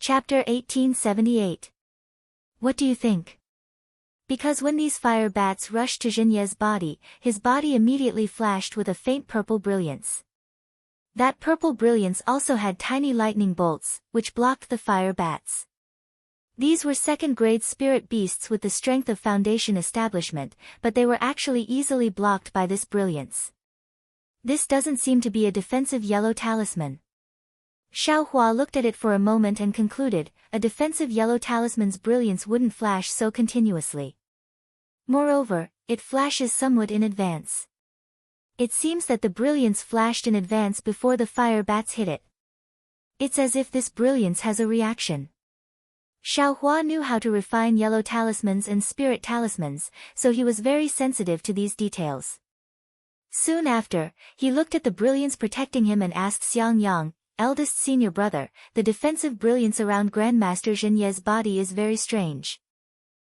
Chapter 1878. What do you think? Because when these fire bats rushed to Jinye's body, his body immediately flashed with a faint purple brilliance. That purple brilliance also had tiny lightning bolts, which blocked the fire bats. These were second-grade spirit beasts with the strength of Foundation establishment, but they were actually easily blocked by this brilliance. This doesn't seem to be a defensive yellow talisman. Xiaohua looked at it for a moment and concluded, a defensive yellow talisman's brilliance wouldn't flash so continuously. Moreover, it flashes somewhat in advance. It seems that the brilliance flashed in advance before the fire bats hit it. It's as if this brilliance has a reaction. Xiaohua knew how to refine yellow talismans and spirit talismans, so he was very sensitive to these details. Soon after, he looked at the brilliance protecting him and asked Xiang Yang, eldest senior brother, the defensive brilliance around Grandmaster Jinye's body is very strange.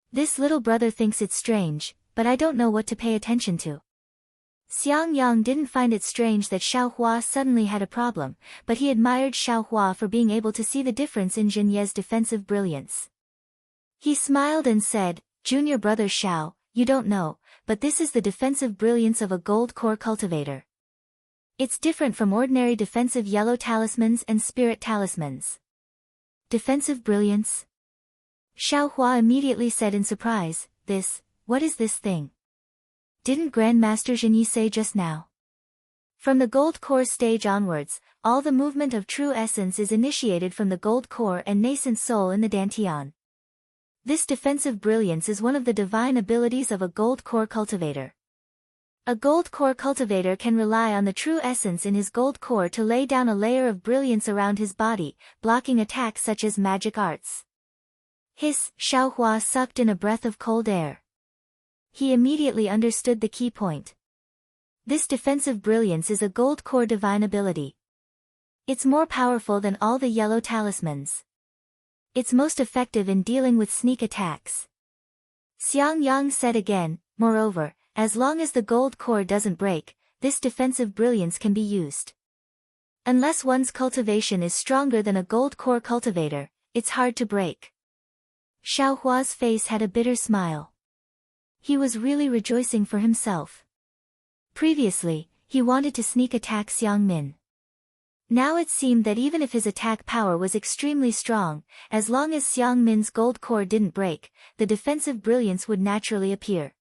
This little brother thinks it's strange, but I don't know what to pay attention to. Xiang Yang didn't find it strange that Xiaohua suddenly had a problem, but he admired Xiaohua for being able to see the difference in Jinye's defensive brilliance. He smiled and said, Junior brother Xiao, you don't know, but this is the defensive brilliance of a gold core cultivator. It's different from ordinary defensive yellow talismans and spirit talismans. Defensive brilliance? Xiaohua immediately said in surprise, what is this thing? Didn't Grandmaster Jinyi say just now? From the gold core stage onwards, all the movement of true essence is initiated from the gold core and nascent soul in the Dantian. This defensive brilliance is one of the divine abilities of a gold core cultivator. A gold core cultivator can rely on the true essence in his gold core to lay down a layer of brilliance around his body, blocking attacks such as magic arts. Hiss, Xiaohua sucked in a breath of cold air. He immediately understood the key point. This defensive brilliance is a gold core divine ability. It's more powerful than all the yellow talismans. It's most effective in dealing with sneak attacks. Xiang Yang said again, moreover, as long as the gold core doesn't break, this defensive brilliance can be used. Unless one's cultivation is stronger than a gold core cultivator, it's hard to break. Xiaohua's face had a bitter smile. He was really rejoicing for himself. Previously, he wanted to sneak attack Xiang Min. Now it seemed that even if his attack power was extremely strong, as long as Xiang Min's gold core didn't break, the defensive brilliance would naturally appear.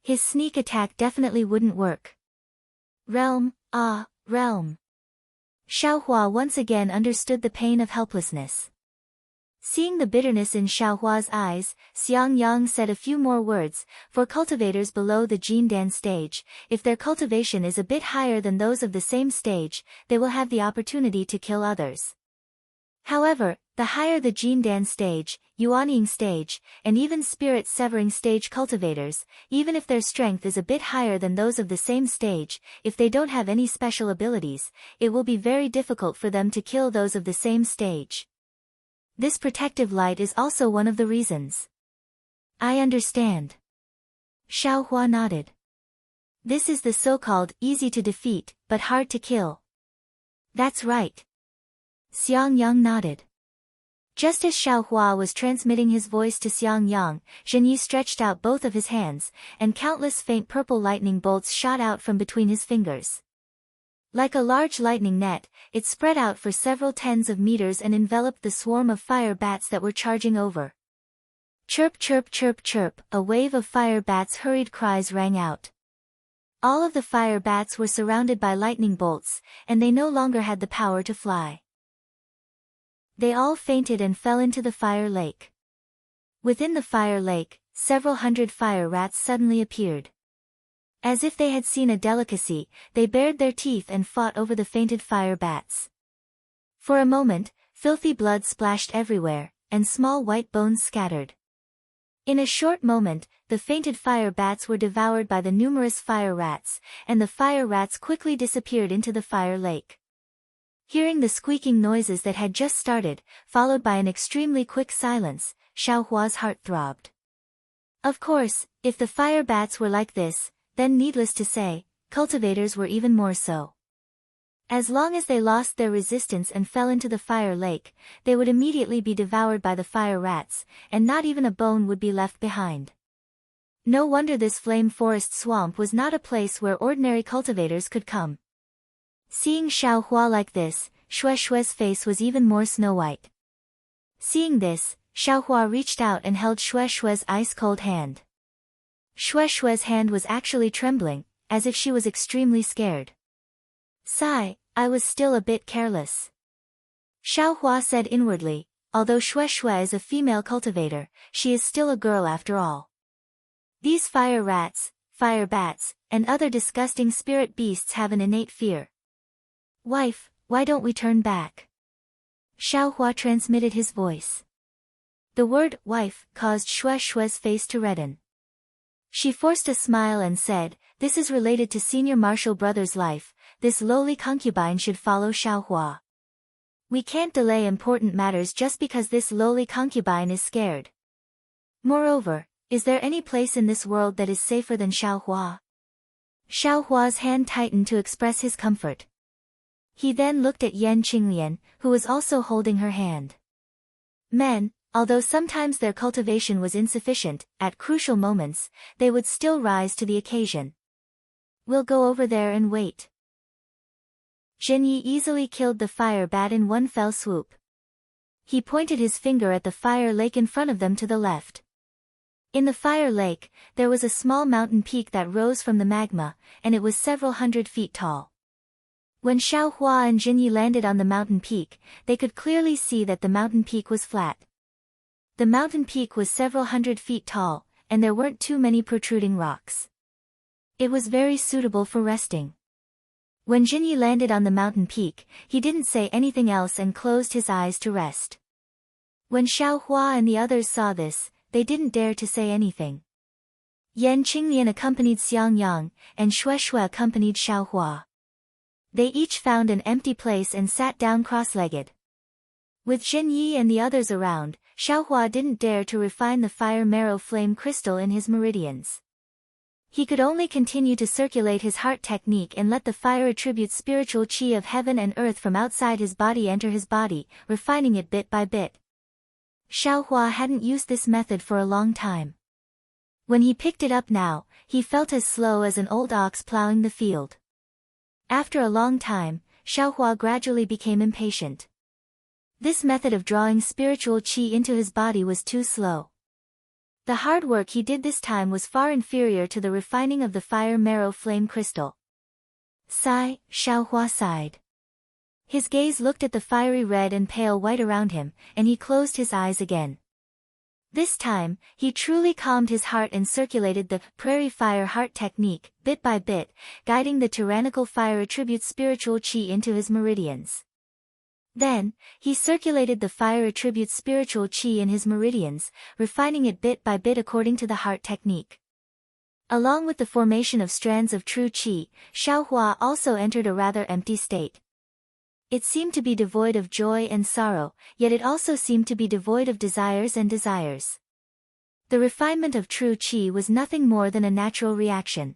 His sneak attack definitely wouldn't work. Realm. Xiaohua once again understood the pain of helplessness. Seeing the bitterness in Xiaohua's eyes, Xiang Yang said a few more words, for cultivators below the Jindan stage, if their cultivation is a bit higher than those of the same stage, they will have the opportunity to kill others. However, the higher the Jindan stage, Yuanying stage, and even spirit severing stage cultivators, even if their strength is a bit higher than those of the same stage, if they don't have any special abilities, it will be very difficult for them to kill those of the same stage. This protective light is also one of the reasons. I understand. Xiaohua nodded. This is the so-called easy to defeat, but hard to kill. That's right. Xiang Yang nodded. Just as Xiaohua was transmitting his voice to Xiang Yang, Jinyi stretched out both of his hands, and countless faint purple lightning bolts shot out from between his fingers. Like a large lightning net, it spread out for several tens of meters and enveloped the swarm of fire bats that were charging over. Chirp chirp chirp chirp, a wave of fire bats' hurried cries rang out. All of the fire bats were surrounded by lightning bolts, and they no longer had the power to fly. They all fainted and fell into the fire lake. Within the fire lake, several hundred fire rats suddenly appeared. As if they had seen a delicacy, they bared their teeth and fought over the fainted fire bats. For a moment, filthy blood splashed everywhere, and small white bones scattered. In a short moment, the fainted fire bats were devoured by the numerous fire rats, and the fire rats quickly disappeared into the fire lake. Hearing the squeaking noises that had just started, followed by an extremely quick silence, Xiaohua's heart throbbed. Of course, if the fire bats were like this, then needless to say, cultivators were even more so. As long as they lost their resistance and fell into the fire lake, they would immediately be devoured by the fire rats, and not even a bone would be left behind. No wonder this flame forest swamp was not a place where ordinary cultivators could come. Seeing Xiaohua like this, Xue Xue's face was even more snow-white. Seeing this, Xiaohua reached out and held Xue Xue's ice-cold hand. Xue Xue's hand was actually trembling, as if she was extremely scared. Sigh, I was still a bit careless. Xiaohua said inwardly, although Xue Xue is a female cultivator, she is still a girl after all. These fire rats, fire bats, and other disgusting spirit beasts have an innate fear. Wife, why don't we turn back? Xiaohua transmitted his voice. The word wife caused Xue Xue's face to redden. She forced a smile and said, this is related to Senior Marshal Brother's life, this lowly concubine should follow Xiaohua. We can't delay important matters just because this lowly concubine is scared. Moreover, is there any place in this world that is safer than Xiaohua? Xiaohua's hand tightened to express his comfort. He then looked at Yan Qinglian, who was also holding her hand. Men, although sometimes their cultivation was insufficient, at crucial moments, they would still rise to the occasion. We'll go over there and wait. Zhenyi easily killed the fire bat in one fell swoop. He pointed his finger at the fire lake in front of them to the left. In the fire lake, there was a small mountain peak that rose from the magma, and it was several hundred feet tall. When Xiaohua and Zhenyi landed on the mountain peak, they could clearly see that the mountain peak was flat. The mountain peak was several hundred feet tall, and there weren't too many protruding rocks. It was very suitable for resting. When Zhenyi landed on the mountain peak, he didn't say anything else and closed his eyes to rest. When Xiaohua and the others saw this, they didn't dare to say anything. Yan Qinglian accompanied Xiang Yang, and Xue Xue accompanied Xiaohua. They each found an empty place and sat down cross-legged. With Zhenyi and the others around, Xiaohua didn't dare to refine the fire marrow flame crystal in his meridians. He could only continue to circulate his heart technique and let the fire attribute spiritual qi of heaven and earth from outside his body enter his body, refining it bit by bit. Xiaohua hadn't used this method for a long time. When he picked it up now, he felt as slow as an old ox plowing the field. After a long time, Xiaohua gradually became impatient. This method of drawing spiritual qi into his body was too slow. The hard work he did this time was far inferior to the refining of the fire marrow flame crystal. Sigh, Xiaohua sighed. His gaze looked at the fiery red and pale white around him, and he closed his eyes again. This time, he truly calmed his heart and circulated the prairie fire heart technique, bit by bit, guiding the tyrannical fire attribute spiritual qi into his meridians. Then, he circulated the fire attribute spiritual qi in his meridians, refining it bit by bit according to the heart technique. Along with the formation of strands of true qi, Xiaohua also entered a rather empty state. It seemed to be devoid of joy and sorrow, yet it also seemed to be devoid of desires and desires. The refinement of true qi was nothing more than a natural reaction.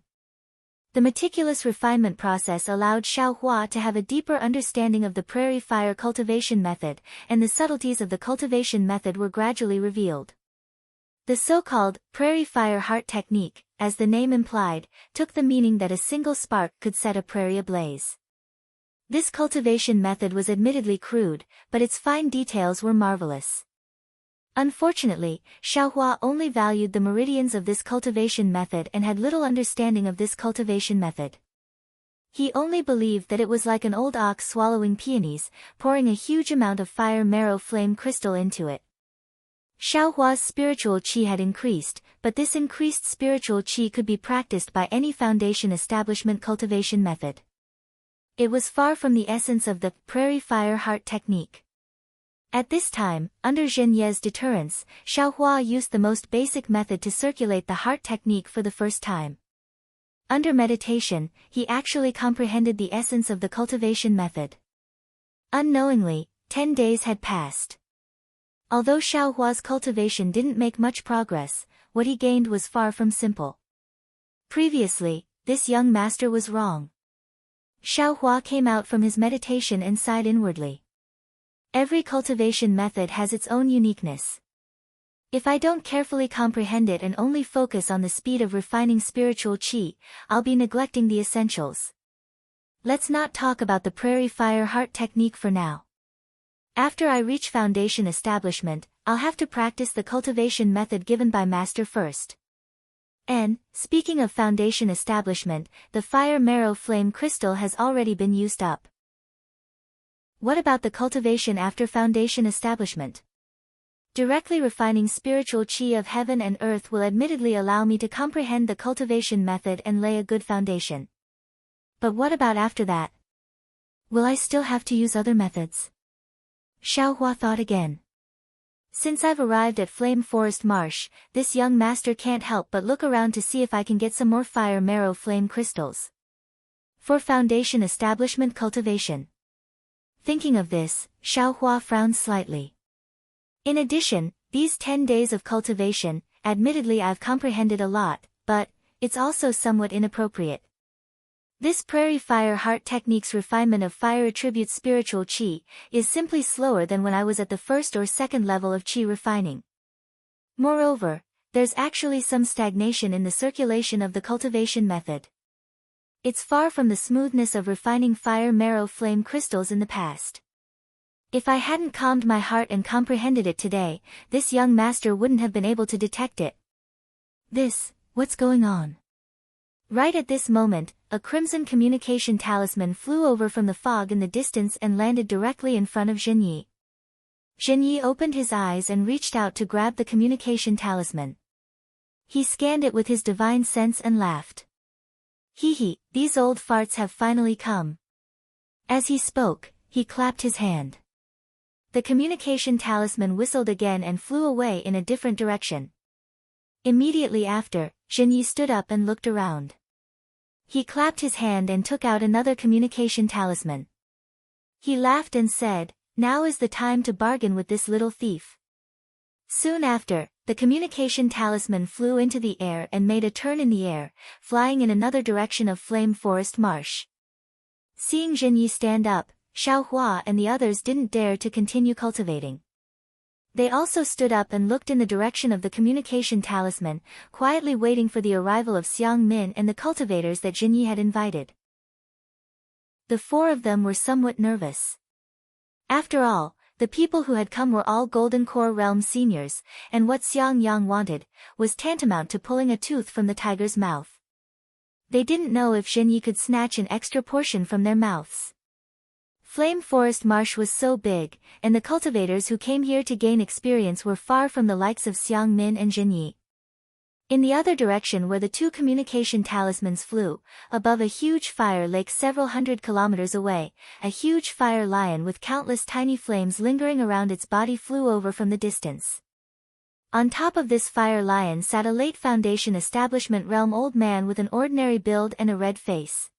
The meticulous refinement process allowed Xiaohua to have a deeper understanding of the prairie fire cultivation method, and the subtleties of the cultivation method were gradually revealed. The so-called prairie fire heart technique, as the name implied, took the meaning that a single spark could set a prairie ablaze. This cultivation method was admittedly crude, but its fine details were marvelous. Unfortunately, Xiaohua only valued the meridians of this cultivation method and had little understanding of this cultivation method. He only believed that it was like an old ox swallowing peonies, pouring a huge amount of fire marrow flame crystal into it. Xiaohua's spiritual qi had increased, but this increased spiritual qi could be practiced by any foundation establishment cultivation method. It was far from the essence of the prairie fire heart technique. At this time, under Zhenyi's deterrence, Xiaohua used the most basic method to circulate the heart technique for the first time. Under meditation, he actually comprehended the essence of the cultivation method. Unknowingly, 10 days had passed. Although Xiaohua's cultivation didn't make much progress, what he gained was far from simple. Previously, this young master was wrong. Xiaohua came out from his meditation and sighed inwardly. Every cultivation method has its own uniqueness. If I don't carefully comprehend it and only focus on the speed of refining spiritual qi, I'll be neglecting the essentials. Let's not talk about the prairie fire heart technique for now. After I reach foundation establishment, I'll have to practice the cultivation method given by Master first. And, speaking of foundation establishment, the fire marrow flame crystal has already been used up. What about the cultivation after foundation establishment? Directly refining spiritual qi of heaven and earth will admittedly allow me to comprehend the cultivation method and lay a good foundation. But what about after that? Will I still have to use other methods? Xiaohua thought again. Since I've arrived at Flame Forest Marsh, this young master can't help but look around to see if I can get some more fire marrow flame crystals. For foundation establishment cultivation. Thinking of this, Xiaohua frowned slightly. In addition, these 10 days of cultivation, admittedly I've comprehended a lot, but it's also somewhat inappropriate. This prairie fire heart technique's refinement of fire attribute spiritual qi is simply slower than when I was at the first or second level of qi refining. Moreover, there's actually some stagnation in the circulation of the cultivation method. It's far from the smoothness of refining fire marrow flame crystals in the past. If I hadn't calmed my heart and comprehended it today, this young master wouldn't have been able to detect it. What's going on? Right at this moment, a crimson communication talisman flew over from the fog in the distance and landed directly in front of Zhenyi. Zhenyi opened his eyes and reached out to grab the communication talisman. He scanned it with his divine sense and laughed. Hee, these old farts have finally come. As he spoke, he clapped his hand. The communication talisman whistled again and flew away in a different direction. Immediately after, Zhenyi stood up and looked around. He clapped his hand and took out another communication talisman. He laughed and said, "Now is the time to bargain with this little thief." Soon after, the communication talisman flew into the air and made a turn in the air, flying in another direction of Flame Forest Marsh. Seeing Zhenyi stand up, Xiaohua and the others didn't dare to continue cultivating. They also stood up and looked in the direction of the communication talisman, quietly waiting for the arrival of Xiang Min and the cultivators that Zhenyi had invited. The four of them were somewhat nervous. After all, the people who had come were all Golden Core Realm seniors, and what Xiang Yang wanted was tantamount to pulling a tooth from the tiger's mouth. They didn't know if Zhenyi could snatch an extra portion from their mouths. Flame Forest Marsh was so big, and the cultivators who came here to gain experience were far from the likes of Xiang Min and Zhenyi. In the other direction where the two communication talismans flew, above a huge fire lake several hundred kilometers away, a huge fire lion with countless tiny flames lingering around its body flew over from the distance. On top of this fire lion sat a late Foundation Establishment Realm old man with an ordinary build and a red face.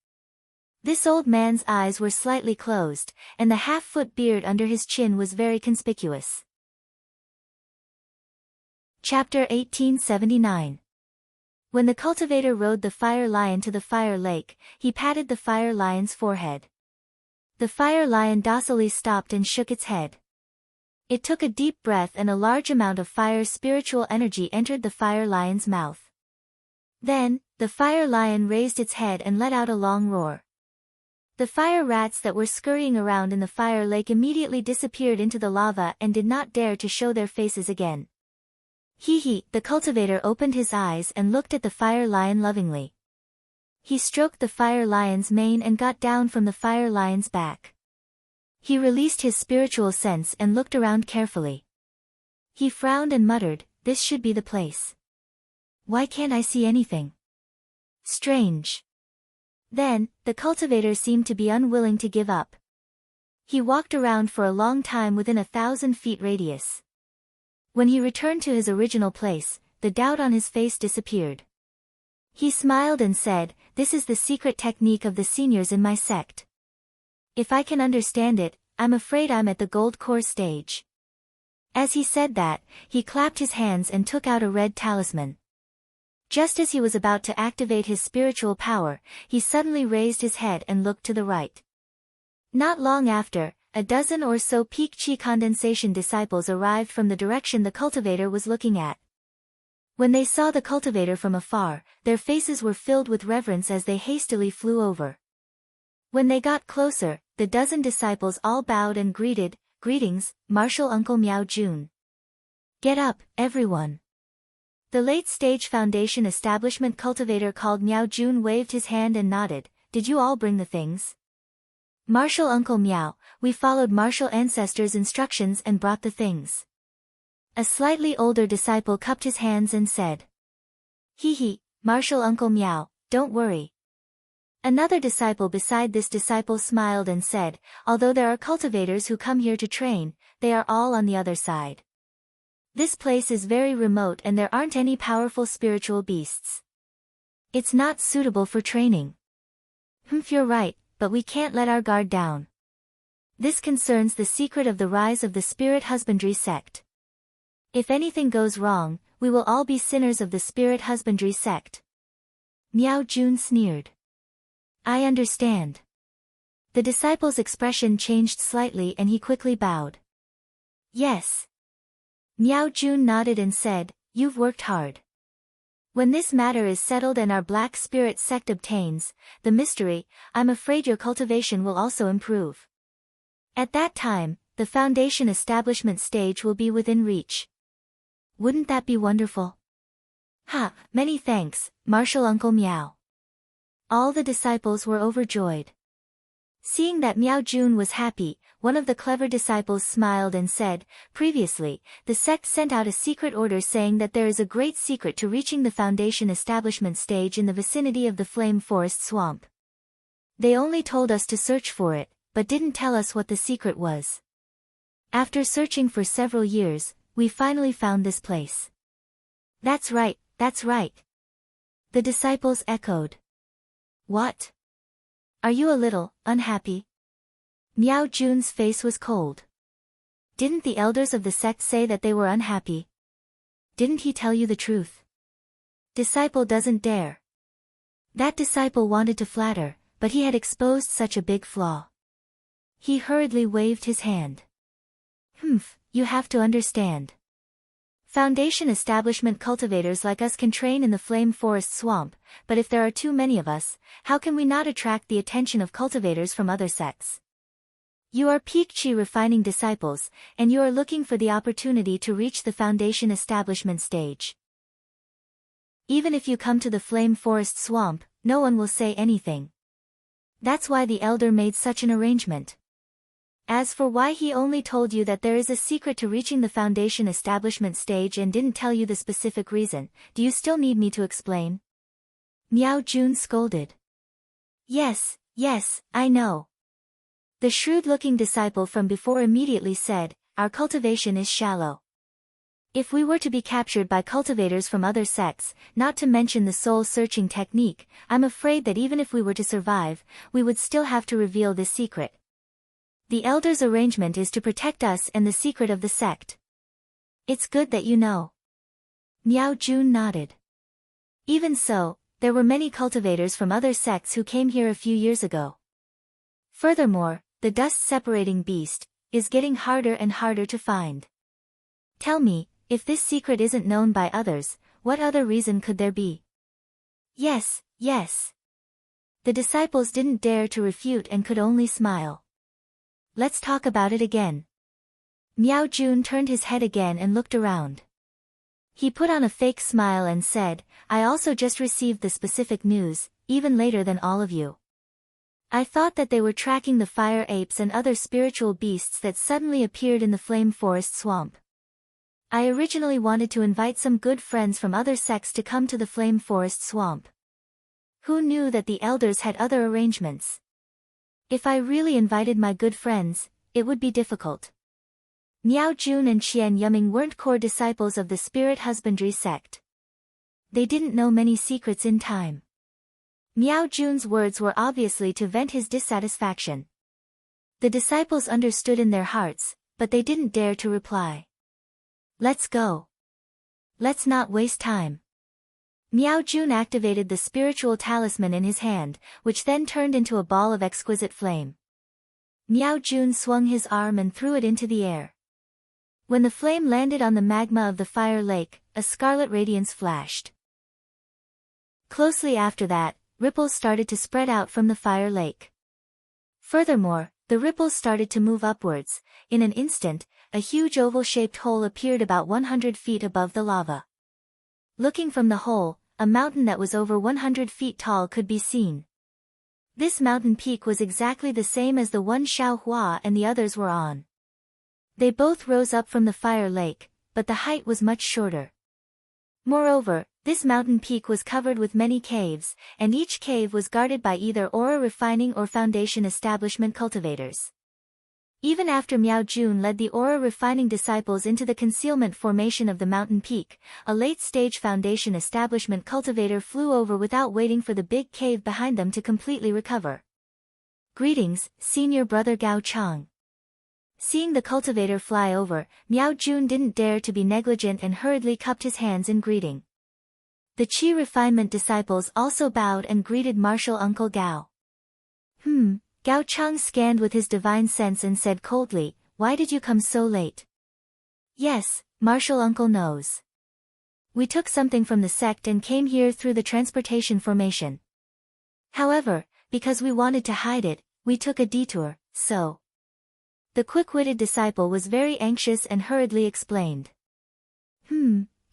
This old man's eyes were slightly closed, and the half-foot beard under his chin was very conspicuous. Chapter 1879. When the cultivator rode the fire lion to the fire lake, he patted the fire lion's forehead. The fire lion docilely stopped and shook its head. It took a deep breath and a large amount of fire spiritual energy entered the fire lion's mouth. Then, the fire lion raised its head and let out a long roar. The fire rats that were scurrying around in the fire lake immediately disappeared into the lava and did not dare to show their faces again. The cultivator opened his eyes and looked at the fire lion lovingly. He stroked the fire lion's mane and got down from the fire lion's back. He released his spiritual sense and looked around carefully. He frowned and muttered, "This should be the place. Why can't I see anything? Strange." Then, the cultivator seemed to be unwilling to give up. He walked around for a long time within 1,000 feet radius. When he returned to his original place, the doubt on his face disappeared. He smiled and said, "This is the secret technique of the seniors in my sect. If I can understand it, I'm afraid I'm at the gold core stage." As he said that, he clapped his hands and took out a red talisman. Just as he was about to activate his spiritual power, he suddenly raised his head and looked to the right. Not long after, a dozen or so peak chi condensation disciples arrived from the direction the cultivator was looking at. When they saw the cultivator from afar, their faces were filled with reverence as they hastily flew over. When they got closer, the dozen disciples all bowed and greeted, "Greetings, Martial Uncle Miao Jun. Get up, everyone." The late-stage Foundation establishment cultivator called Miao Jun waved his hand and nodded. "Did you all bring the things?" "Martial Uncle Miao, we followed martial ancestors' instructions and brought the things." A slightly older disciple cupped his hands and said, "Hee, Martial Uncle Miao, don't worry." Another disciple beside this disciple smiled and said, "Although there are cultivators who come here to train, they are all on the other side. This place is very remote and there aren't any powerful spiritual beasts. It's not suitable for training." You're right, but we can't let our guard down. This concerns the secret of the rise of the spirit husbandry sect. If anything goes wrong, we will all be sinners of the spirit husbandry sect." Miao Jun sneered. "I understand." The disciple's expression changed slightly and he quickly bowed. "Yes." Miao Jun nodded and said, "You've worked hard. When this matter is settled and our black spirit sect obtains the mystery, I'm afraid your cultivation will also improve. At that time, the Foundation establishment stage will be within reach. Wouldn't that be wonderful?" "Ha, many thanks, Martial Uncle Miao." All the disciples were overjoyed. Seeing that Miao Jun was happy, one of the clever disciples smiled and said, "Previously, the sect sent out a secret order saying that there is a great secret to reaching the Foundation establishment stage in the vicinity of the Flame Forest Swamp. They only told us to search for it, but didn't tell us what the secret was. After searching for several years, we finally found this place." That's right, that's right." The disciples echoed. "What? Are you a little unhappy?" Miao Jun's face was cold. "Didn't the elders of the sect say that they were unhappy? Didn't he tell you the truth?" Disciple doesn't dare. That disciple wanted to flatter, but he had exposed such a big flaw. He hurriedly waved his hand. You have to understand. Foundation establishment cultivators like us can train in the Flame Forest Swamp, but if there are too many of us, how can we not attract the attention of cultivators from other sects? You are peak chi refining disciples, and you are looking for the opportunity to reach the Foundation establishment stage. Even if you come to the Flame Forest Swamp, no one will say anything. That's why the elder made such an arrangement. As for why he only told you that there is a secret to reaching the Foundation establishment stage and didn't tell you the specific reason, do you still need me to explain?" Miao Jun scolded. Yes, I know." The shrewd-looking disciple from before immediately said, "Our cultivation is shallow. If we were to be captured by cultivators from other sects, not to mention the soul-searching technique, I'm afraid that even if we were to survive, we would still have to reveal this secret. The elders' arrangement is to protect us and the secret of the sect. It's good that you know." Miao Jun nodded. Even so, there were many cultivators from other sects who came here a few years ago. Furthermore, the dust-separating beast is getting harder and harder to find. Tell me, if this secret isn't known by others, what other reason could there be? Yes. The disciples didn't dare to refute and could only smile. Let's talk about it again. Miao Jun turned his head again and looked around. He put on a fake smile and said, "I also just received the specific news, even later than all of you. I thought that they were tracking the fire apes and other spiritual beasts that suddenly appeared in the Flame Forest Swamp. I originally wanted to invite some good friends from other sects to come to the Flame Forest Swamp. Who knew that the elders had other arrangements? If I really invited my good friends, it would be difficult." Miao Jun and Qian Yuming weren't core disciples of the spirit husbandry sect. They didn't know many secrets in time. Miao Jun's words were obviously to vent his dissatisfaction. The disciples understood in their hearts, but they didn't dare to reply. "Let's go. Let's not waste time." Miao Jun activated the spiritual talisman in his hand, which then turned into a ball of exquisite flame. Miao Jun swung his arm and threw it into the air. When the flame landed on the magma of the fire lake, a scarlet radiance flashed. Closely after that, ripples started to spread out from the fire lake. Furthermore, the ripples started to move upwards. In an instant, a huge oval-shaped hole appeared about 100 feet above the lava. Looking from the hole, a mountain that was over 100 feet tall could be seen. This mountain peak was exactly the same as the one Xiao Hua and the others were on. They both rose up from the fire lake, but the height was much shorter. Moreover, this mountain peak was covered with many caves, and each cave was guarded by either ore refining or foundation establishment cultivators. Even after Miao Jun led the ore refining disciples into the concealment formation of the mountain peak, a late-stage foundation establishment cultivator flew over without waiting for the big cave behind them to completely recover. Greetings, Senior Brother Gao Chang. Seeing the cultivator fly over, Miao Jun didn't dare to be negligent and hurriedly cupped his hands in greeting. The Qi refinement disciples also bowed and greeted Martial Uncle Gao. Gao Chang scanned with his divine sense and said coldly, "Why did you come so late?" "Yes, Martial Uncle knows. We took something from the sect and came here through the transportation formation. However, because we wanted to hide it, we took a detour, so..." The quick-witted disciple was very anxious and hurriedly explained.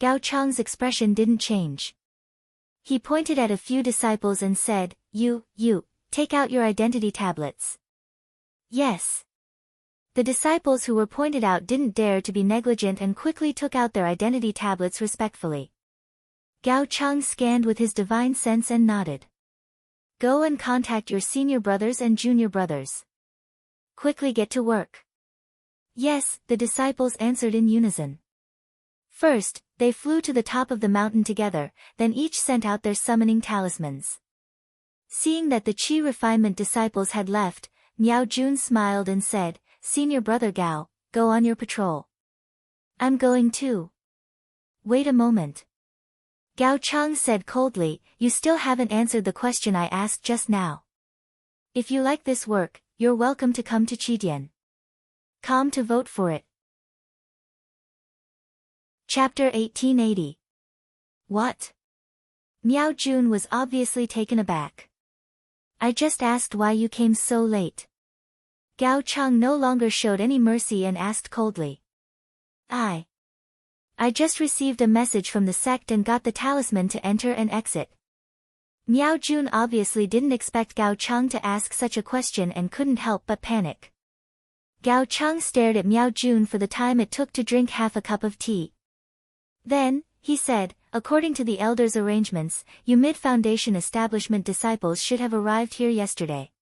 Gao Chang's expression didn't change. He pointed at a few disciples and said, You, take out your identity tablets." "Yes." The disciples who were pointed out didn't dare to be negligent and quickly took out their identity tablets respectfully. Gao Chang scanned with his divine sense and nodded. "Go and contact your senior brothers and junior brothers. Quickly get to work." "Yes," the disciples answered in unison. First, they flew to the top of the mountain together, then each sent out their summoning talismans. Seeing that the Qi refinement disciples had left, Miao Jun smiled and said, "Senior Brother Gao, go on your patrol." "I'm going too." "Wait a moment." Gao Chang said coldly, "You still haven't answered the question I asked just now. If you like this work, you're welcome to come to Qidian. Come to vote for it." Chapter 1880. What? Miao Jun was obviously taken aback. "I just asked why you came so late." Gao Chang no longer showed any mercy and asked coldly. I just received a message from the sect and got the talisman to enter and exit." Miao Jun obviously didn't expect Gao Chang to ask such a question and couldn't help but panic. Gao Chang stared at Miao Jun for the time it took to drink half a cup of tea. Then, he said, "According to the elders' arrangements, you mid-foundation establishment disciples should have arrived here yesterday.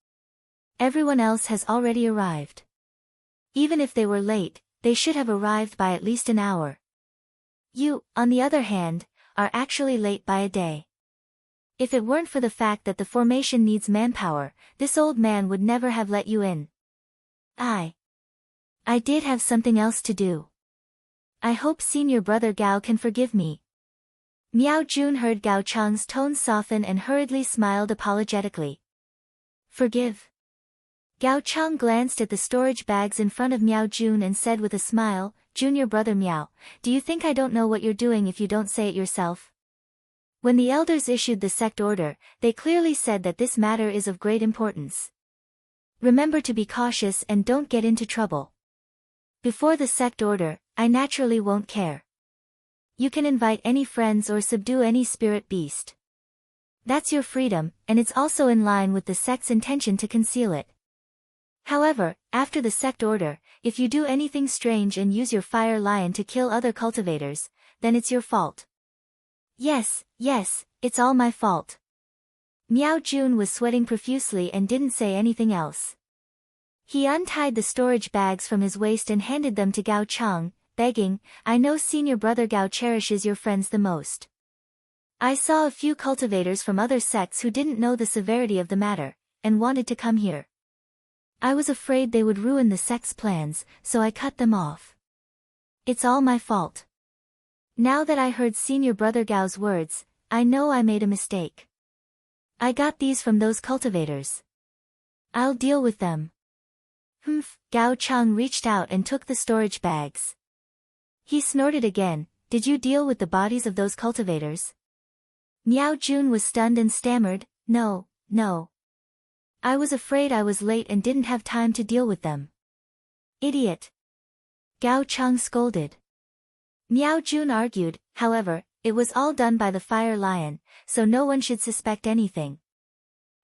Everyone else has already arrived. Even if they were late, they should have arrived by at least an hour. You, on the other hand, are actually late by a day. If it weren't for the fact that the formation needs manpower, this old man would never have let you in. I did have something else to do. I hope Senior Brother Gao can forgive me." Miao Jun heard Gao Chang's tone soften and hurriedly smiled apologetically. "Forgive?" Gao Chang glanced at the storage bags in front of Miao Jun and said with a smile, "Junior Brother Miao, do you think I don't know what you're doing if you don't say it yourself? When the elders issued the sect order, they clearly said that this matter is of great importance. Remember to be cautious and don't get into trouble. Before the sect order, I naturally won't care. You can invite any friends or subdue any spirit beast. That's your freedom, and it's also in line with the sect's intention to conceal it. However, after the sect order, if you do anything strange and use your fire lion to kill other cultivators, then it's your fault." Yes, it's all my fault." Miao Jun was sweating profusely and didn't say anything else. He untied the storage bags from his waist and handed them to Gao Chang, begging, "I know Senior Brother Gao cherishes your friends the most. I saw a few cultivators from other sects who didn't know the severity of the matter, and wanted to come here. I was afraid they would ruin the sect's plans, so I cut them off. It's all my fault. Now that I heard Senior Brother Gao's words, I know I made a mistake. I got these from those cultivators. I'll deal with them. Humph, Gao Chang reached out and took the storage bags. He snorted again, did you deal with the bodies of those cultivators? Miao Jun was stunned and stammered, no, no. I was afraid I was late and didn't have time to deal with them. Idiot. Gao Chang scolded. Miao Jun argued, however, it was all done by the fire lion, so no one should suspect anything.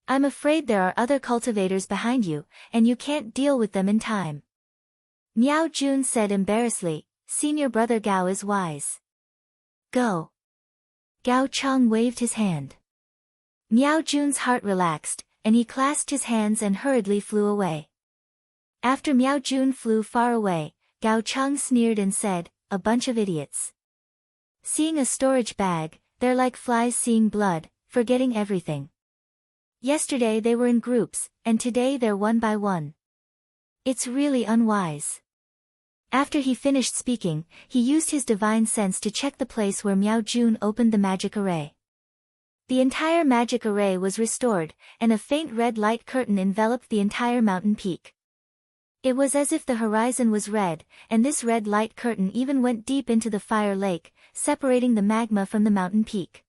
I'm afraid there are other cultivators behind you, and you can't deal with them in time. Miao Jun said embarrassedly, senior brother Gao is wise. Go. Gao Chang waved his hand. Miao Jun's heart relaxed, and he clasped his hands and hurriedly flew away. After Miao Jun flew far away, Gao Chang sneered and said, a bunch of idiots. Seeing a storage bag, they're like flies seeing blood, forgetting everything. Yesterday they were in groups, and today they're one by one. It's really unwise. After he finished speaking, he used his divine sense to check the place where Miao Jun opened the magic array. The entire magic array was restored, and a faint red light curtain enveloped the entire mountain peak. It was as if the horizon was red, and this red light curtain even went deep into the fire lake, separating the magma from the mountain peak.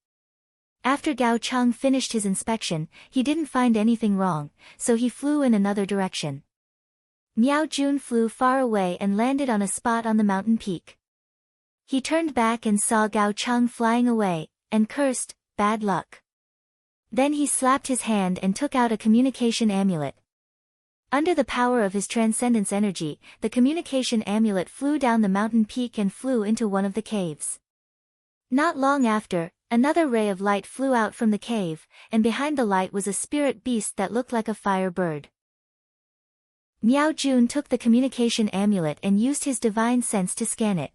After Gao Chang finished his inspection, he didn't find anything wrong, so he flew in another direction. Miao Jun flew far away and landed on a spot on the mountain peak. He turned back and saw Gao Chang flying away, and cursed, bad luck. Then he slapped his hand and took out a communication amulet. Under the power of his transcendence energy, the communication amulet flew down the mountain peak and flew into one of the caves. Not long after, another ray of light flew out from the cave, and behind the light was a spirit beast that looked like a fire bird. Miao Jun took the communication amulet and used his divine sense to scan it.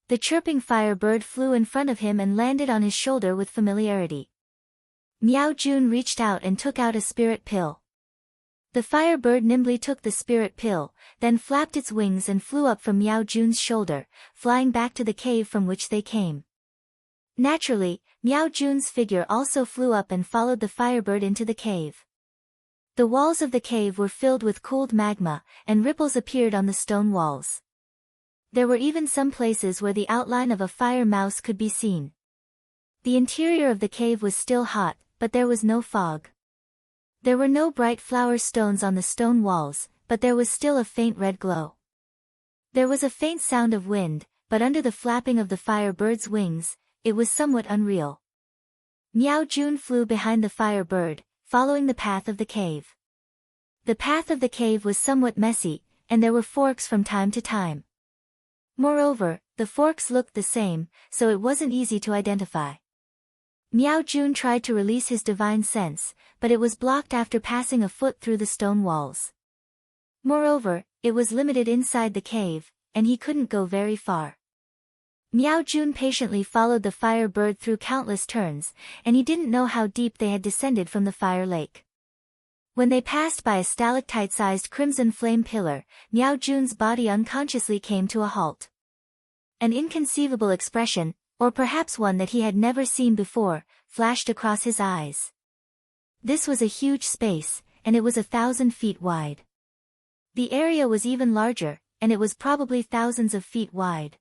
The chirping fire bird flew in front of him and landed on his shoulder with familiarity. Miao Jun reached out and took out a spirit pill. The fire bird nimbly took the spirit pill, then flapped its wings and flew up from Miao Jun's shoulder, flying back to the cave from which they came. Naturally, Miao Jun's figure also flew up and followed the firebird into the cave. The walls of the cave were filled with cooled magma, and ripples appeared on the stone walls. There were even some places where the outline of a fire mouse could be seen. The interior of the cave was still hot, but there was no fog. There were no bright flower stones on the stone walls, but there was still a faint red glow. There was a faint sound of wind, but under the flapping of the fire bird's wings, it was somewhat unreal. Miao Jun flew behind the fire bird, following the path of the cave. The path of the cave was somewhat messy, and there were forks from time to time. Moreover, the forks looked the same, so it wasn't easy to identify. Miao Jun tried to release his divine sense, but it was blocked after passing a foot through the stone walls. Moreover, it was limited inside the cave, and he couldn't go very far. Miao Jun patiently followed the fire bird through countless turns, and he didn't know how deep they had descended from the fire lake. When they passed by a stalactite-sized crimson flame pillar, Miao Jun's body unconsciously came to a halt. An inconceivable expression, or perhaps one that he had never seen before, flashed across his eyes. This was a huge space, and it was 1,000 feet wide. The area was even larger, and it was probably thousands of feet wide.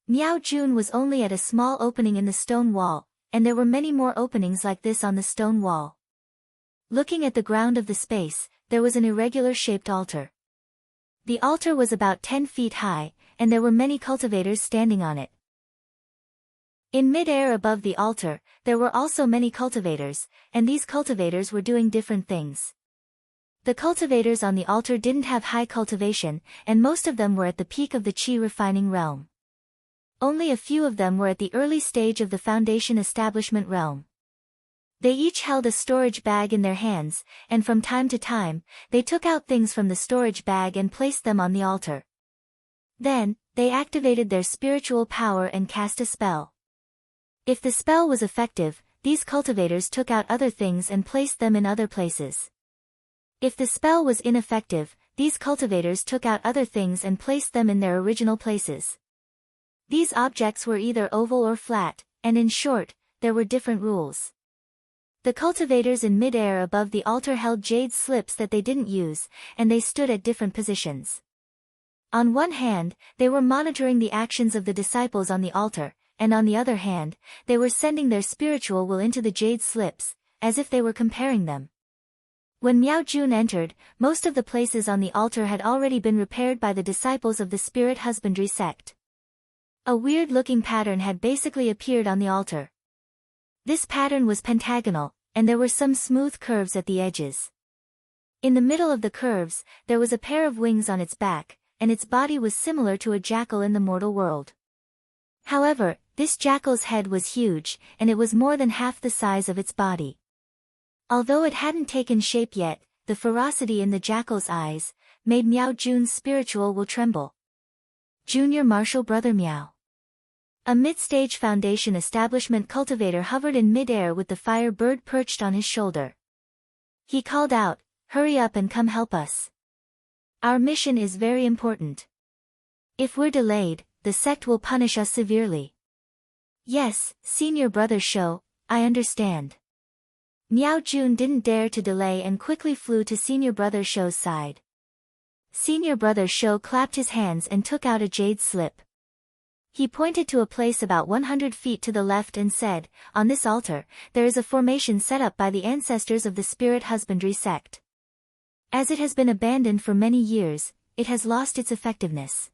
Miao Jun was only at a small opening in the stone wall, and there were many more openings like this on the stone wall. Looking at the ground of the space, there was an irregular-shaped altar. The altar was about 10 feet high, and there were many cultivators standing on it. In mid-air above the altar, there were also many cultivators, and these cultivators were doing different things. The cultivators on the altar didn't have high cultivation, and most of them were at the peak of the qi refining realm. Only a few of them were at the early stage of the foundation establishment realm. They each held a storage bag in their hands, and from time to time, they took out things from the storage bag and placed them on the altar. Then, they activated their spiritual power and cast a spell. If the spell was effective, these cultivators took out other things and placed them in other places. If the spell was ineffective, these cultivators took out other things and placed them in their original places. These objects were either oval or flat, and in short, there were different rules. The cultivators in mid-air above the altar held jade slips that they didn't use, and they stood at different positions. On one hand, they were monitoring the actions of the disciples on the altar, and on the other hand, they were sending their spiritual will into the jade slips, as if they were comparing them. When Miao Jun entered, most of the places on the altar had already been repaired by the disciples of the spirit husbandry sect. A weird-looking pattern had basically appeared on the altar. This pattern was pentagonal, and there were some smooth curves at the edges. In the middle of the curves, there was a pair of wings on its back, and its body was similar to a jackal in the mortal world. However, this jackal's head was huge, and it was more than half the size of its body. Although it hadn't taken shape yet, the ferocity in the jackal's eyes made Miao Jun's spiritual will tremble. Junior Martial Brother Miao. A mid-stage foundation establishment cultivator hovered in mid-air with the fire bird perched on his shoulder. He called out, "Hurry up and come help us. Our mission is very important. If we're delayed, the sect will punish us severely." "Yes, Senior Brother Shou, I understand." Miao Jun didn't dare to delay and quickly flew to Senior Brother Shou's side. Senior Brother Shou clapped his hands and took out a jade slip. He pointed to a place about 100 feet to the left and said, "On this altar, there is a formation set up by the ancestors of the spirit husbandry sect. As it has been abandoned for many years, it has lost its effectiveness.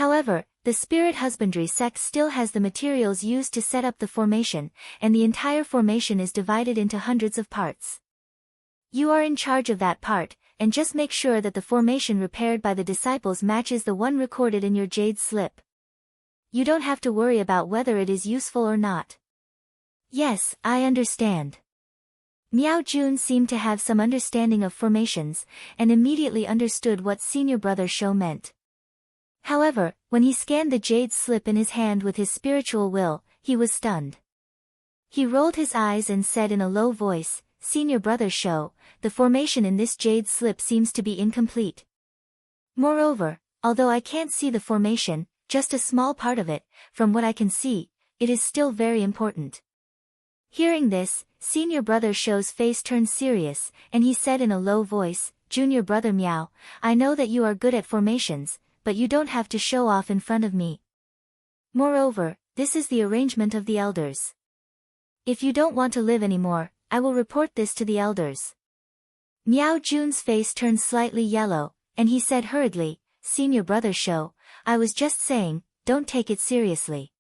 However, the spirit husbandry sect still has the materials used to set up the formation, and the entire formation is divided into hundreds of parts. You are in charge of that part, and just make sure that the formation repaired by the disciples matches the one recorded in your jade slip. You don't have to worry about whether it is useful or not." "Yes, I understand." Miao Jun seemed to have some understanding of formations, and immediately understood what Senior Brother Shou meant. However, when he scanned the jade slip in his hand with his spiritual will, he was stunned. He rolled his eyes and said in a low voice, "Senior Brother Shou, the formation in this jade slip seems to be incomplete. Moreover, although I can't see the formation, just a small part of it, from what I can see, it is still very important." Hearing this, Senior Brother Shou's face turned serious, and he said in a low voice, "Junior Brother Miao, I know that you are good at formations, but you don't have to show off in front of me. Moreover, this is the arrangement of the elders. If you don't want to live anymore, I will report this to the elders." Miao Jun's face turned slightly yellow, and he said hurriedly, "Senior Brother Shou, I was just saying, don't take it seriously."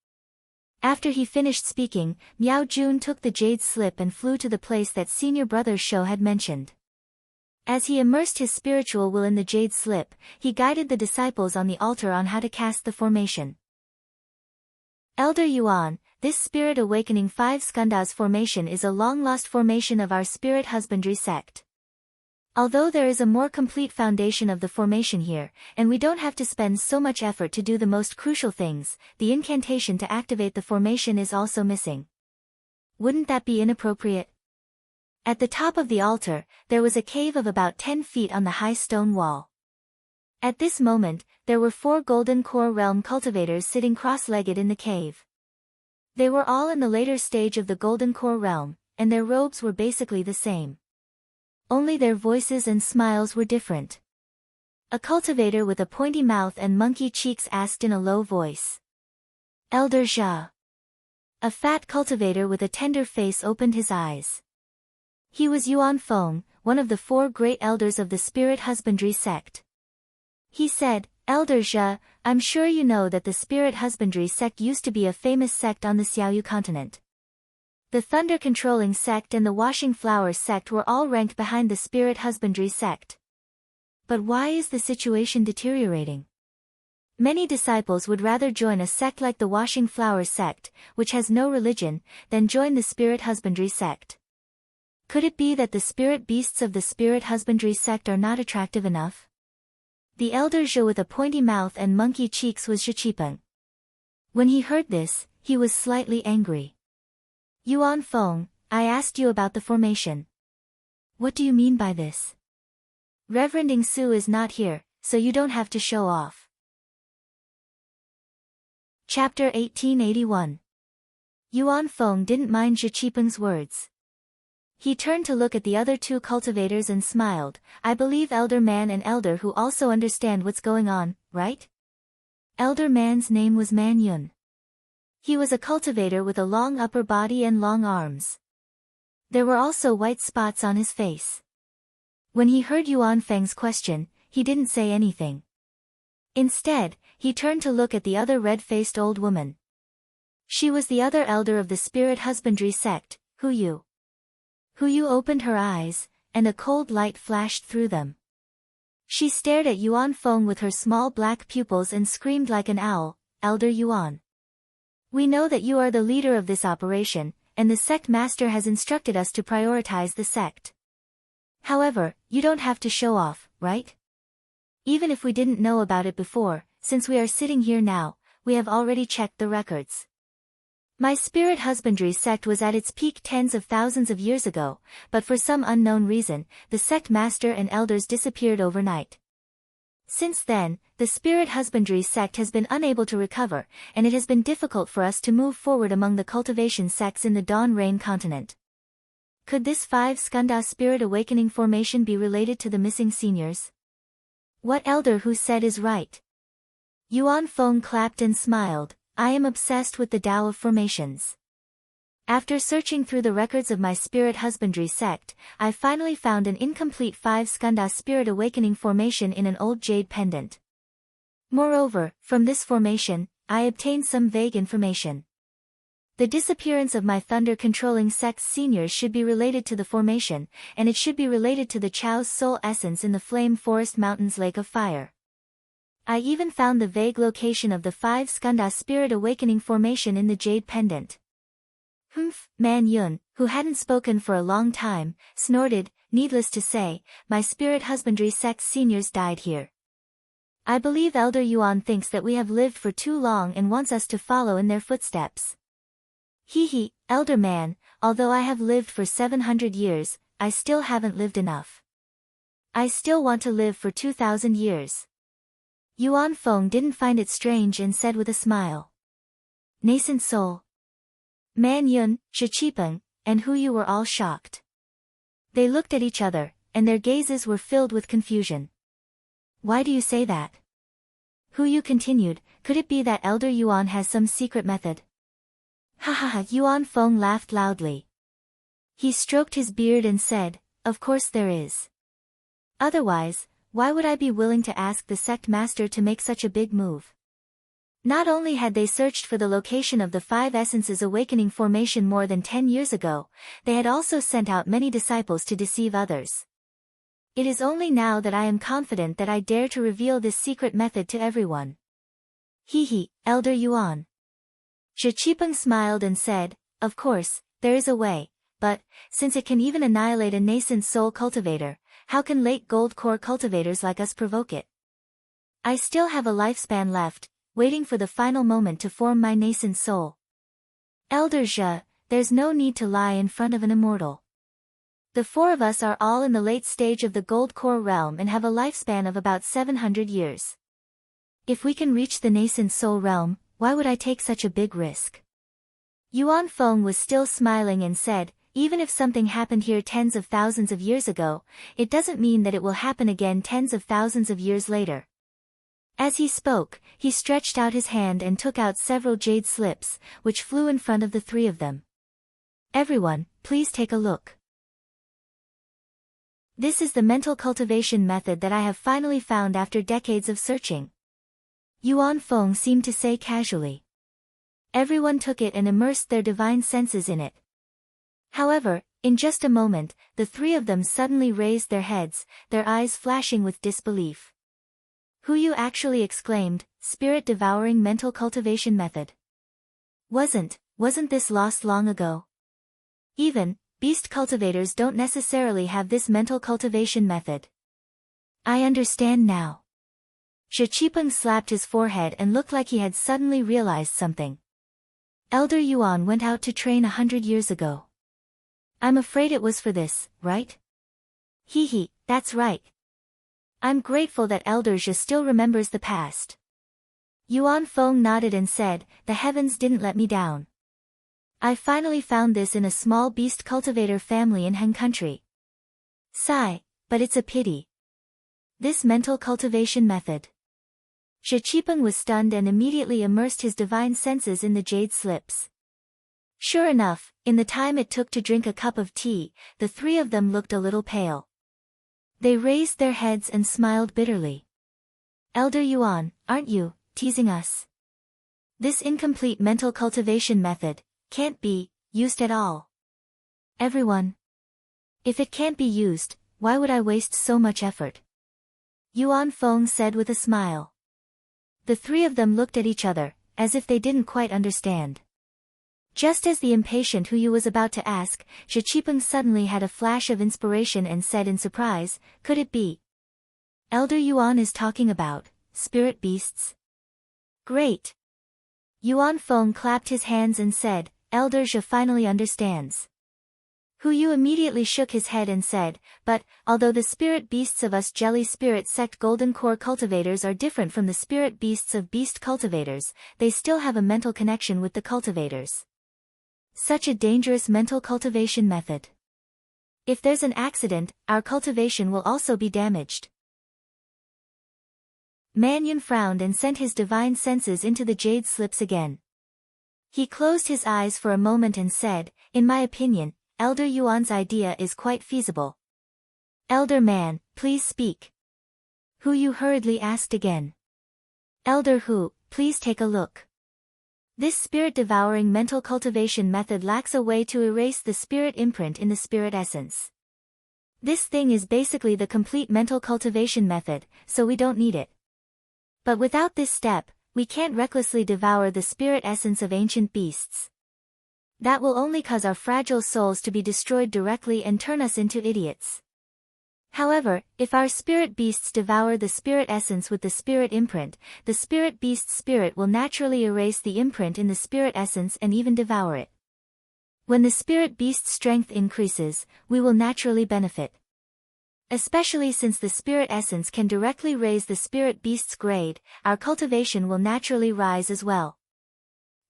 After he finished speaking, Miao Jun took the jade slip and flew to the place that Senior Brother Shou had mentioned. As he immersed his spiritual will in the jade slip, he guided the disciples on the altar on how to cast the formation. Elder Yuan, this Spirit Awakening 5 Skandhas formation is a long-lost formation of our spirit husbandry sect. Although there is a more complete foundation of the formation here, and we don't have to spend so much effort to do the most crucial things, the incantation to activate the formation is also missing. Wouldn't that be inappropriate? At the top of the altar, there was a cave of about 10 feet on the high stone wall. At this moment, there were 4 Golden Core Realm cultivators sitting cross-legged in the cave. They were all in the later stage of the Golden Core Realm, and their robes were basically the same. Only their voices and smiles were different. A cultivator with a pointy mouth and monkey cheeks asked in a low voice, "Elder Jia." A fat cultivator with a tender face opened his eyes. He was Yuan Feng, one of the 4 great elders of the spirit husbandry sect. He said, "Elder Jia, I'm sure you know that the spirit husbandry sect used to be a famous sect on the Xiaoyu continent. The thunder-controlling sect and the washing flowers sect were all ranked behind the spirit husbandry sect. But why is the situation deteriorating? Many disciples would rather join a sect like the washing flowers sect, which has no religion, than join the spirit husbandry sect. Could it be that the spirit beasts of the spirit husbandry sect are not attractive enough?" The elder Zhe with a pointy mouth and monkey cheeks was Zhiqipeng. When he heard this, he was slightly angry. "Yuan Feng, I asked you about the formation. What do you mean by this? Reverend Ingsu is not here, so you don't have to show off." Chapter 1881. Yuan Feng didn't mind Zhi Qipeng's words. He turned to look at the other two cultivators and smiled. I believe Elder Man and Elder who also understand what's going on, right? Elder Man's name was Man Yun. He was a cultivator with a long upper body and long arms. There were also white spots on his face. When he heard Yuan Feng's question, he didn't say anything. Instead, he turned to look at the other red-faced old woman. She was the other elder of the spirit husbandry sect, Hu Yu. Hu Yu opened her eyes, and a cold light flashed through them. She stared at Yuan Feng with her small black pupils and screamed like an owl, Elder Yuan. We know that you are the leader of this operation, and the sect master has instructed us to prioritize the sect. However, you don't have to show off, right? Even if we didn't know about it before, since we are sitting here now, we have already checked the records. My spirit husbandry sect was at its peak tens of thousands of years ago, but for some unknown reason, the sect master and elders disappeared overnight. Since then, the spirit husbandry sect has been unable to recover, and it has been difficult for us to move forward among the cultivation sects in the Dawn Rain continent. Could this 5 Skanda spirit awakening formation be related to the missing seniors? What Elder Hu said is right. Yuan Feng clapped and smiled. I am obsessed with the Tao of formations. After searching through the records of my spirit husbandry sect, I finally found an incomplete 5 Skanda spirit awakening formation in an old jade pendant. Moreover, from this formation, I obtained some vague information. The disappearance of my thunder-controlling sect's seniors should be related to the formation, and it should be related to the Chao's soul essence in the Flame Forest Mountains Lake of Fire. I even found the vague location of the 5 Skanda spirit awakening formation in the jade pendant. Humph, Man Yun, who hadn't spoken for a long time, snorted. Needless to say, my spirit husbandry sect's seniors died here. I believe Elder Yuan thinks that we have lived for too long and wants us to follow in their footsteps. Hee, Elder Man, although I have lived for 700 years, I still haven't lived enough. I still want to live for 2,000 years. Yuan Feng didn't find it strange and said with a smile. Nascent soul. Man Yun, Zhi Qipeng, and Hu Yu were all shocked. They looked at each other, and their gazes were filled with confusion. Why do you say that? Hu Yu continued, could it be that Elder Yuan has some secret method? Ha ha ha, Yuan Feng laughed loudly. He stroked his beard and said, of course there is. Otherwise, why would I be willing to ask the sect master to make such a big move? Not only had they searched for the location of the 5 Essences Awakening formation more than 10 years ago, they had also sent out many disciples to deceive others. It is only now that I am confident that I dare to reveal this secret method to everyone. Hee, Elder Yuan. Zhi Qipeng smiled and said, of course, there is a way, but, since it can even annihilate a nascent soul cultivator, how can late gold core cultivators like us provoke it? I still have a lifespan left, waiting for the final moment to form my nascent soul. Elder Zhe, there's no need to lie in front of an immortal. The 4 of us are all in the late stage of the gold core realm and have a lifespan of about 700 years. If we can reach the nascent soul realm, why would I take such a big risk? Yuan Feng was still smiling and said, even if something happened here tens of thousands of years ago, it doesn't mean that it will happen again tens of thousands of years later. As he spoke, he stretched out his hand and took out several jade slips, which flew in front of the 3 of them. Everyone, please take a look. This is the mental cultivation method that I have finally found after decades of searching. Yuan Feng seemed to say casually. Everyone took it and immersed their divine senses in it. However, in just a moment, the 3 of them suddenly raised their heads, their eyes flashing with disbelief. Hu Yu actually exclaimed, spirit-devouring mental cultivation method. Wasn't this lost long ago? Even, beast cultivators don't necessarily have this mental cultivation method. I understand now. Zhi Qipeng slapped his forehead and looked like he had suddenly realized something. Elder Yuan went out to train 100 years ago. I'm afraid it was for this, right? Hee, that's right. I'm grateful that Elder Zhe still remembers the past. Yuan Feng nodded and said, the heavens didn't let me down. I finally found this in a small beast cultivator family in Han country. Sigh, but it's a pity. This mental cultivation method. Shi Qipeng was stunned and immediately immersed his divine senses in the jade slips. Sure enough, in the time it took to drink a cup of tea, the three of them looked a little pale. They raised their heads and smiled bitterly. Elder Yuan, aren't you teasing us? This incomplete mental cultivation method can't be used at all. Everyone. If it can't be used, why would I waste so much effort? Yuan Feng said with a smile. The three of them looked at each other, as if they didn't quite understand. Just as the impatient Hu Yu was about to ask, Shi Qipeng suddenly had a flash of inspiration and said in surprise, could it be? Elder Yuan is talking about spirit beasts? Great! Yuan Feng clapped his hands and said, Elder Zhe finally understands. Hu Yu immediately shook his head and said, but, although the spirit beasts of us jelly spirit sect golden core cultivators are different from the spirit beasts of beast cultivators, they still have a mental connection with the cultivators. Such a dangerous mental cultivation method. If there's an accident, our cultivation will also be damaged. Man Yun frowned and sent his divine senses into the jade slips again. He closed his eyes for a moment and said, in my opinion, Elder Yuan's idea is quite feasible. Elder Man, please speak. Hu Yu hurriedly asked again. Elder Hu, please take a look. This spirit-devouring mental cultivation method lacks a way to erase the spirit imprint in the spirit essence. This thing is basically the complete mental cultivation method, so we don't need it. But without this step, we can't recklessly devour the spirit essence of ancient beasts. That will only cause our fragile souls to be destroyed directly and turn us into idiots. However, if our spirit beasts devour the spirit essence with the spirit imprint, the spirit beast's spirit will naturally erase the imprint in the spirit essence and even devour it. When the spirit beast's strength increases, we will naturally benefit. Especially since the spirit essence can directly raise the spirit beast's grade, our cultivation will naturally rise as well.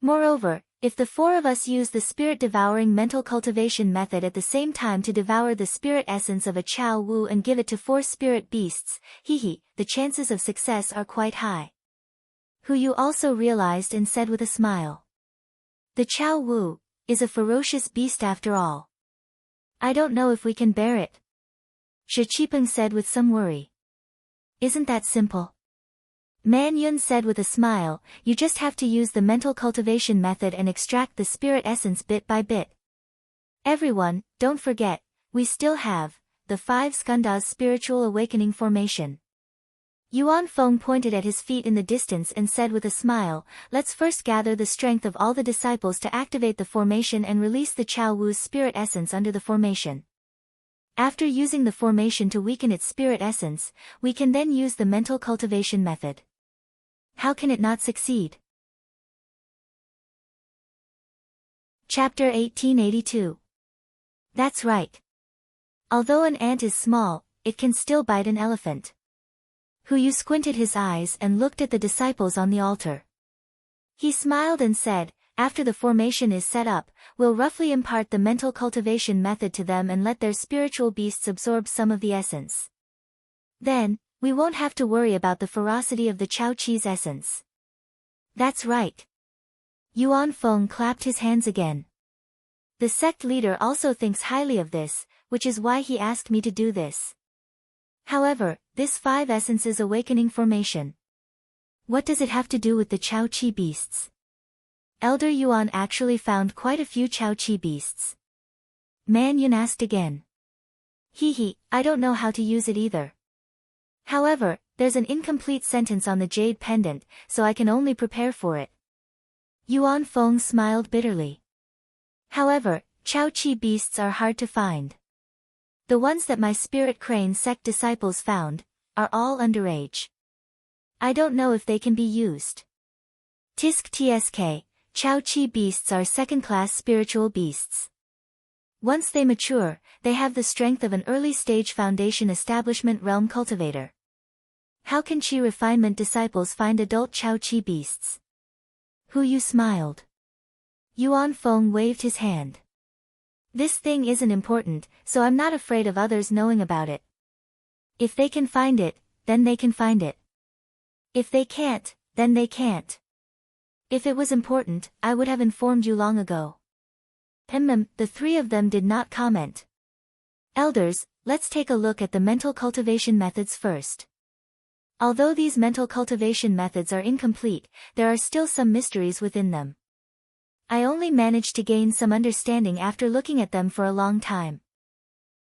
Moreover, if the four of us use the spirit-devouring mental cultivation method at the same time to devour the spirit essence of a Chao Wu and give it to four spirit beasts, the chances of success are quite high. Hu Yu also realized and said with a smile. The Chao Wu is a ferocious beast after all. I don't know if we can bear it. Shi Qipeng said with some worry. Isn't that simple? Man Yun said with a smile, you just have to use the mental cultivation method and extract the spirit essence bit by bit. Everyone, don't forget, we still have the 5 skandhas spiritual awakening formation. Yuan Feng pointed at his feet in the distance and said with a smile, let's first gather the strength of all the disciples to activate the formation and release the Chao Wu's spirit essence under the formation. After using the formation to weaken its spirit essence, we can then use the mental cultivation method. How can it not succeed? Chapter 1882. That's right. Although an ant is small, it can still bite an elephant. Hu Yu squinted his eyes and looked at the disciples on the altar. He smiled and said, after the formation is set up, we'll roughly impart the mental cultivation method to them and let their spiritual beasts absorb some of the essence. Then, we won't have to worry about the ferocity of the Chao Chi's essence. That's right. Yuan Feng clapped his hands again. The sect leader also thinks highly of this, which is why he asked me to do this. However, this 5 essences awakening formation. What does it have to do with the Chao Chi beasts? Elder Yuan actually found quite a few Chao Chi beasts. Man Yun asked again. I don't know how to use it either. However, there's an incomplete sentence on the jade pendant, so I can only prepare for it. Yuan Feng smiled bitterly. However, Chao Chi beasts are hard to find. The ones that my spirit crane sect disciples found are all underage. I don't know if they can be used. Tisk Tsk, Chao Chi beasts are second-class spiritual beasts. Once they mature, they have the strength of an early-stage foundation establishment realm cultivator. How can Chi refinement disciples find adult Chao Chi beasts? Hu Yu smiled. Yuan Feng waved his hand. This thing isn't important, so I'm not afraid of others knowing about it. If they can find it, then they can find it. If they can't, then they can't. If it was important, I would have informed you long ago. The three of them did not comment. Elders, let's take a look at the mental cultivation methods first. Although these mental cultivation methods are incomplete, there are still some mysteries within them. I only managed to gain some understanding after looking at them for a long time.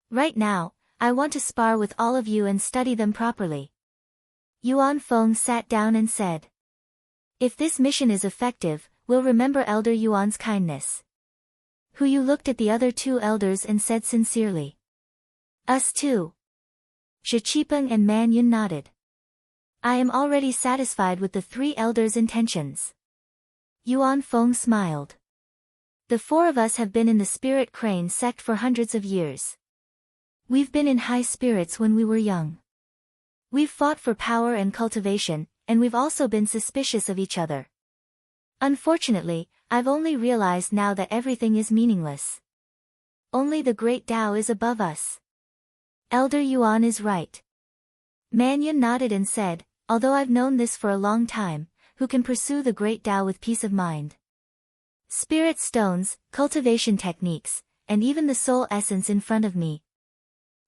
Right now, I want to spar with all of you and study them properly. Yuan Feng sat down and said. If this mission is effective, we'll remember Elder Yuan's kindness. Hu Yu looked at the other two elders and said sincerely. Us too. Shi Qipeng and Man Yun nodded. I am already satisfied with the three elders' intentions. Yuan Feng smiled. The four of us have been in the Spirit Crane sect for hundreds of years. We've been in high spirits when we were young. We've fought for power and cultivation, and we've also been suspicious of each other. Unfortunately, I've only realized now that everything is meaningless. Only the great Tao is above us. Elder Yuan is right. Man Yun nodded and said, although I've known this for a long time, who can pursue the great Tao with peace of mind? Spirit stones, cultivation techniques, and even the soul essence in front of me.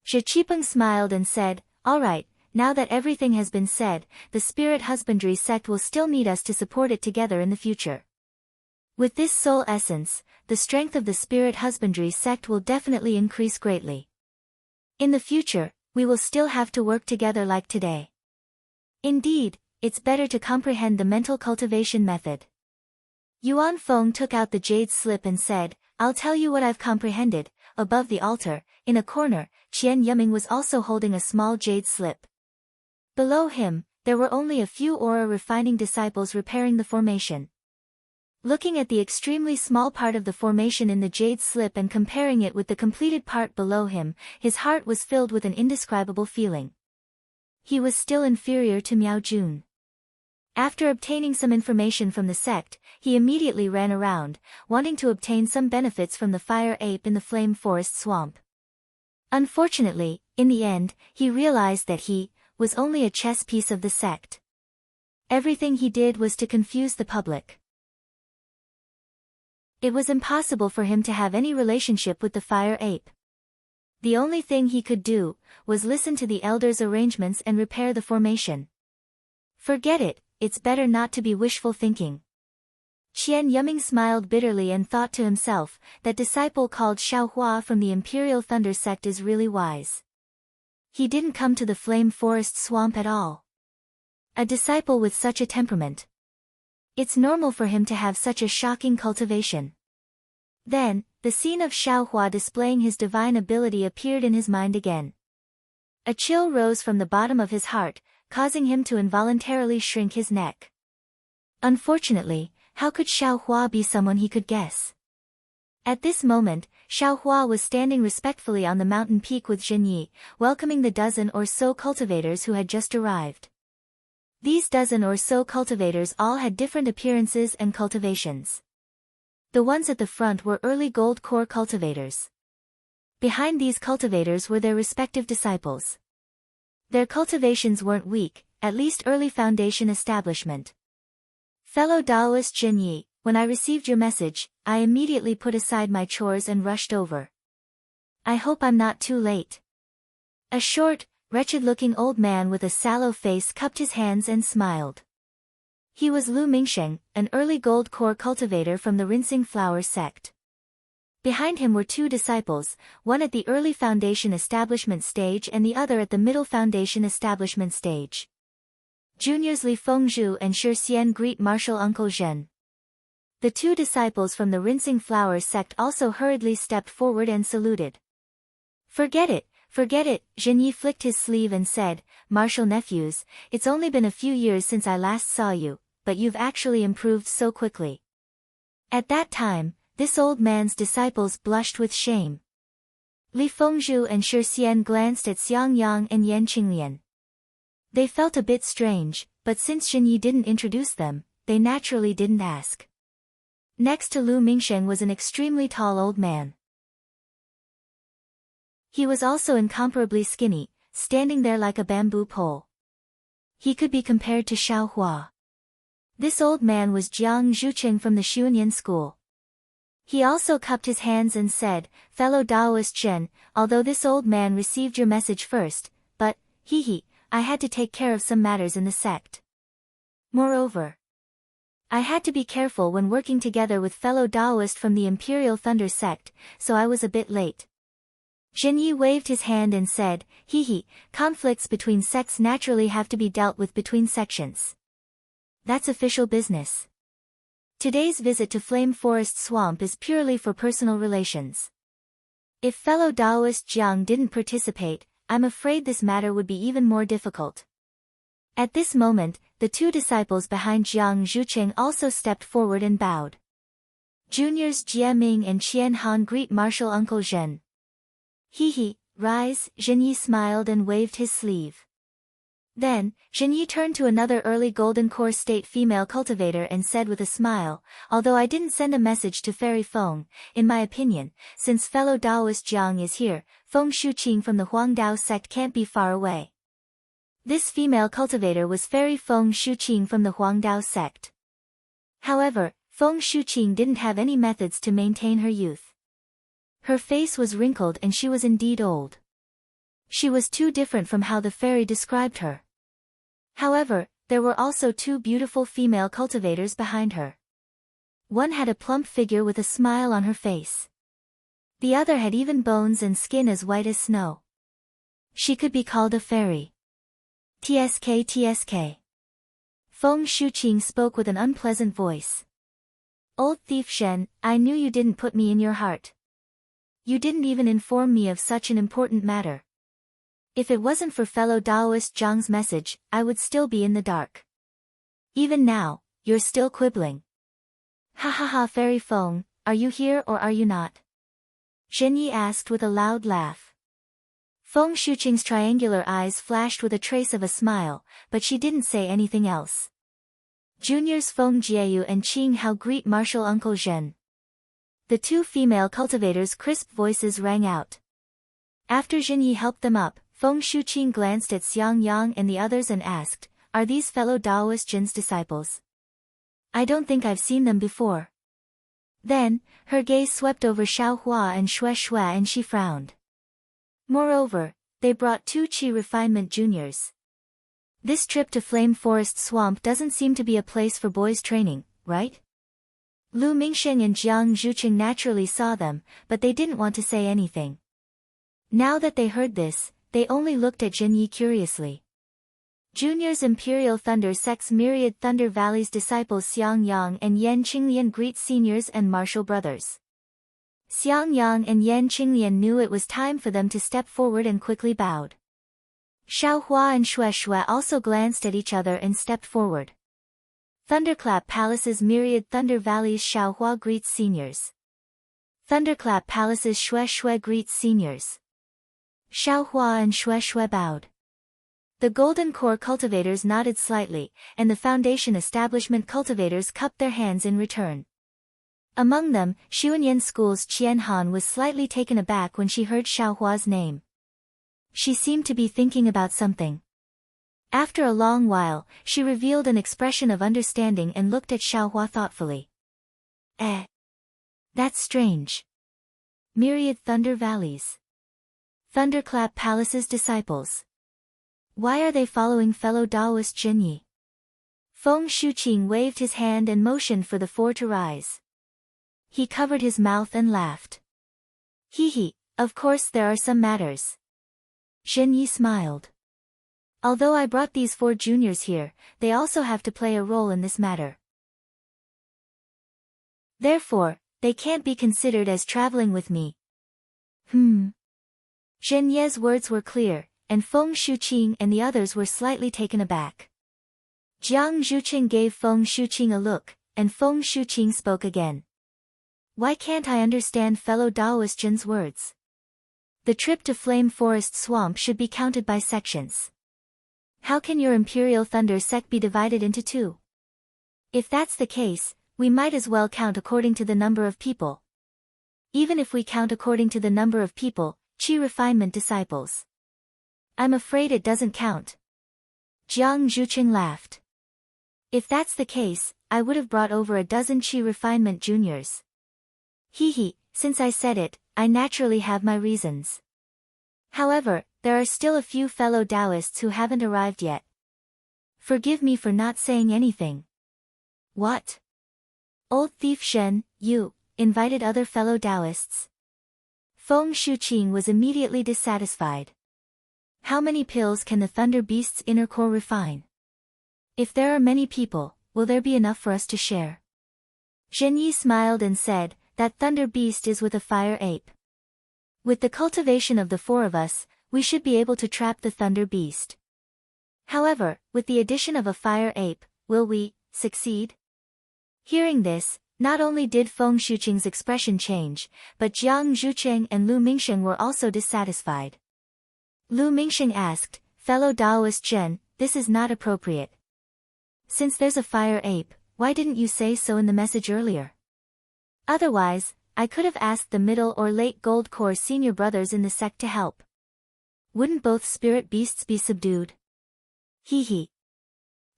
Shi Qipeng smiled and said, all right, now that everything has been said, the spirit husbandry sect will still need us to support it together in the future. With this soul essence, the strength of the spirit husbandry sect will definitely increase greatly. In the future, we will still have to work together like today. Indeed, it's better to comprehend the mental cultivation method. Yuan Feng took out the jade slip and said, I'll tell you what I've comprehended. Above the altar, in a corner, Qian Yiming was also holding a small jade slip. Below him, there were only a few aura refining disciples repairing the formation. Looking at the extremely small part of the formation in the jade slip and comparing it with the completed part below him, his heart was filled with an indescribable feeling. He was still inferior to Miao Jun. After obtaining some information from the sect, he immediately ran around, wanting to obtain some benefits from the fire ape in the flame forest swamp. Unfortunately, in the end, he realized that he was only a chess piece of the sect. Everything he did was to confuse the public. It was impossible for him to have any relationship with the fire ape. The only thing he could do was listen to the elders' arrangements and repair the formation. Forget it, it's better not to be wishful thinking. Qian Yiming smiled bitterly and thought to himself, that disciple called Xiaohua from the Imperial Thunder sect is really wise. He didn't come to the flame forest swamp at all. A disciple with such a temperament. It's normal for him to have such a shocking cultivation. Then, the scene of Xiaohua displaying his divine ability appeared in his mind again. A chill rose from the bottom of his heart, causing him to involuntarily shrink his neck. Unfortunately, how could Xiaohua be someone he could guess? At this moment, Xiaohua was standing respectfully on the mountain peak with Zhenyi, welcoming the dozen or so cultivators who had just arrived. These dozen or so cultivators all had different appearances and cultivations. The ones at the front were early gold core cultivators. Behind these cultivators were their respective disciples. Their cultivations weren't weak, at least early foundation establishment. Fellow Daoist Zhenyi, when I received your message, I immediately put aside my chores and rushed over. I hope I'm not too late. A short, wretched-looking old man with a sallow face cupped his hands and smiled. He was Lu Mingsheng, an early gold core cultivator from the Rinsing Flower sect. Behind him were two disciples, one at the early foundation establishment stage and the other at the middle foundation establishment stage. Juniors Li Fengzhu and Shi Xian greet Martial Uncle Zhen. The two disciples from the Rinsing Flower sect also hurriedly stepped forward and saluted. Forget it, Zhenyi flicked his sleeve and said, Martial nephews, it's only been a few years since I last saw you, but you've actually improved so quickly. At that time, this old man's disciples blushed with shame. Li Fengzhu and Shi Xian glanced at Xiang Yang and Yan Qinglian. They felt a bit strange, but since Zhenyi didn't introduce them, they naturally didn't ask. Next to Lu Mingsheng was an extremely tall old man. He was also incomparably skinny, standing there like a bamboo pole. He could be compared to Xiao Hua. This old man was Jiang Zhuqing from the Xuanyan school. He also cupped his hands and said, "Fellow Taoist Zhen, although this old man received your message first, but, I had to take care of some matters in the sect. Moreover, I had to be careful when working together with fellow Taoist from the Imperial Thunder sect, so I was a bit late." Zhenyi waved his hand and said, "Conflicts between sects naturally have to be dealt with between sections. That's official business. Today's visit to Flame Forest Swamp is purely for personal relations. If fellow Taoist Jiang didn't participate, I'm afraid this matter would be even more difficult." At this moment, the two disciples behind Jiang Zhuqing also stepped forward and bowed. Juniors Jie Ming and Qian Han greet Martial Uncle Zhen. Rise, Zhenyi smiled and waved his sleeve. Then, Zhenyi turned to another early Golden Core State female cultivator and said with a smile, "Although I didn't send a message to Fairy Feng, in my opinion, since fellow Taoist Jiang is here, Feng Shuqing from the Huangdao sect can't be far away." This female cultivator was Fairy Feng Shuqing from the Huangdao sect. However, Feng Shuqing didn't have any methods to maintain her youth. Her face was wrinkled and she was indeed old. She was too different from how the fairy described her. However, there were also two beautiful female cultivators behind her. One had a plump figure with a smile on her face. The other had even bones and skin as white as snow. She could be called a fairy. TSK. Feng Shuqing spoke with an unpleasant voice. "Old thief Shen, I knew you didn't put me in your heart. You didn't even inform me of such an important matter. If it wasn't for fellow Taoist Zhang's message, I would still be in the dark. Even now, you're still quibbling. Fairy Feng, are you here or are you not?" Zhenyi asked with a loud laugh. Feng Shuqing's triangular eyes flashed with a trace of a smile, but she didn't say anything else. Juniors Feng Jiayu and Qing Hao greet Martial Uncle Zhen. The two female cultivators' crisp voices rang out. After Zhenyi helped them up, Feng Shuqing glanced at Xiang Yang and the others and asked, "Are these fellow Taoist Zhen's disciples? I don't think I've seen them before." Then, her gaze swept over Xiao Hua and Xue and she frowned. Moreover, they brought two Qi refinement juniors. This trip to Flame Forest Swamp doesn't seem to be a place for boys training, right? Lu Mingsheng and Jiang Zhuqing naturally saw them, but they didn't want to say anything. Now that they heard this, they only looked at Zhenyi curiously. Juniors Imperial Thunder Sect's Myriad Thunder Valley's disciples Xiang Yang and Yan Qinglian greet seniors and martial brothers. Xiang Yang and Yan Qinglian knew it was time for them to step forward and quickly bowed. Xiao Hua and Xue also glanced at each other and stepped forward. Thunderclap Palace's Myriad Thunder Valley's Xiao Hua greets seniors. Thunderclap Palace's Xue greets seniors. Xiao Hua and Xue bowed. The Golden Core cultivators nodded slightly, and the Foundation Establishment cultivators cupped their hands in return. Among them, Xuanyan School's Qian Han was slightly taken aback when she heard Xiao Hua's name. She seemed to be thinking about something. After a long while, she revealed an expression of understanding and looked at Xiao Hua thoughtfully. That's strange. Myriad Thunder Valleys. Thunderclap Palace's disciples. Why are they following fellow Taoist Zhenyi? Feng Shuqing waved his hand and motioned for the four to rise. He covered his mouth and laughed. Of course there are some matters. Zhenyi smiled. Although I brought these four juniors here, they also have to play a role in this matter. Therefore, they can't be considered as traveling with me. Zhenyi's words were clear, and Feng Shuqing and the others were slightly taken aback. Jiang Zhuqing gave Feng Shuqing a look, and Feng Shuqing spoke again. Why can't I understand fellow Taoist Zhen's words? The trip to Flame Forest Swamp should be counted by sections. How can your Imperial Thunder sect be divided into two? If that's the case, we might as well count according to the number of people. Even if we count according to the number of people, Qi refinement disciples. I'm afraid it doesn't count. Jiang Zhuqing laughed. If that's the case, I would have brought over a dozen Qi refinement juniors. Hee, since I said it, I naturally have my reasons. However, there are still a few fellow Taoists who haven't arrived yet. Forgive me for not saying anything. What? Old thief Shen, you invited other fellow Taoists? Feng Shuqing was immediately dissatisfied. How many pills can the Thunder Beast's inner core refine? If there are many people, will there be enough for us to share? Zhenyi smiled and said, that Thunder Beast is with a fire ape. With the cultivation of the four of us, we should be able to trap the Thunder Beast. However, with the addition of a fire ape, will we succeed? Hearing this, not only did Feng Shuqing's expression change, but Jiang Zhuqing and Lu Mingsheng were also dissatisfied. Lu Mingsheng asked, fellow Taoist Zhen, this is not appropriate. Since there's a fire ape, why didn't you say so in the message earlier? Otherwise, I could have asked the middle or late Gold Core senior brothers in the sect to help. Wouldn't both spirit beasts be subdued? Hee.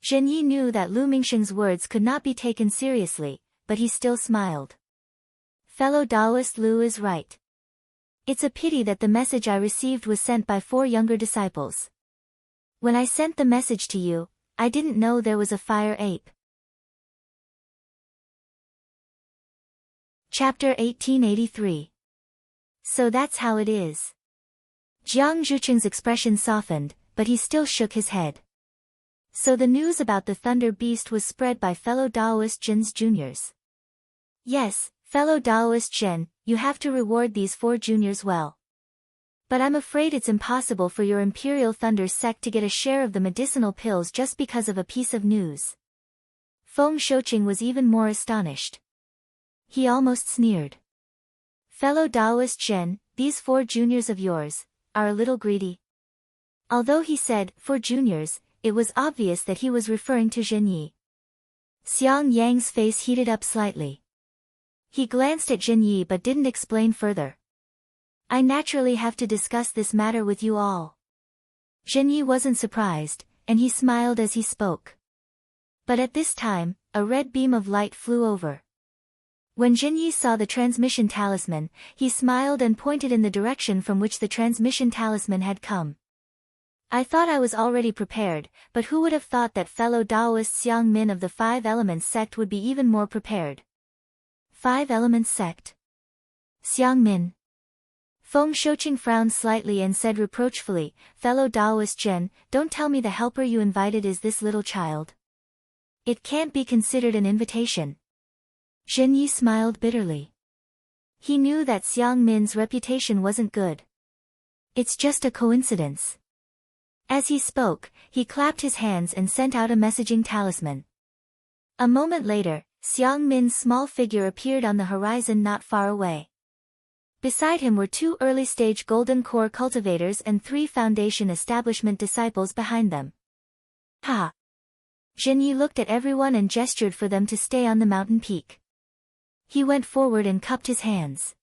Zhenyi knew that Lu Mingsheng's words could not be taken seriously, but he still smiled. Fellow Taoist Lu is right. It's a pity that the message I received was sent by 4 younger disciples. When I sent the message to you, I didn't know there was a fire ape. Chapter 1883. So that's how it is. Jiang Zhuqing's expression softened, but he still shook his head. So the news about the Thunder Beast was spread by fellow Taoist Zhen's juniors. Yes, fellow Taoist Zhen, you have to reward these 4 juniors well. But I'm afraid it's impossible for your Imperial Thunder sect to get a share of the medicinal pills just because of a piece of news. Feng Shuqing was even more astonished. He almost sneered. Fellow Taoist Zhen, these 4 juniors of yours are a little greedy. Although he said 4 juniors, it was obvious that he was referring to Zhenyi. Xiang Yang's face heated up slightly. He glanced at Zhenyi but didn't explain further. I naturally have to discuss this matter with you all. Zhenyi wasn't surprised, and he smiled as he spoke. But at this time, a red beam of light flew over. When Zhenyi saw the transmission talisman, he smiled and pointed in the direction from which the transmission talisman had come. I thought I was already prepared, but who would have thought that fellow Taoist Xiang Min of the 5 Elements sect would be even more prepared? 5 Elements sect. Xiang Min. Feng Shuqing frowned slightly and said reproachfully, fellow Taoist Zhen, don't tell me the helper you invited is this little child. It can't be considered an invitation. Zhenyi smiled bitterly. He knew that Xiang Min's reputation wasn't good. It's just a coincidence. As he spoke, he clapped his hands and sent out a messaging talisman. A moment later, Xiang Min's small figure appeared on the horizon not far away. Beside him were 2 early-stage Golden Core cultivators and 3 Foundation Establishment disciples behind them. Ha! Zhenyi looked at everyone and gestured for them to stay on the mountain peak. He went forward and cupped his hands.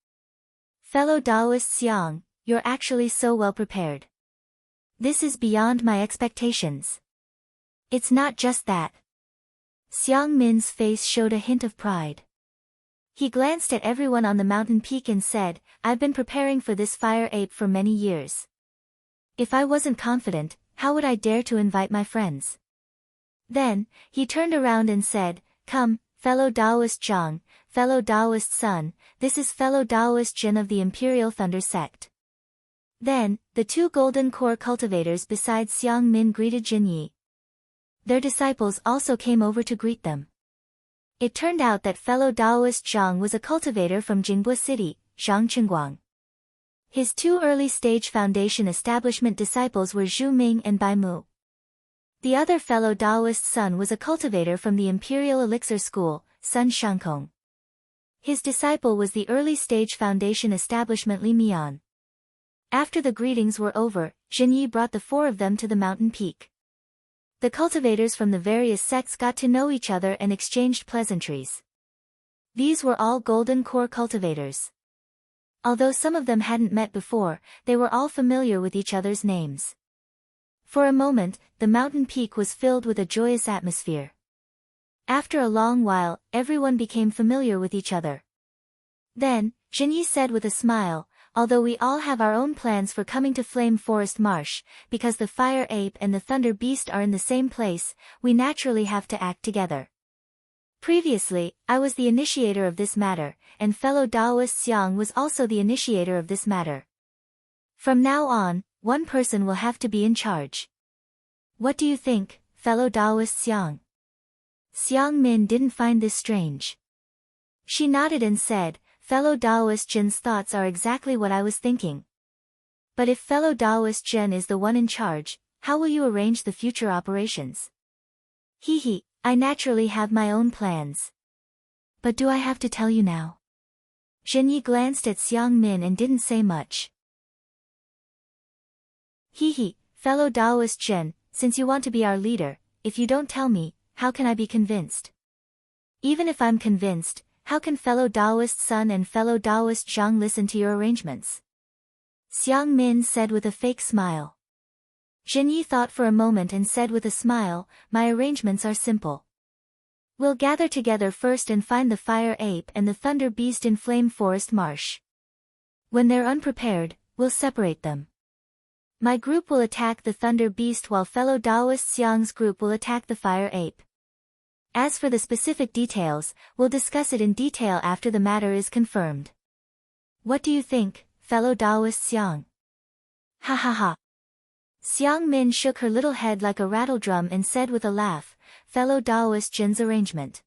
Fellow Taoist Xiang, you're actually so well prepared. This is beyond my expectations. It's not just that. Xiang Min's face showed a hint of pride. He glanced at everyone on the mountain peak and said, I've been preparing for this fire ape for many years. If I wasn't confident, how would I dare to invite my friends? Then, he turned around and said, come, fellow Taoist Zhang, fellow Taoist Sun, this is fellow Taoist Zhen of the Imperial Thunder sect. Then, the 2 Golden Core cultivators besides Xiang Min greeted Zhenyi. Their disciples also came over to greet them. It turned out that fellow Taoist Zhang was a cultivator from Jingbua City, Zhang Qingguang. His 2 early-stage Foundation Establishment disciples were Zhu Ming and Bai Mu. The other fellow Taoist Sun was a cultivator from the Imperial Elixir School, Sun Shankong. His disciple was the early-stage Foundation Establishment Li Mian. After the greetings were over, Zhenyi brought the 4 of them to the mountain peak. The cultivators from the various sects got to know each other and exchanged pleasantries. These were all golden core cultivators. Although some of them hadn't met before, they were all familiar with each other's names. For a moment, the mountain peak was filled with a joyous atmosphere. After a long while, everyone became familiar with each other. Then, Jinyi said with a smile, although we all have our own plans for coming to Flame Forest Marsh, because the Fire Ape and the Thunder Beast are in the same place, we naturally have to act together. Previously, I was the initiator of this matter, and fellow Daoist Xiang was also the initiator of this matter. From now on, one person will have to be in charge. What do you think, fellow Daoist Xiang? Xiang Min didn't find this strange. She nodded and said, fellow Daoist Jin's thoughts are exactly what I was thinking. But if fellow Daoist Jin is the one in charge, how will you arrange the future operations? Hee, I naturally have my own plans. But do I have to tell you now? Jinyi glanced at Xiang Min and didn't say much. Hee, fellow Daoist Jin, since you want to be our leader, if you don't tell me, how can I be convinced? Even if I'm convinced, how can fellow Daoist Sun and fellow Daoist Zhang listen to your arrangements? Xiang Min said with a fake smile. Jinyi thought for a moment and said with a smile, my arrangements are simple. We'll gather together first and find the Fire Ape and the Thunder Beast in Flame Forest Marsh. When they're unprepared, we'll separate them. My group will attack the Thunder Beast while fellow Daoist Xiang's group will attack the Fire Ape. As for the specific details, we'll discuss it in detail after the matter is confirmed. What do you think, fellow Daoist Xiang? Ha ha ha. Xiang Min shook her little head like a rattledrum and said with a laugh, fellow Daoist Jin's arrangement.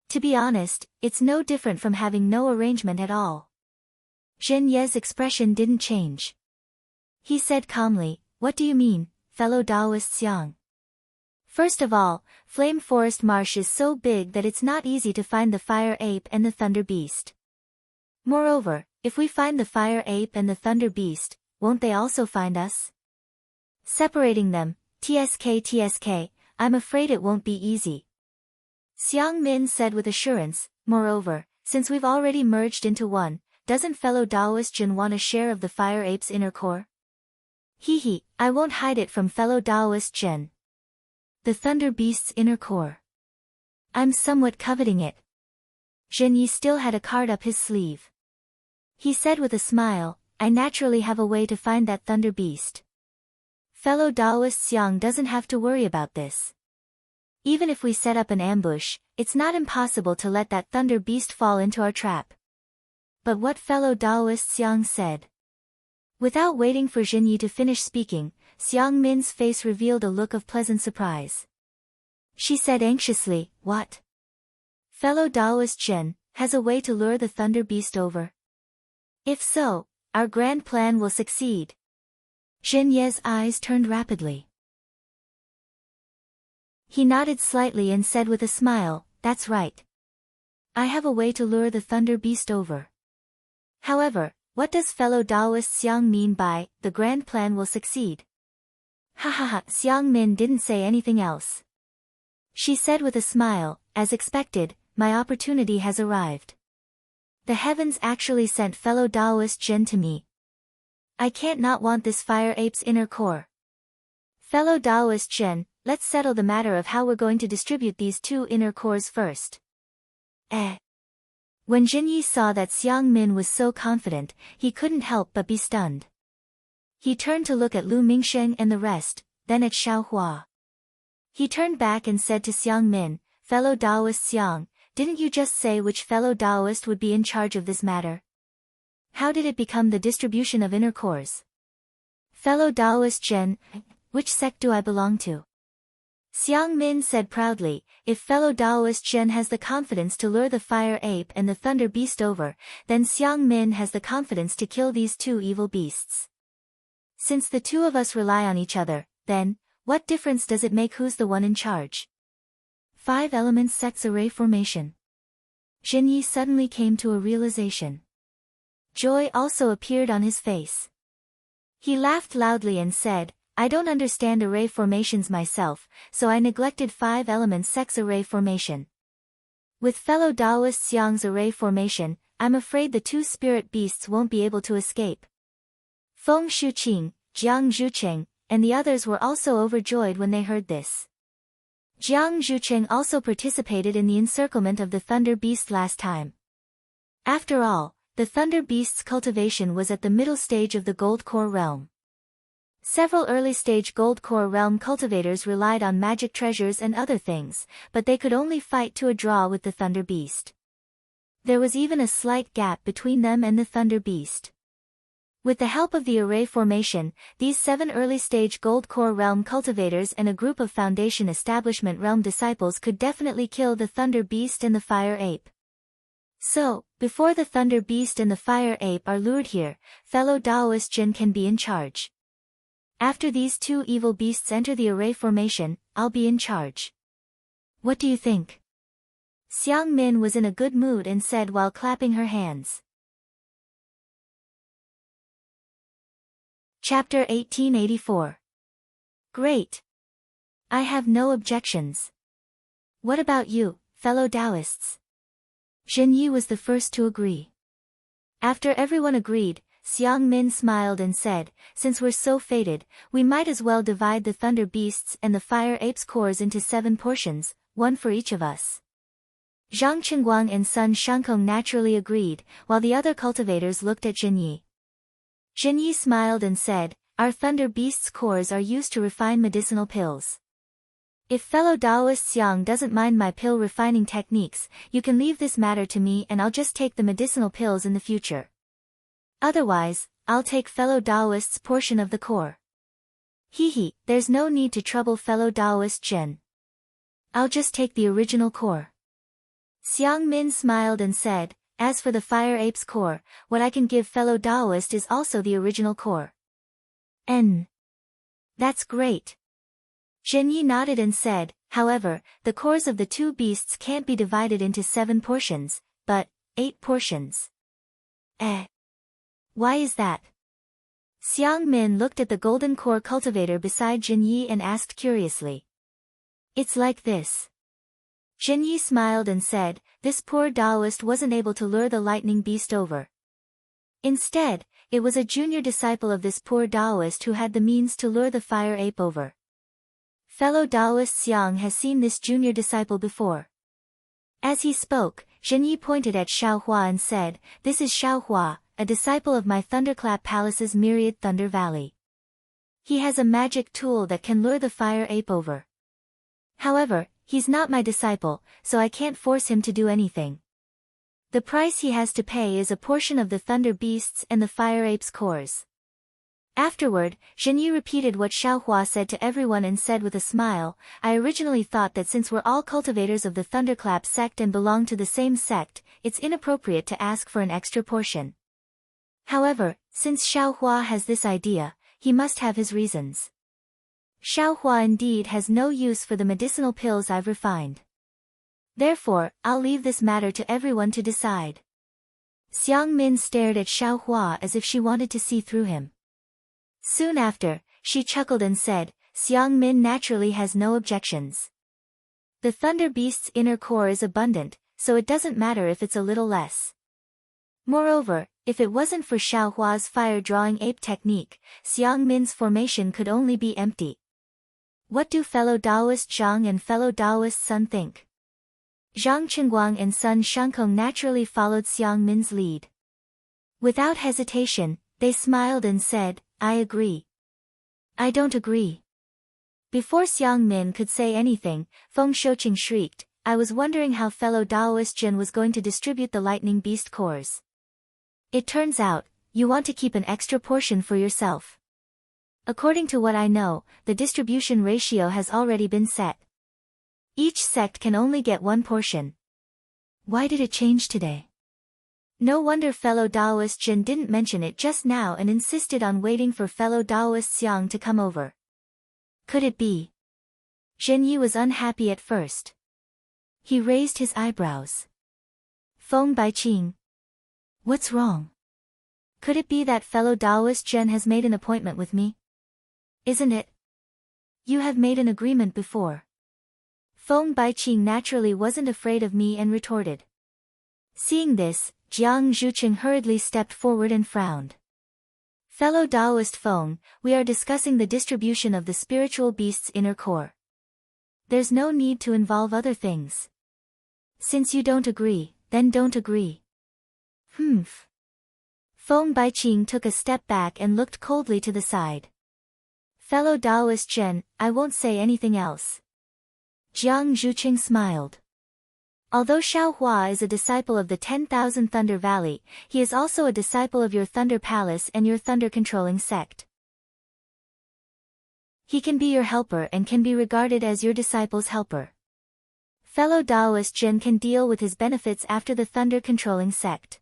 To be honest, it's no different from having no arrangement at all. Jin Ye's expression didn't change. He said calmly, what do you mean, fellow Daoist Xiang? First of all, Flame Forest Marsh is so big that it's not easy to find the Fire Ape and the Thunder Beast. Moreover, if we find the Fire Ape and the Thunder Beast, won't they also find us? Separating them, TSK, I'm afraid it won't be easy. Xiang Min said with assurance, moreover, since we've already merged into one, doesn't fellow Daoist Jin want a share of the Fire Ape's inner core? Hee, I won't hide it from fellow Daoist Jin. The Thunder Beast's inner core. I'm somewhat coveting it. Jinyi still had a card up his sleeve. He said with a smile, I naturally have a way to find that Thunder Beast. Fellow Daoist Xiang doesn't have to worry about this. Even if we set up an ambush, it's not impossible to let that Thunder Beast fall into our trap. But what fellow Daoist Xiang said? Without waiting for Jinyi to finish speaking, Xiang Min's face revealed a look of pleasant surprise. She said anxiously, what? Fellow Daoist Jin, has a way to lure the Thunder Beast over? If so, our grand plan will succeed. Jin Ye's eyes turned rapidly. He nodded slightly and said with a smile, that's right. I have a way to lure the Thunder Beast over. However, what does fellow Daoist Xiang mean by, the grand plan will succeed? Ha ha ha, Xiang Min didn't say anything else. She said with a smile, as expected, my opportunity has arrived. The heavens actually sent fellow Daoist Jin to me. I can't not want this Fire Ape's inner core. Fellow Daoist Jin, let's settle the matter of how we're going to distribute these two inner cores first. When Jinyi saw that Xiang Min was so confident, he couldn't help but be stunned. He turned to look at Lu Mingsheng and the rest, then at Xiao Hua. He turned back and said to Xiang Min, fellow Daoist Xiang, didn't you just say which fellow Daoist would be in charge of this matter? How did it become the distribution of inner cores? Fellow Daoist Jin, which sect do I belong to? Xiang Min said proudly, if fellow Daoist Jin has the confidence to lure the Fire Ape and the Thunder Beast over, then Xiang Min has the confidence to kill these two evil beasts. Since the two of us rely on each other, then, what difference does it make who's the one in charge? 5 Elements Sect's Array Formation. Jinyi suddenly came to a realization. Joy also appeared on his face. He laughed loudly and said, I don't understand array formations myself, so I neglected 5 Elements Sect's array formation. With fellow Taoists Yang's array formation, I'm afraid the two spirit beasts won't be able to escape. Feng Shuqing, Jiang Zhucheng, and the others were also overjoyed when they heard this. Jiang Zhucheng also participated in the encirclement of the Thunder Beast last time. After all, the Thunder Beast's cultivation was at the middle stage of the Gold Core realm. Several early-stage Gold Core realm cultivators relied on magic treasures and other things, but they could only fight to a draw with the Thunder Beast. There was even a slight gap between them and the Thunder Beast. With the help of the array formation, these 7 early-stage Gold Core realm cultivators and a group of Foundation Establishment realm disciples could definitely kill the Thunder Beast and the Fire Ape. So, before the Thunder Beast and the Fire Ape are lured here, fellow Taoist Jin can be in charge. After these 2 evil beasts enter the array formation, I'll be in charge. What do you think? Xiang Min was in a good mood and said while clapping her hands. Chapter 1884. Great. I have no objections. What about you, fellow Taoists? Zhen Yi was the first to agree. After everyone agreed, Xiang Min smiled and said, since we're so fated, we might as well divide the Thunder Beasts and the Fire Ape's cores into 7 portions, 1 for each of us. Zhang Qingguang and Sun Shankong naturally agreed, while the other cultivators looked at Zhen Yi. Zhen Yi smiled and said, our Thunder Beast's cores are used to refine medicinal pills. If fellow Taoist Xiang doesn't mind my pill refining techniques, you can leave this matter to me and I'll just take the medicinal pills in the future. Otherwise, I'll take fellow Taoist's portion of the core. Hee, there's no need to trouble fellow Taoist Zhen. I'll just take the original core. Xiang Min smiled and said, as for the Fire Ape's core, what I can give fellow Taoist is also the original core. That's great. Zhen Yi nodded and said, however, the cores of the 2 beasts can't be divided into 7 portions, but 8 portions. Why is that? Xiang Min looked at the golden core cultivator beside Zhen Yi and asked curiously. It's like this. Zhen Yi smiled and said, this poor Taoist wasn't able to lure the lightning beast over. Instead, it was a junior disciple of this poor Taoist who had the means to lure the Fire Ape over. Fellow Taoist Xiang has seen this junior disciple before. As he spoke, Zhen Yi pointed at Xiaohua and said, this is Xiaohua, a disciple of my Thunderclap Palace's myriad Thunder Valley. He has a magic tool that can lure the Fire Ape over. However, he's not my disciple, so I can't force him to do anything. The price he has to pay is a portion of the Thunder Beasts and the Fire Ape's cores. Afterward, Zhen Yi repeated what Xiaohua said to everyone and said with a smile, I originally thought that since we're all cultivators of the Thunderclap sect and belong to the same sect, it's inappropriate to ask for an extra portion. However, since Xiaohua has this idea, he must have his reasons. Xiaohua indeed has no use for the medicinal pills I've refined. Therefore, I'll leave this matter to everyone to decide. Xiang Min stared at Xiaohua as if she wanted to see through him. Soon after, she chuckled and said, Xiang Min naturally has no objections. The Thunder Beast's inner core is abundant, so it doesn't matter if it's a little less. Moreover, if it wasn't for Xiaohua's fire-drawing ape technique, Xiang Min's formation could only be empty. What do fellow Taoist Zhang and fellow Taoist Sun think? Zhang Qingguang and Sun Shankong naturally followed Xiang Min's lead. Without hesitation, they smiled and said, I agree. I don't agree. Before Xiang Min could say anything, Feng Shouqing shrieked, I was wondering how fellow Taoist Jin was going to distribute the lightning beast cores. It turns out, you want to keep an extra portion for yourself. According to what I know, the distribution ratio has already been set. Each sect can only get 1 portion. Why did it change today? No wonder fellow Taoist Jin didn't mention it just now and insisted on waiting for fellow Taoist Xiang to come over. Could it be? Zhen Yi was unhappy at first. He raised his eyebrows. Feng Baiqing. What's wrong? Could it be that fellow Taoist Zhen has made an appointment with me? Isn't it? You have made an agreement before. Feng Baiqing naturally wasn't afraid of me and retorted. Seeing this, Jiang Zhucheng hurriedly stepped forward and frowned. Fellow Taoist Feng, we are discussing the distribution of the spiritual beast's inner core. There's no need to involve other things. Since you don't agree, then don't agree. Humph. Feng Baiqing took a step back and looked coldly to the side. Fellow Taoist Zhen, I won't say anything else. Jiang Zhucheng smiled. Although Xiao Hua is a disciple of the 10,000 Thunder Valley, he is also a disciple of your Thunder Palace and your thunder-controlling sect. He can be your helper and can be regarded as your disciple's helper. Fellow Taoist Zhen can deal with his benefits after the thunder-controlling sect.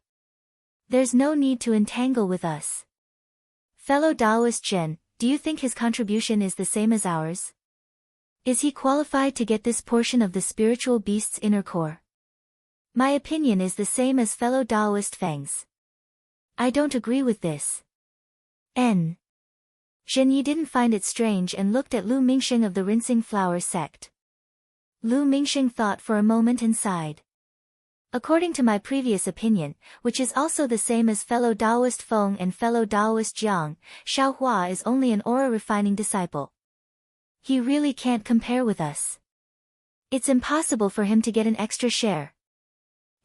There's no need to entangle with us. Fellow Taoist Zhen, do you think his contribution is the same as ours? Is he qualified to get this portion of the spiritual beast's inner core? My opinion is the same as fellow Taoist Feng's. I don't agree with this. N. Zhenyi didn't find it strange and looked at Lu Mingxing of the Rinsing Flower sect. Lu Mingxing thought for a moment and sighed. According to my previous opinion, which is also the same as fellow Taoist Feng and fellow Taoist Jiang, Xiao Hua is only an aura-refining disciple. He really can't compare with us. It's impossible for him to get an extra share.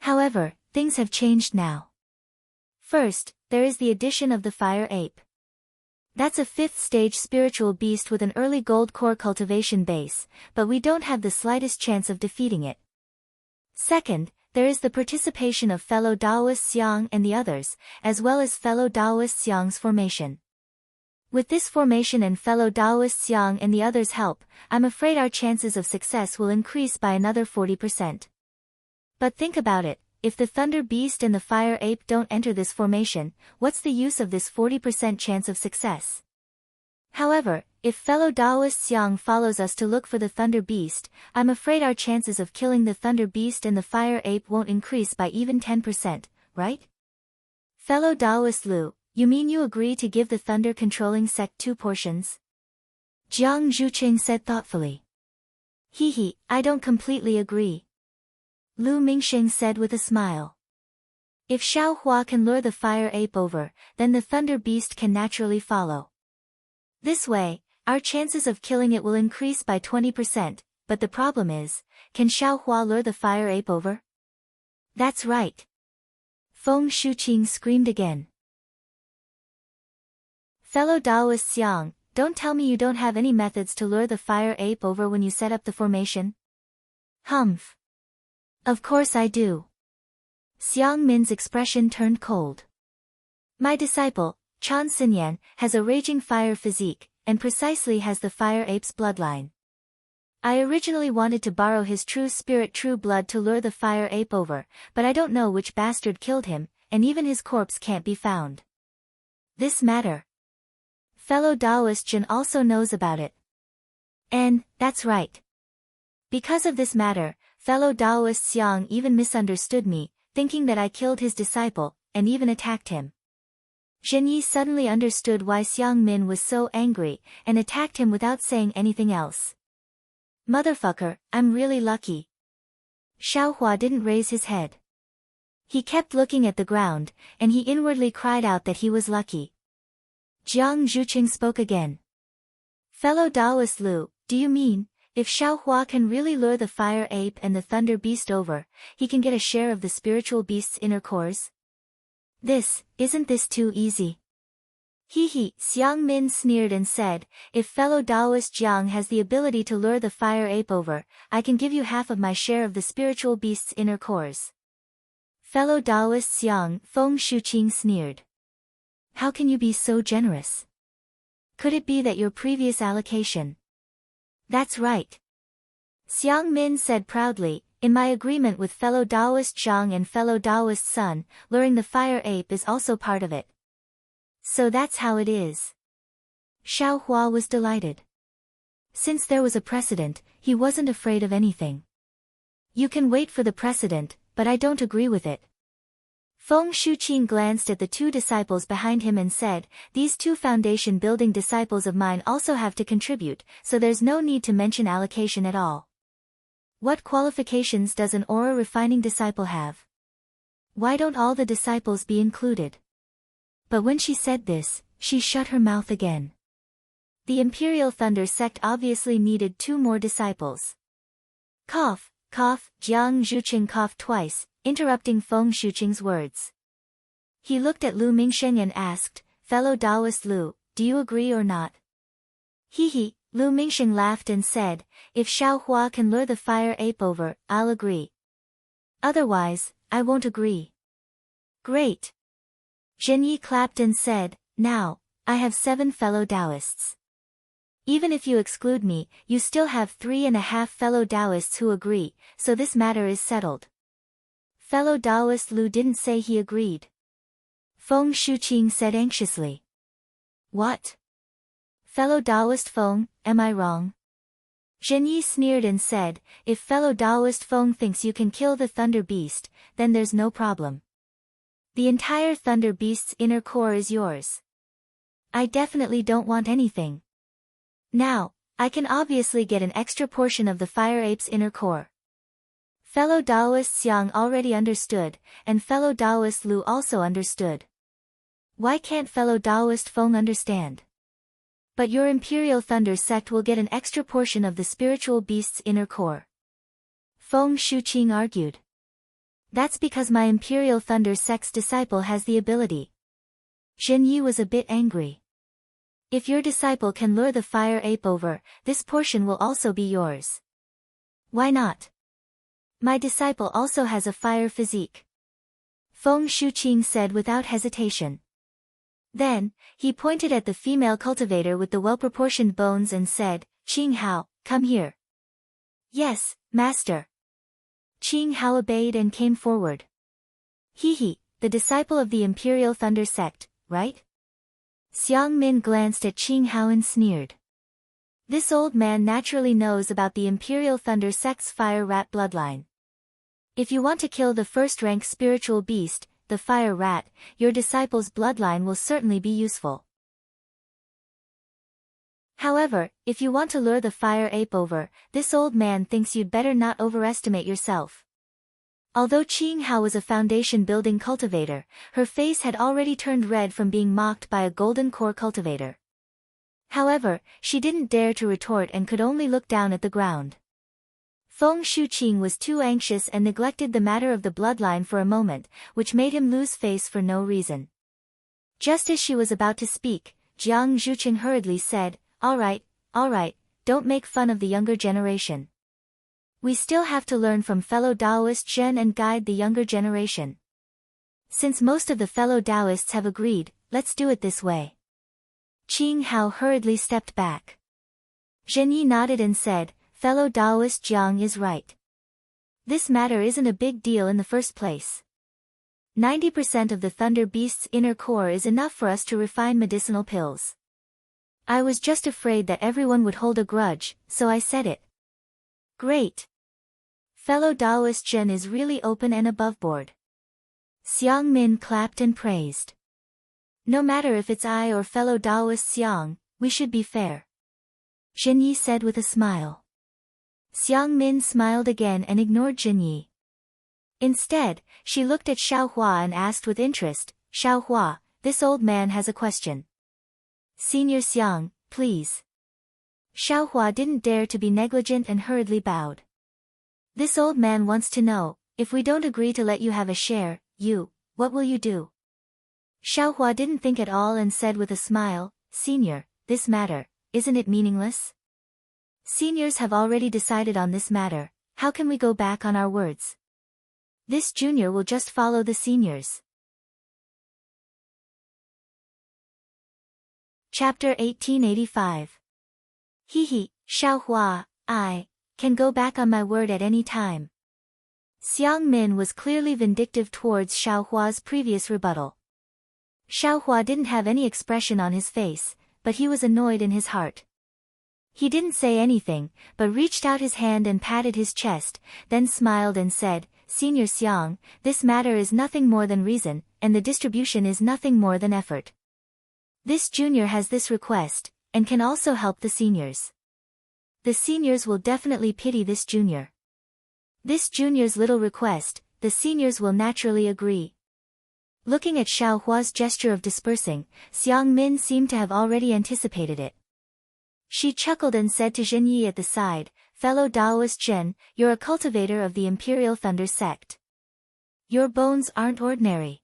However, things have changed now. First, there is the addition of the fire ape. That's a 5th stage spiritual beast with an early gold core cultivation base, but we don't have the slightest chance of defeating it. Second, there is the participation of fellow Taoist Xiang and the others, as well as fellow Taoist Xiang's formation. With this formation and fellow Taoist Xiang and the others' help, I'm afraid our chances of success will increase by another 40%. But think about it, if the Thunder Beast and the Fire Ape don't enter this formation, what's the use of this 40% chance of success? However, if fellow Taoist Xiang follows us to look for the Thunder Beast, I'm afraid our chances of killing the Thunder Beast and the Fire Ape won't increase by even 10%, right? Fellow Taoist Lu, you mean you agree to give the thunder-controlling sect 2 portions? Jiang Zhucheng said thoughtfully. Hehe, I don't completely agree. Lu Mingxing said with a smile. If Xiao Hua can lure the Fire Ape over, then the Thunder Beast can naturally follow. This way, our chances of killing it will increase by 20%, but the problem is, can Xiao Hua lure the Fire Ape over? That's right. Feng Shuqing screamed again. Fellow Taoist Xiang, don't tell me you don't have any methods to lure the Fire Ape over when you set up the formation? Humph. Of course I do. Xiang Min's expression turned cold. My disciple, Chan Xinyan, has a raging fire physique, and precisely has the Fire Ape's bloodline. I originally wanted to borrow his true spirit true blood to lure the Fire Ape over, but I don't know which bastard killed him, and even his corpse can't be found. This matter. Fellow Taoist Jin also knows about it. And, that's right. Because of this matter, fellow Taoist Xiang even misunderstood me, thinking that I killed his disciple, and even attacked him. Zhenyi suddenly understood why Xiang Min was so angry, and attacked him without saying anything else. Motherfucker, I'm really lucky. Xiao Hua didn't raise his head. He kept looking at the ground, and he inwardly cried out that he was lucky. Jiang Zhucheng spoke again. Fellow Taoist Lu, do you mean, if Xiao Hua can really lure the Fire Ape and the Thunder Beast over, he can get a share of the spiritual beast's inner cores? Isn't this too easy? Hehe, Xiang Min sneered and said, if fellow Taoist Jiang has the ability to lure the Fire Ape over, I can give you half of my share of the spiritual beast's inner cores. Fellow Taoist Xiang, Feng Shuqing sneered. How can you be so generous? Could it be that your previous allocation? That's right. Xiang Min said proudly, in my agreement with fellow Taoist Zhang and fellow Taoist Sun, luring the Fire Ape is also part of it. So that's how it is. Xiao Hua was delighted. Since there was a precedent, he wasn't afraid of anything. You can wait for the precedent, but I don't agree with it. Feng Shuqing glanced at the 2 disciples behind him and said, these 2 foundation-building disciples of mine also have to contribute, so there's no need to mention allocation at all. What qualifications does an aura refining disciple have? Why don't all the disciples be included? But when she said this, she shut her mouth again. The Imperial Thunder sect obviously needed 2 more disciples. Cough, cough, Jiang Zhuqing coughed twice, interrupting Feng Shuqing's words. He looked at Lu Mingsheng and asked, "Fellow Taoist Lu, do you agree or not?" He, Lu Mingsheng laughed and said, "If Xiaohua can lure the fire ape over, I'll agree. Otherwise, I won't agree." Great. Zhenyi clapped and said, "Now, I have 7 fellow Taoists. Even if you exclude me, you still have 3.5 fellow Taoists who agree, so this matter is settled." Fellow Taoist Lu didn't say he agreed. Feng Shuqing said anxiously. "What? Fellow Taoist Feng, am I wrong?" Zhenyi sneered and said, "If fellow Taoist Feng thinks you can kill the Thunder Beast, then there's no problem. The entire Thunder Beast's inner core is yours. I definitely don't want anything. Now, I can obviously get an extra portion of the Fire Ape's inner core." Fellow Taoist Xiang already understood, and fellow Taoist Lu also understood. Why can't fellow Taoist Feng understand? "But your Imperial Thunder sect will get an extra portion of the spiritual beast's inner core," Feng Shuqing argued. "That's because my Imperial Thunder sect's disciple has the ability." Zhenyi was a bit angry. "If your disciple can lure the fire ape over, this portion will also be yours." "Why not? My disciple also has a fire physique," Feng Shuqing said without hesitation. Then, he pointed at the female cultivator with the well-proportioned bones and said, "Qing Hao, come here." "Yes, master." Qing Hao obeyed and came forward. "He, the disciple of the Imperial Thunder sect, right?" Xiang Min glanced at Qing Hao and sneered. This old man naturally knows about the Imperial Thunder sect's fire rat bloodline. If you want to kill the first-rank spiritual beast, the fire rat, your disciple's bloodline will certainly be useful. However, if you want to lure the fire ape over, this old man thinks you'd better not overestimate yourself. Although Qing Hao was a foundation-building cultivator, her face had already turned red from being mocked by a golden core cultivator. However, she didn't dare to retort and could only look down at the ground. Feng Shuqing was too anxious and neglected the matter of the bloodline for a moment, which made him lose face for no reason. Just as she was about to speak, Jiang Zhuqing hurriedly said, all right, don't make fun of the younger generation. We still have to learn from fellow Taoist Zhen and guide the younger generation. Since most of the fellow Taoists have agreed, let's do it this way." Qing Hao hurriedly stepped back. Zhenyi nodded and said, "Fellow Taoist Jiang is right. This matter isn't a big deal in the first place. 90% of the Thunder Beast's inner core is enough for us to refine medicinal pills. I was just afraid that everyone would hold a grudge, so I said it." "Great. Fellow Taoist Zhen is really open and aboveboard." Xiang Min clapped and praised. "No matter if it's I or fellow Taoist Xiang, we should be fair," Zhenyi said with a smile. Xiang Min smiled again and ignored Zhenyi. Instead, she looked at Xiaohua and asked with interest, "Xiaohua, this old man has a question." "Senior Xiang, please." Xiaohua didn't dare to be negligent and hurriedly bowed. "This old man wants to know, if we don't agree to let you have a share, what will you do?" Xiaohua didn't think at all and said with a smile, "Senior, this matter, isn't it meaningless? Seniors have already decided on this matter, how can we go back on our words? This junior will just follow the seniors." Chapter 1885. Xiaohua, I can go back on my word at any time. Xiang Min was clearly vindictive towards Xiaohua's previous rebuttal. Xiaohua didn't have any expression on his face, but he was annoyed in his heart. He didn't say anything, but reached out his hand and patted his chest, then smiled and said, "Senior Xiang, this matter is nothing more than reason, and the distribution is nothing more than effort. This junior has this request, and can also help the seniors. The seniors will definitely pity this junior. This junior's little request, the seniors will naturally agree. Looking at Xiao Hua's gesture of dispersing, Xiang Min seemed to have already anticipated it. She chuckled and said to Zhen Yi at the side, "Fellow Daoist Zhen, you're a cultivator of the Imperial Thunder sect. Your bones aren't ordinary."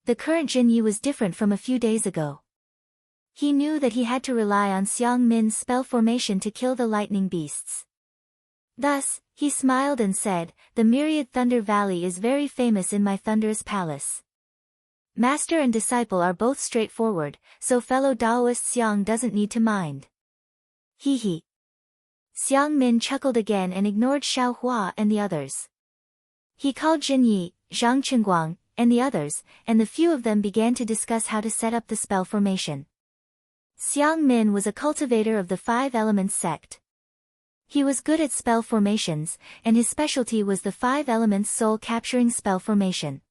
The current Zhen Yi was different from a few days ago. He knew that he had to rely on Xiang Min's spell formation to kill the lightning beasts. Thus, he smiled and said, "The myriad Thunder Valley is very famous in my thunderous palace. Master and disciple are both straightforward, so fellow Daoist Xiang doesn't need to mind." Hee hee. Xiang Min chuckled again and ignored Xiao Hua and the others. He called Jin Yi, Zhang Qingguang, and the others, and the few of them began to discuss how to set up the spell formation. Xiang Min was a cultivator of the Five Elements sect. He was good at spell formations, and his specialty was the Five Elements soul-capturing spell formation.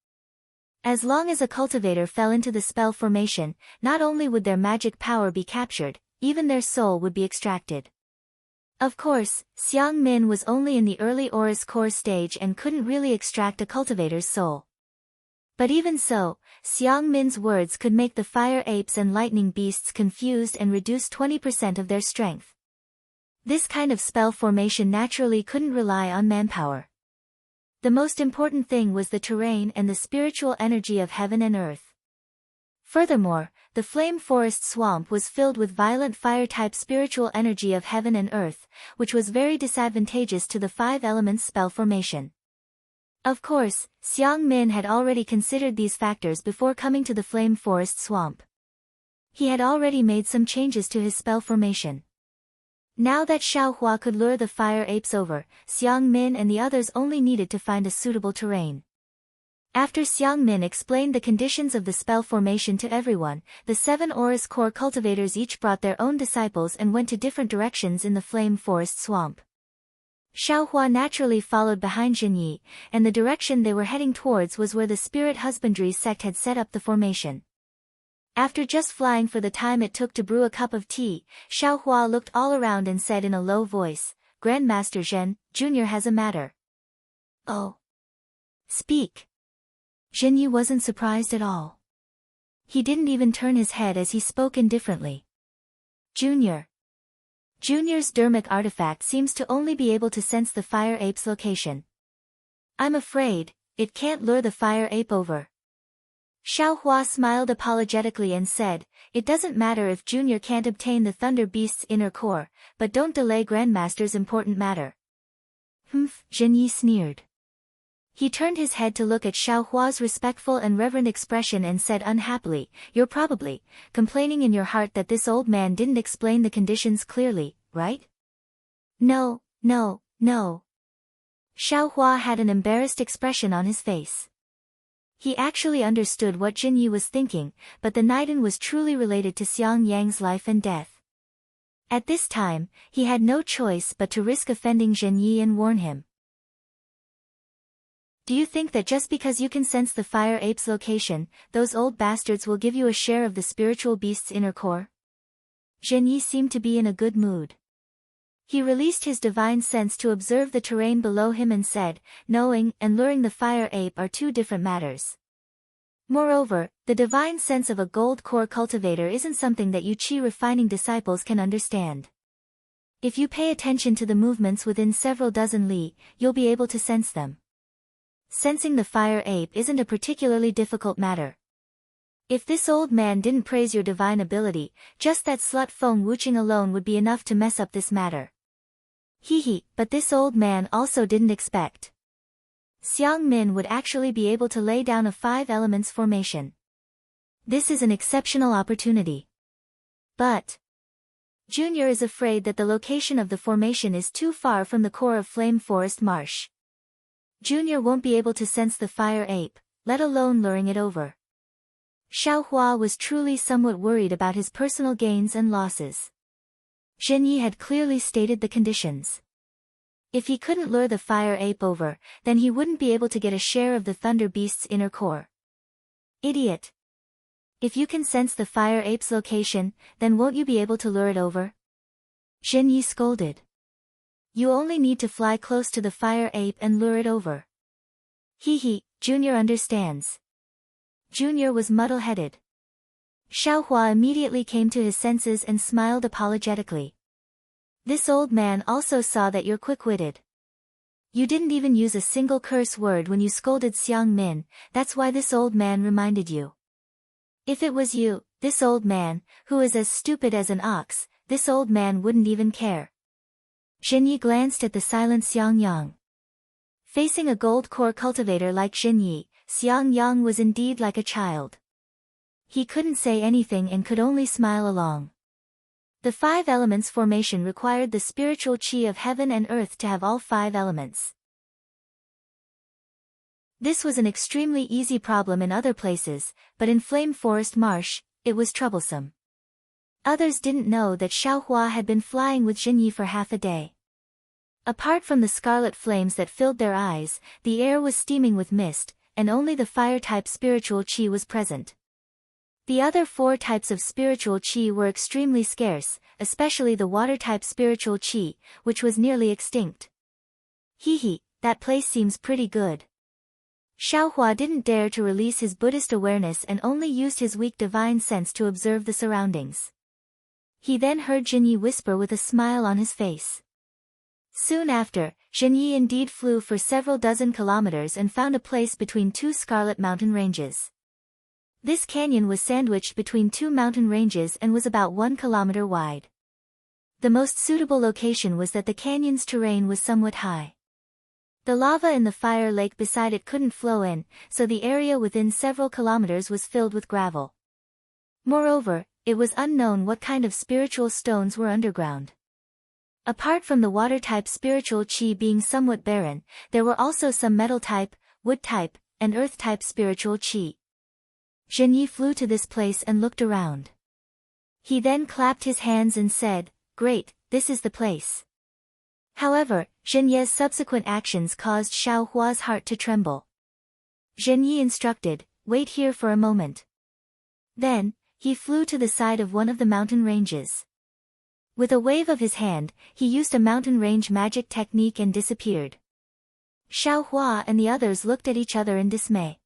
As long as a cultivator fell into the spell formation, not only would their magic power be captured, even their soul would be extracted. Of course, Xiang Min was only in the early Aurus core stage and couldn't really extract a cultivator's soul. But even so, Xiang Min's words could make the fire apes and lightning beasts confused and reduce 20% of their strength. This kind of spell formation naturally couldn't rely on manpower. The most important thing was the terrain and the spiritual energy of heaven and earth. Furthermore, the flame forest swamp was filled with violent fire-type spiritual energy of heaven and earth, which was very disadvantageous to the Five Elements spell formation. Of course, Xiang Min had already considered these factors before coming to the flame forest swamp. He had already made some changes to his spell formation. Now that Xiao Hua could lure the fire apes over, Xiang Min and the others only needed to find a suitable terrain. After Xiang Min explained the conditions of the spell formation to everyone, the 7 Aurus core cultivators each brought their own disciples and went to different directions in the flame forest swamp. Xiao Hua naturally followed behind Jin Yi, and the direction they were heading towards was where the spirit husbandry sect had set up the formation. After just flying for the time it took to brew a cup of tea, Xiao Hua looked all around and said in a low voice, "Grandmaster Zhen, Jr. has a matter." "Oh. Speak." Jin Yi wasn't surprised at all. He didn't even turn his head as he spoke indifferently. "Junior. Junior's dermic artifact seems to only be able to sense the fire ape's location. I'm afraid it can't lure the fire ape over." Xiao Hua smiled apologetically and said, "It doesn't matter if Junior can't obtain the Thunder Beast's inner core, but don't delay Grandmaster's important matter." "Humph," Jin Yi sneered. He turned his head to look at Xiao Hua's respectful and reverent expression and said unhappily, "You're probably complaining in your heart that this old man didn't explain the conditions clearly, right?" No. Xiao Hua had an embarrassed expression on his face. He actually understood what Jin Yi was thinking, but the Naiden was truly related to Xiang Yang's life and death. At this time, he had no choice but to risk offending Jin Yi and warn him. "Do you think that just because you can sense the fire ape's location, those old bastards will give you a share of the spiritual beast's inner core?" Jin Yi seemed to be in a good mood. He released his divine sense to observe the terrain below him and said, "Knowing and luring the fire ape are two different matters. Moreover, the divine sense of a gold core cultivator isn't something that you chi refining disciples can understand. If you pay attention to the movements within several dozen li, you'll be able to sense them. Sensing the fire ape isn't a particularly difficult matter. If this old man didn't praise your divine ability, just that slut Feng Wuching alone would be enough to mess up this matter." But this old man also didn't expect Xiang Min would actually be able to lay down a 5 elements formation. This is an exceptional opportunity. But Junior is afraid that the location of the formation is too far from the core of Flame Forest Marsh. Junior won't be able to sense the fire ape, let alone luring it over. Xiao Hua was truly somewhat worried about his personal gains and losses. Jin Yi had clearly stated the conditions. If he couldn't lure the fire ape over, then he wouldn't be able to get a share of the Thunder Beast's inner core. Idiot. If you can sense the fire ape's location, then won't you be able to lure it over? Jin Yi scolded. You only need to fly close to the fire ape and lure it over. Hee, Junior understands. Junior was muddle-headed. Xiaohua immediately came to his senses and smiled apologetically. This old man also saw that you're quick-witted. You didn't even use a single curse word when you scolded Xiang Min, that's why this old man reminded you. If it was you, this old man, who is as stupid as an ox, this old man wouldn't even care. Zhenyi glanced at the silent Xiang Yang. Facing a gold core cultivator like Zhenyi, Xiang Yang was indeed like a child. He couldn't say anything and could only smile along. The 5 elements formation required the spiritual qi of heaven and earth to have all 5 elements. This was an extremely easy problem in other places, but in Flame Forest Marsh, it was troublesome. Others didn't know that Xiaohua had been flying with Zhenyi for half a day. Apart from the scarlet flames that filled their eyes, the air was steaming with mist, and only the fire-type spiritual qi was present. The other 4 types of spiritual qi were extremely scarce, especially the water-type spiritual qi, which was nearly extinct. Hee, that place seems pretty good. Xiaohua didn't dare to release his Buddhist awareness and only used his weak divine sense to observe the surroundings. He then heard Zhenyi whisper with a smile on his face. Soon after, Zhenyi indeed flew for several dozen kilometers and found a place between 2 scarlet mountain ranges. This canyon was sandwiched between 2 mountain ranges and was about 1 kilometer wide. The most suitable location was that the canyon's terrain was somewhat high. The lava in the fire lake beside it couldn't flow in, so the area within several kilometers was filled with gravel. Moreover, it was unknown what kind of spiritual stones were underground. Apart from the water-type spiritual qi being somewhat barren, there were also some metal-type, wood-type, and earth-type spiritual qi. Zhenyi flew to this place and looked around. He then clapped his hands and said, "Great, this is the place." However, Zhenyi's subsequent actions caused Xiaohua's heart to tremble. Zhenyi instructed, "Wait here for a moment." Then, he flew to the side of one of the mountain ranges. With a wave of his hand, he used a mountain range magic technique and disappeared. Xiaohua and the others looked at each other in dismay.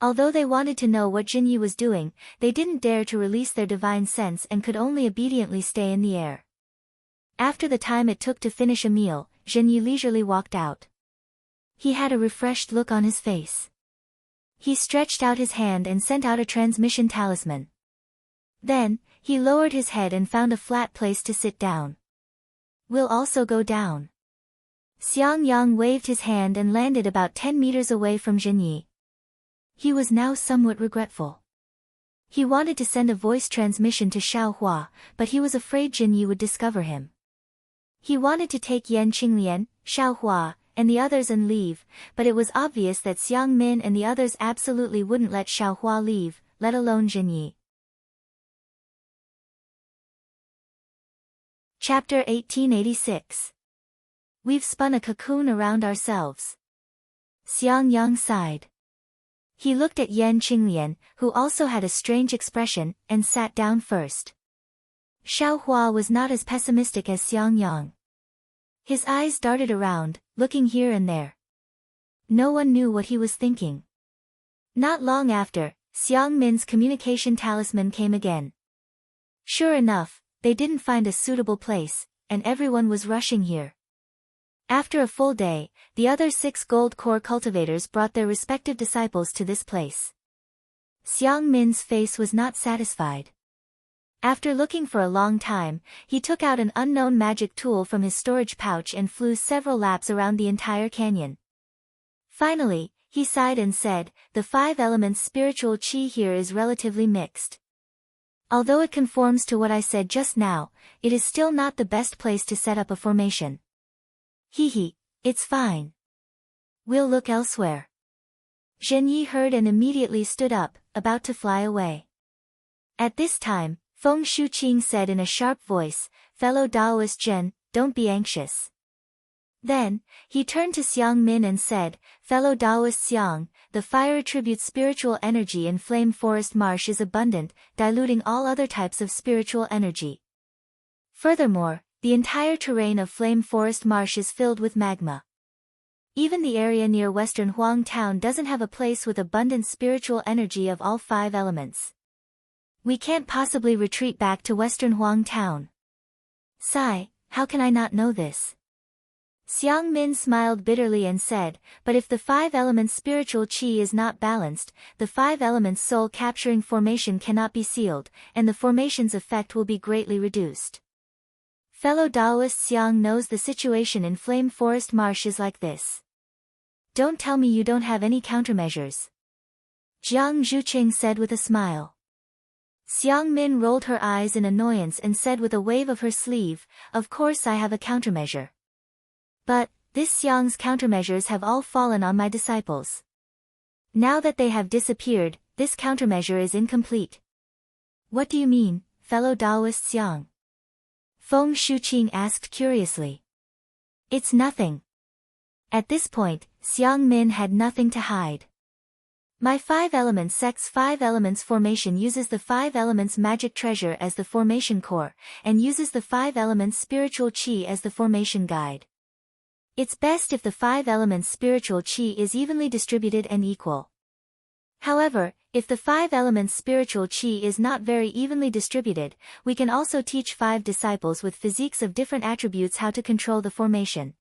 Although they wanted to know what Zhenyi was doing, they didn't dare to release their divine sense and could only obediently stay in the air. After the time it took to finish a meal, Zhenyi leisurely walked out. He had a refreshed look on his face. He stretched out his hand and sent out a transmission talisman. Then, he lowered his head and found a flat place to sit down. "We'll also go down." Xiang Yang waved his hand and landed about 10 meters away from Zhenyi. He was now somewhat regretful. He wanted to send a voice transmission to Xiaohua, but he was afraid Zhenyi would discover him. He wanted to take Yan Qinglian, Xiaohua, and the others and leave, but it was obvious that Xiang Min and the others absolutely wouldn't let Xiaohua leave, let alone Zhenyi. Chapter 1886. We've spun a cocoon around ourselves. Xiang Yang sighed. He looked at Yan Qinglian, who also had a strange expression, and sat down first. Xiaohua was not as pessimistic as Xiang Yang. His eyes darted around, looking here and there. No one knew what he was thinking. Not long after, Xiang Min's communication talisman came again. Sure enough, they didn't find a suitable place, and everyone was rushing here. After a full day, the other 6 gold core cultivators brought their respective disciples to this place. Xiang Min's face was not satisfied. After looking for a long time, he took out an unknown magic tool from his storage pouch and flew several laps around the entire canyon. Finally, he sighed and said, "The 5 elements spiritual qi here is relatively mixed. Although it conforms to what I said just now, it is still not the best place to set up a formation. Hee, it's fine. We'll look elsewhere." Zhenyi heard and immediately stood up, about to fly away. At this time, Feng Shuqing said in a sharp voice, "Fellow Taoist Zhen, don't be anxious." Then, he turned to Xiang Min and said, "Fellow Taoist Xiang, the fire attribute spiritual energy in Flame Forest Marsh is abundant, diluting all other types of spiritual energy. Furthermore, The entire terrain of Flame Forest Marsh is filled with magma. Even the area near Western Huang Town doesn't have a place with abundant spiritual energy of all 5 elements. We can't possibly retreat back to Western Huang Town. Sigh, how can I not know this? Xiang Min smiled bitterly and said, but if the 5 elements spiritual qi is not balanced, the 5 elements soul capturing formation cannot be sealed, and the formation's effect will be greatly reduced. Fellow Taoist Xiang knows the situation in Flame Forest Marsh is like this. Don't tell me you don't have any countermeasures. Jiang Zhuqing said with a smile. Xiang Min rolled her eyes in annoyance and said with a wave of her sleeve, of course I have a countermeasure. But, this Xiang's countermeasures have all fallen on my disciples. Now that they have disappeared, this countermeasure is incomplete. What do you mean, fellow Taoist Xiang? Feng Shuqing asked curiously. It's nothing. At this point, Xiang Min had nothing to hide. My 5 elements sect's 5 elements formation uses the 5 elements magic treasure as the formation core, and uses the 5 elements spiritual qi as the formation guide. It's best if the 5 elements spiritual qi is evenly distributed and equal. However, if the 5 elements spiritual qi is not very evenly distributed, we can also teach 5 disciples with physiques of different attributes how to control the formation.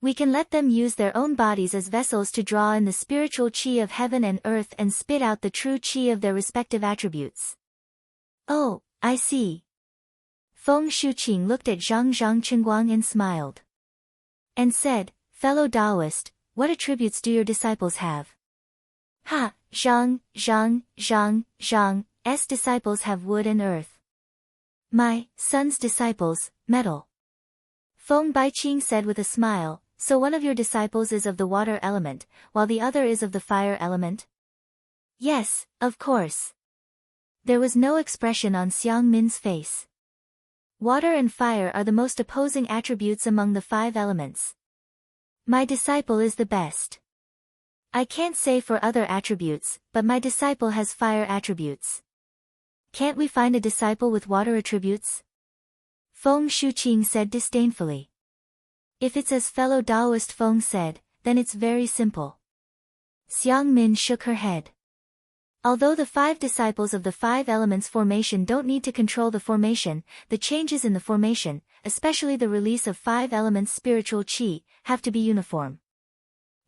We can let them use their own bodies as vessels to draw in the spiritual qi of heaven and earth and spit out the true qi of their respective attributes. Oh, I see. Feng Shuqing looked at Zhang Chengguang and smiled. And said, fellow Taoist, what attributes do your disciples have? Ha, Zhang's disciples have wood and earth. My son's disciples, metal. Feng Baiqing said with a smile, so one of your disciples is of the water element, while the other is of the fire element? Yes, of course. There was no expression on Xiang Min's face. Water and fire are the most opposing attributes among the 5 elements. My disciple is the best. I can't say for other attributes, but my disciple has fire attributes. Can't we find a disciple with water attributes? Feng Shuqing said disdainfully. If it's as fellow Taoist Feng said, then it's very simple. Xiang Min shook her head. Although the 5 disciples of the 5 elements formation don't need to control the formation, the changes in the formation, especially the release of 5 elements spiritual qi, have to be uniform.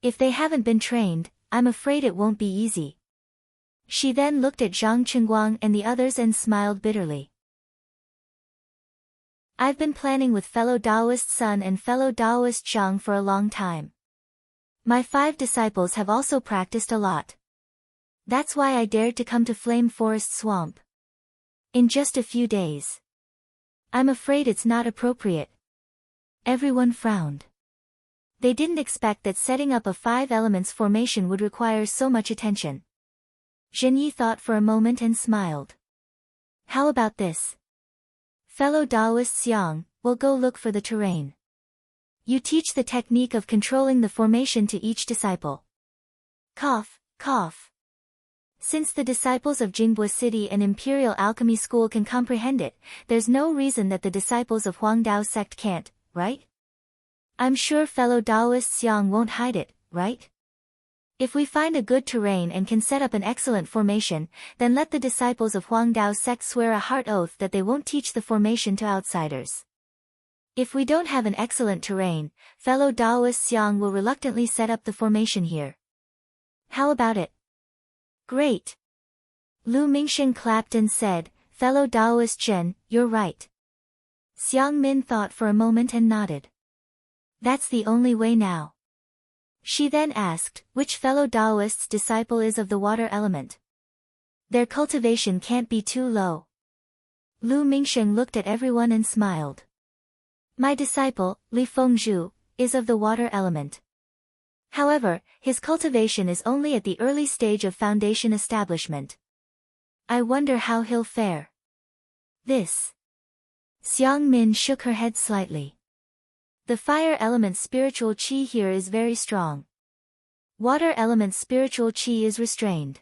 If they haven't been trained, I'm afraid it won't be easy. She then looked at Zhang Chengguang and the others and smiled bitterly. I've been planning with fellow Taoist Sun and fellow Taoist Zhang for a long time. My 5 disciples have also practiced a lot. That's why I dared to come to Flame Forest Swamp. In just a few days. I'm afraid it's not appropriate. Everyone frowned. They didn't expect that setting up a 5 elements formation would require so much attention. Zhenyi thought for a moment and smiled. How about this? Fellow Taoist Xiang, we'll go look for the terrain. You teach the technique of controlling the formation to each disciple. Cough, cough. Since the disciples of Jingbua City and Imperial Alchemy School can comprehend it, there's no reason that the disciples of Huangdao sect can't, right? I'm sure fellow Taoist Xiang won't hide it, right? If we find a good terrain and can set up an excellent formation, then let the disciples of Huangdao sect swear a heart oath that they won't teach the formation to outsiders. If we don't have an excellent terrain, fellow Taoist Xiang will reluctantly set up the formation here. How about it? Great. Lu Mingxin clapped and said, fellow Taoist Zhen, you're right. Xiang Min thought for a moment and nodded. That's the only way now. She then asked, which fellow Taoist's disciple is of the water element? Their cultivation can't be too low. Lu Mingxin looked at everyone and smiled. My disciple, Li Fengzhu, is of the water element. However, his cultivation is only at the early stage of foundation establishment. I wonder how he'll fare. This. Xiang Min shook her head slightly. The fire element spiritual qi here is very strong. Water element spiritual qi is restrained.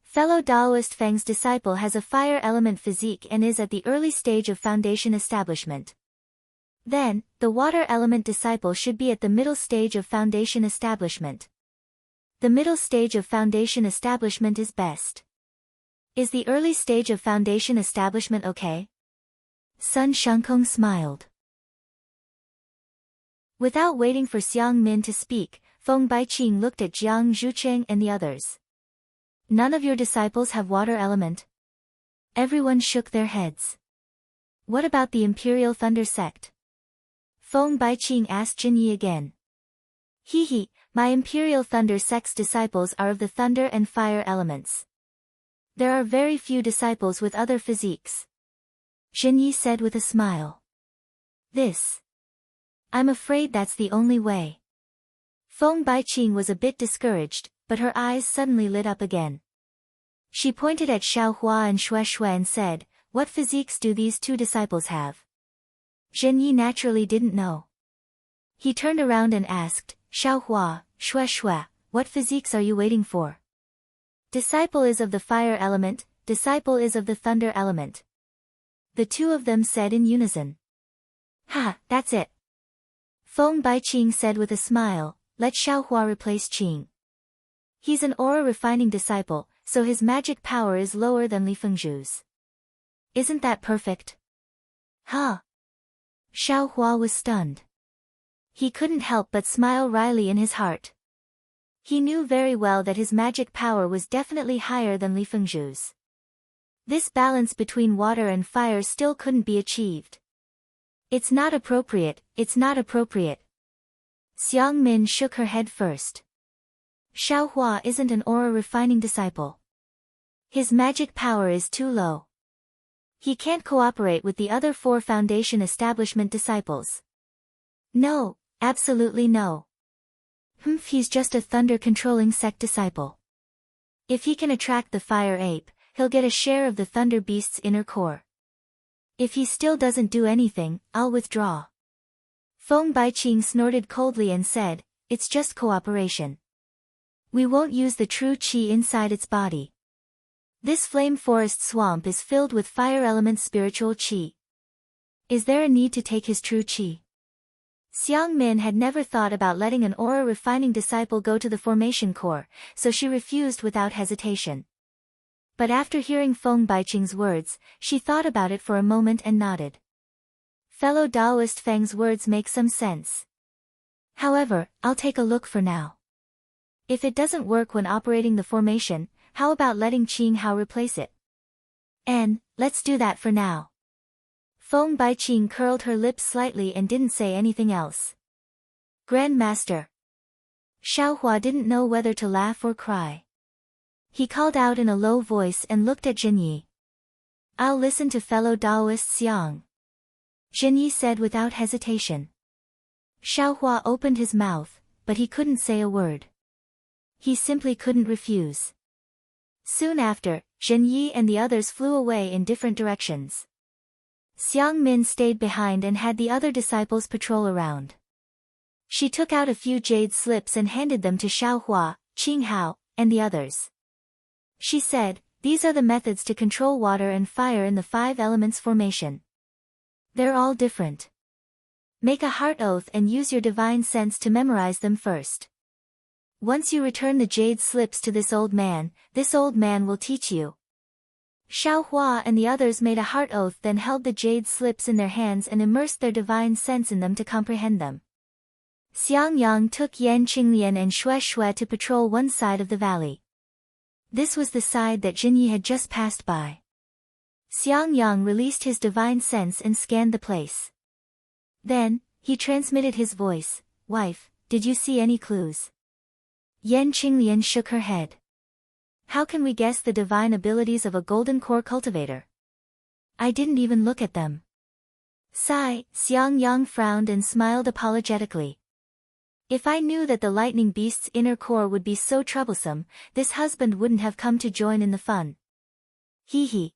Fellow Taoist Feng's disciple has a fire element physique and is at the early stage of foundation establishment. Then, the water element disciple should be at the middle stage of foundation establishment. The middle stage of foundation establishment is best. Is the early stage of foundation establishment okay? Sun Shengkong smiled. Without waiting for Xiang Min to speak, Feng Baiqing looked at Jiang Zhucheng and the others. None of your disciples have water element? Everyone shook their heads. What about the Imperial Thunder sect? Feng Baiqing asked Jinyi again. He, my Imperial Thunder sect's disciples are of the thunder and fire elements. There are very few disciples with other physiques. Jinyi said with a smile. I'm afraid that's the only way. Feng Baiqing was a bit discouraged, but her eyes suddenly lit up again. She pointed at Xiaohua and Shuai and said, what physiques do these two disciples have? Jinyi naturally didn't know. He turned around and asked, Xiaohua, Shuai, what physiques are you waiting for? Disciple is of the fire element, disciple is of the thunder element. The two of them said in unison. Ha, that's it. Feng Baiqing said with a smile, let Xiaohua replace Qing. He's an aura refining disciple, so his magic power is lower than Li Fengzhu's. Isn't that perfect? Huh? Xiaohua was stunned. He couldn't help but smile wryly in his heart. He knew very well that his magic power was definitely higher than Li Fengzhu's. This balance between water and fire still couldn't be achieved. It's not appropriate, it's not appropriate. Xiang Min shook her head first. Xiaohua isn't an aura refining disciple. His magic power is too low. He can't cooperate with the other 4 foundation establishment disciples. No, absolutely no. He's just a thunder controlling sect disciple. If he can attract the fire ape, he'll get a share of the thunder beast's inner core. If he still doesn't do anything, I'll withdraw. Feng Baiqing snorted coldly and said, it's just cooperation. We won't use the true qi inside its body. This flame forest swamp is filled with fire element spiritual qi. Is there a need to take his true qi? Xiang Min had never thought about letting an aura refining disciple go to the formation core, so she refused without hesitation. But after hearing Feng Baiqing's words, she thought about it for a moment and nodded. Fellow Taoist Feng's words make some sense. However, I'll take a look for now. If it doesn't work when operating the formation, how about letting Qing Hao replace it? Let's do that for now. Feng Baiqing curled her lips slightly and didn't say anything else. Grandmaster. Xiaohua didn't know whether to laugh or cry. He called out in a low voice and looked at Jinyi. I'll listen to fellow Taoist Xiang. Jinyi said without hesitation. Xiaohua opened his mouth, but he couldn't say a word. He simply couldn't refuse. Soon after, Jinyi and the others flew away in different directions. Xiang Min stayed behind and had the other disciples patrol around. She took out a few jade slips and handed them to Xiaohua, Qing Hao, and the others. She said, these are the methods to control water and fire in the 5 elements formation. They're all different. Make a heart oath and use your divine sense to memorize them first. Once you return the jade slips to this old man will teach you. Xiaohua and the others made a heart oath, then held the jade slips in their hands and immersed their divine sense in them to comprehend them. Xiang Yang took Yan Qinglian and Shuai to patrol one side of the valley. This was the side that Jinyi had just passed by. Xiang Yang released his divine sense and scanned the place. Then, he transmitted his voice, Wife, did you see any clues? Yan Qinglian shook her head. How can we guess the divine abilities of a golden core cultivator? I didn't even look at them. Sigh, Xiang Yang frowned and smiled apologetically. If I knew that the lightning beast's inner core would be so troublesome, this husband wouldn't have come to join in the fun. Hee.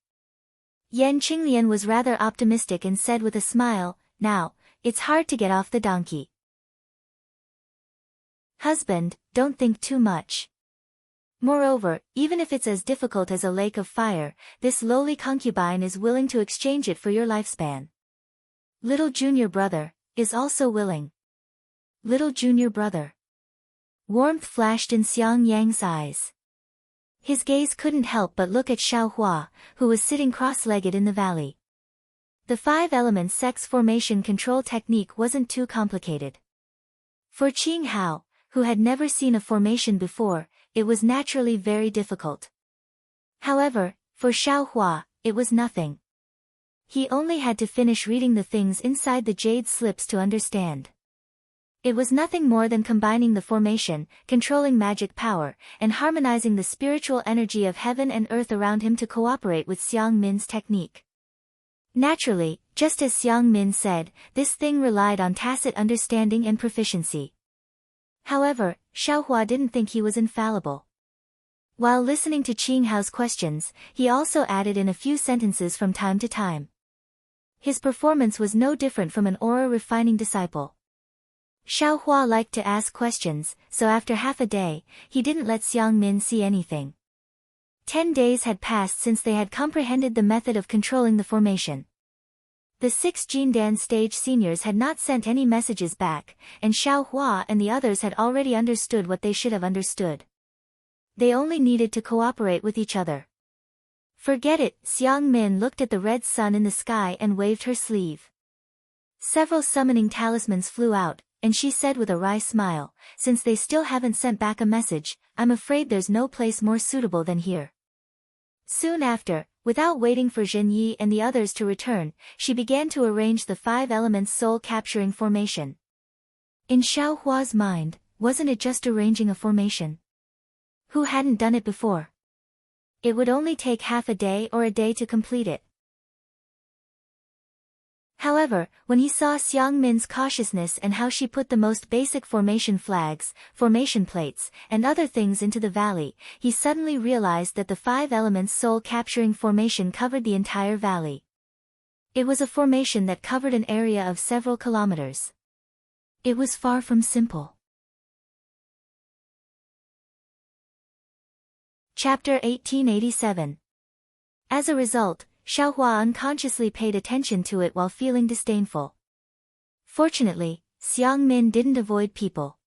Yan Qinglian was rather optimistic and said with a smile, now, it's hard to get off the donkey. Husband, don't think too much. Moreover, even if it's as difficult as a lake of fire, this lowly concubine is willing to exchange it for your lifespan. Little junior brother, is also willing. Little junior brother. Warmth flashed in Xiang Yang's eyes. His gaze couldn't help but look at Xiaohua, who was sitting cross-legged in the valley. The 5-element sex formation control technique wasn't too complicated. For Qing Hao, who had never seen a formation before, it was naturally very difficult. However, for Xiaohua, it was nothing. He only had to finish reading the things inside the jade slips to understand. It was nothing more than combining the formation, controlling magic power, and harmonizing the spiritual energy of heaven and earth around him to cooperate with Xiang Min's technique. Naturally, just as Xiang Min said, this thing relied on tacit understanding and proficiency. However, Xiaohua didn't think he was infallible. While listening to Qing Hao's questions, he also added in a few sentences from time to time. His performance was no different from an aura-refining disciple. Xiaohua liked to ask questions, so after half a day, he didn't let Xiang Min see anything. 10 days had passed since they had comprehended the method of controlling the formation. The 6 Jindan stage seniors had not sent any messages back, and Xiaohua and the others had already understood what they should have understood. They only needed to cooperate with each other. Forget it, Xiang Min looked at the red sun in the sky and waved her sleeve. Several summoning talismans flew out, and she said with a wry smile, since they still haven't sent back a message, I'm afraid there's no place more suitable than here. Soon after, without waiting for Zhen Yi and the others to return, she began to arrange the 5 elements soul-capturing formation. In Xiaohua's mind, wasn't it just arranging a formation? Who hadn't done it before? It would only take half a day or a day to complete it. However, when he saw Xiang Min's cautiousness and how she put the most basic formation flags, formation plates, and other things into the valley, he suddenly realized that the 5 elements soul-capturing formation covered the entire valley. It was a formation that covered an area of several kilometers. It was far from simple. Chapter 1887. As a result, Xiaohua unconsciously paid attention to it while feeling disdainful. Fortunately, Xiang Min didn't avoid people.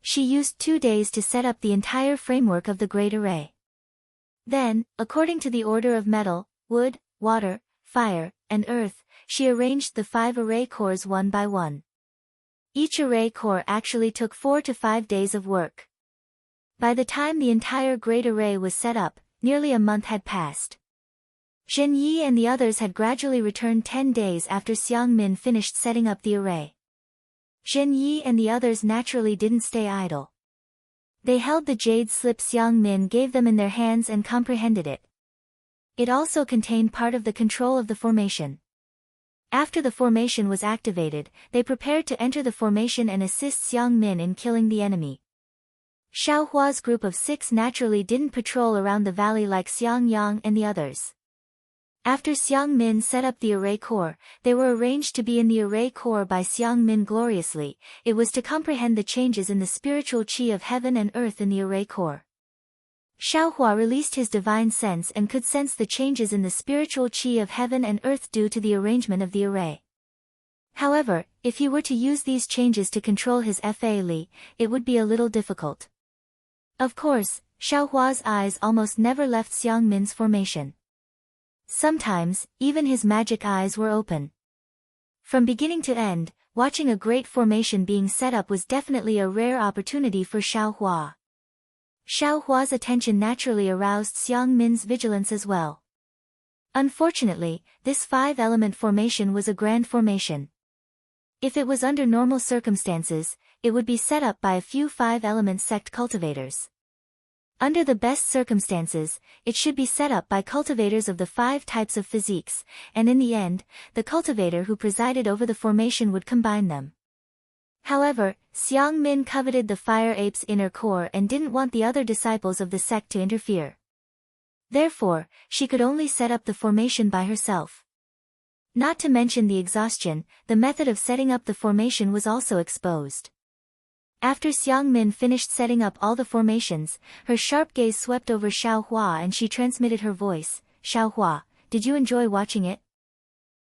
She used 2 days to set up the entire framework of the Great Array. Then, according to the order of metal, wood, water, fire, and earth, she arranged the 5 array cores one by one. Each array core actually took 4 to 5 days of work. By the time the entire Great Array was set up, nearly a month had passed. Zhen Yi and the others had gradually returned 10 days after Xiang Min finished setting up the array. Zhen Yi and the others naturally didn't stay idle. They held the jade slip Xiang Min gave them in their hands and comprehended it. It also contained part of the control of the formation. After the formation was activated, they prepared to enter the formation and assist Xiang Min in killing the enemy. Xiaohua's group of 6 naturally didn't patrol around the valley like Xiang Yang and the others. After Xiang Min set up the array core, they were arranged to be in the array core by Xiang Min gloriously. It was to comprehend the changes in the spiritual qi of heaven and earth in the array core. Xiaohua released his divine sense and could sense the changes in the spiritual qi of heaven and earth due to the arrangement of the array. However, if he were to use these changes to control his Fa Li, it would be a little difficult. Of course, Xiaohua's eyes almost never left Xiang Min's formation. Sometimes, even his magic eyes were open. From beginning to end, watching a great formation being set up was definitely a rare opportunity for Xiaohua. Xiaohua's attention naturally aroused Xiang Min's vigilance as well. Unfortunately, this 5-element formation was a grand formation. If it was under normal circumstances, it would be set up by a few 5-element sect cultivators. Under the best circumstances, it should be set up by cultivators of the 5 types of physiques, and in the end, the cultivator who presided over the formation would combine them. However, Xiang Min coveted the fire ape's inner core and didn't want the other disciples of the sect to interfere. Therefore, she could only set up the formation by herself. Not to mention the exhaustion, the method of setting up the formation was also exposed. After Xiang Min finished setting up all the formations, her sharp gaze swept over Xiaohua and she transmitted her voice, Xiaohua, did you enjoy watching it?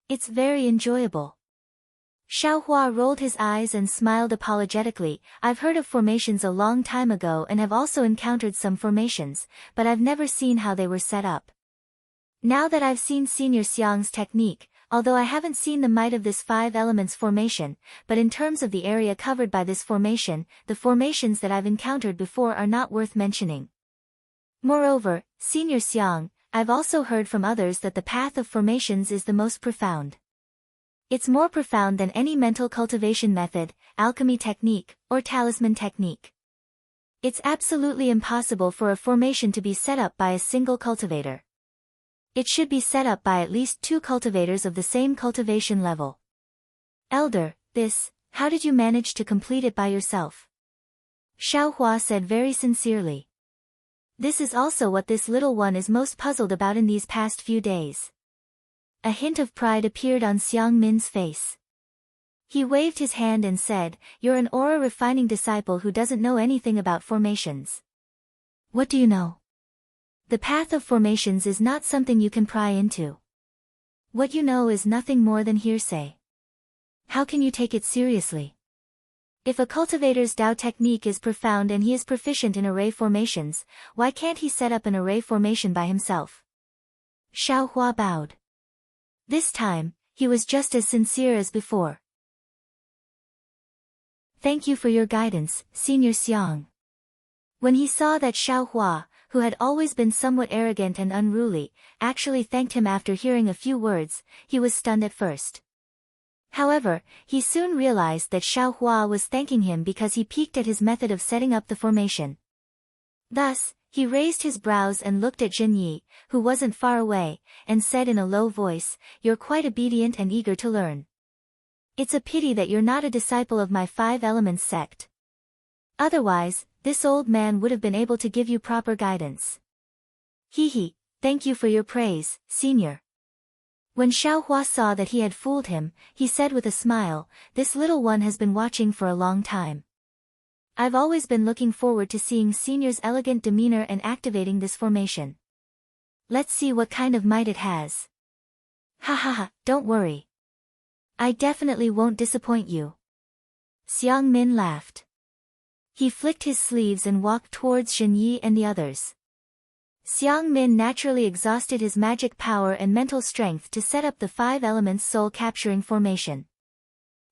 It's very enjoyable. Xiaohua rolled his eyes and smiled apologetically. I've heard of formations a long time ago and have also encountered some formations, but I've never seen how they were set up. Now that I've seen Senior Xiang's technique, although I haven't seen the might of this 5 elements formation, but in terms of the area covered by this formation, the formations that I've encountered before are not worth mentioning. Moreover, Senior Xiang, I've also heard from others that the path of formations is the most profound. It's more profound than any mental cultivation method, alchemy technique, or talisman technique. It's absolutely impossible for a formation to be set up by a single cultivator. It should be set up by at least 2 cultivators of the same cultivation level. Elder, how did you manage to complete it by yourself? Xiaohua said very sincerely. This is also what this little one is most puzzled about in these past few days. A hint of pride appeared on Xiang Min's face. He waved his hand and said, "You're an aura-refining disciple who doesn't know anything about formations. What do you know? The path of formations is not something you can pry into. What you know is nothing more than hearsay. How can you take it seriously? If a cultivator's Dao technique is profound and he is proficient in array formations, why can't he set up an array formation by himself?" Xiaohua bowed. This time, he was just as sincere as before. "Thank you for your guidance, Senior Xiang." When he saw that Xiaohua, who had always been somewhat arrogant and unruly, actually thanked him after hearing a few words, he was stunned at first. However, he soon realized that Xiaohua was thanking him because he piqued at his method of setting up the formation. Thus, he raised his brows and looked at Zhenyi, who wasn't far away, and said in a low voice, "You're quite obedient and eager to learn. It's a pity that you're not a disciple of my 5 elements sect. Otherwise, this old man would have been able to give you proper guidance." "Hehe, thank you for your praise, Senior." When Xiaohua saw that he had fooled him, he said with a smile, "This little one has been watching for a long time. I've always been looking forward to seeing Senior's elegant demeanor and activating this formation. Let's see what kind of might it has." "Ha ha ha, don't worry. I definitely won't disappoint you." Xiang Min laughed. He flicked his sleeves and walked towards Zhenyi and the others. Xiang Min naturally exhausted his magic power and mental strength to set up the 5 elements soul-capturing formation.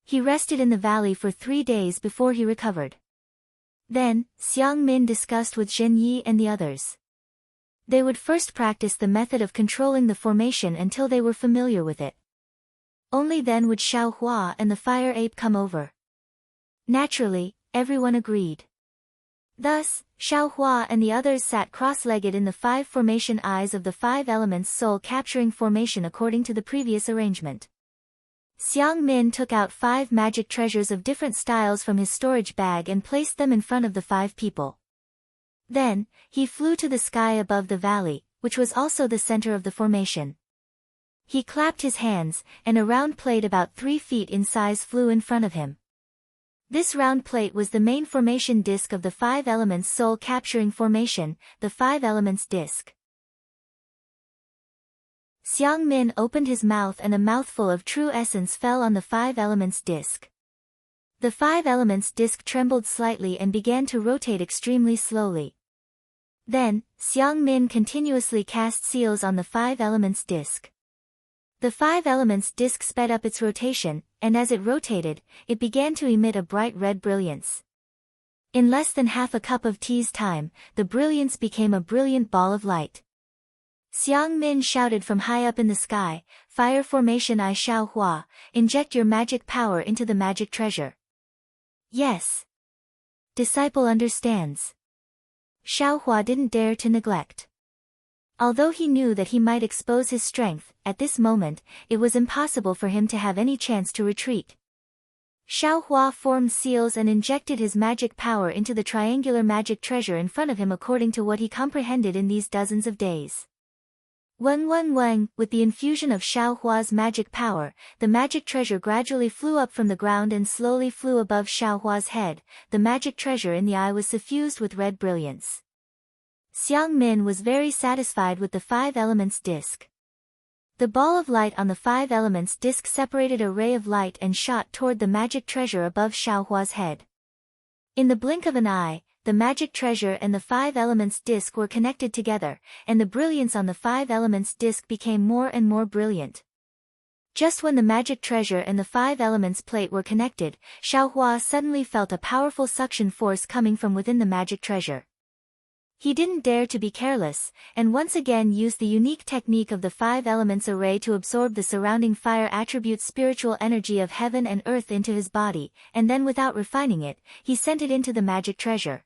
He rested in the valley for 3 days before he recovered. Then, Xiang Min discussed with Zhenyi and the others. They would first practice the method of controlling the formation until they were familiar with it. Only then would Xiaohua and the fire ape come over. Naturally, everyone agreed. Thus, Xiaohua and the others sat cross-legged in the 5 formation eyes of the 5 elements soul-capturing formation according to the previous arrangement. Xiang Min took out 5 magic treasures of different styles from his storage bag and placed them in front of the 5 people. Then, he flew to the sky above the valley, which was also the center of the formation. He clapped his hands, and a round plate about 3 feet in size flew in front of him. This round plate was the main formation disc of the 5 elements soul-capturing formation, the 5 elements disc. Xiang Min opened his mouth and a mouthful of true essence fell on the 5 elements disc. The 5 elements disc trembled slightly and began to rotate extremely slowly. Then, Xiang Min continuously cast seals on the 5 elements disc. The 5 elements disc sped up its rotation, and as it rotated, it began to emit a bright red brilliance. In less than half a cup of tea's time, the brilliance became a brilliant ball of light. Xiang Min shouted from high up in the sky, "Fire formation I Xiaohua, inject your magic power into the magic treasure." "Yes. Disciple understands." Xiaohua didn't dare to neglect. Although he knew that he might expose his strength, at this moment, it was impossible for him to have any chance to retreat. Xiaohua formed seals and injected his magic power into the triangular magic treasure in front of him according to what he comprehended in these dozens of days. Weng, with the infusion of Xiaohua's magic power, the magic treasure gradually flew up from the ground and slowly flew above Xiaohua's head. The magic treasure in the eye was suffused with red brilliance. Xiang Min was very satisfied with the 5 elements disc. The ball of light on the five elements disc separated a ray of light and shot toward the magic treasure above Xiaohua's head. In the blink of an eye, the magic treasure and the five elements disc were connected together, and the brilliance on the five elements disc became more and more brilliant. Just when the magic treasure and the five elements plate were connected, Xiaohua suddenly felt a powerful suction force coming from within the magic treasure. He didn't dare to be careless, and once again used the unique technique of the five elements array to absorb the surrounding fire attribute spiritual energy of heaven and earth into his body, and then without refining it, he sent it into the magic treasure.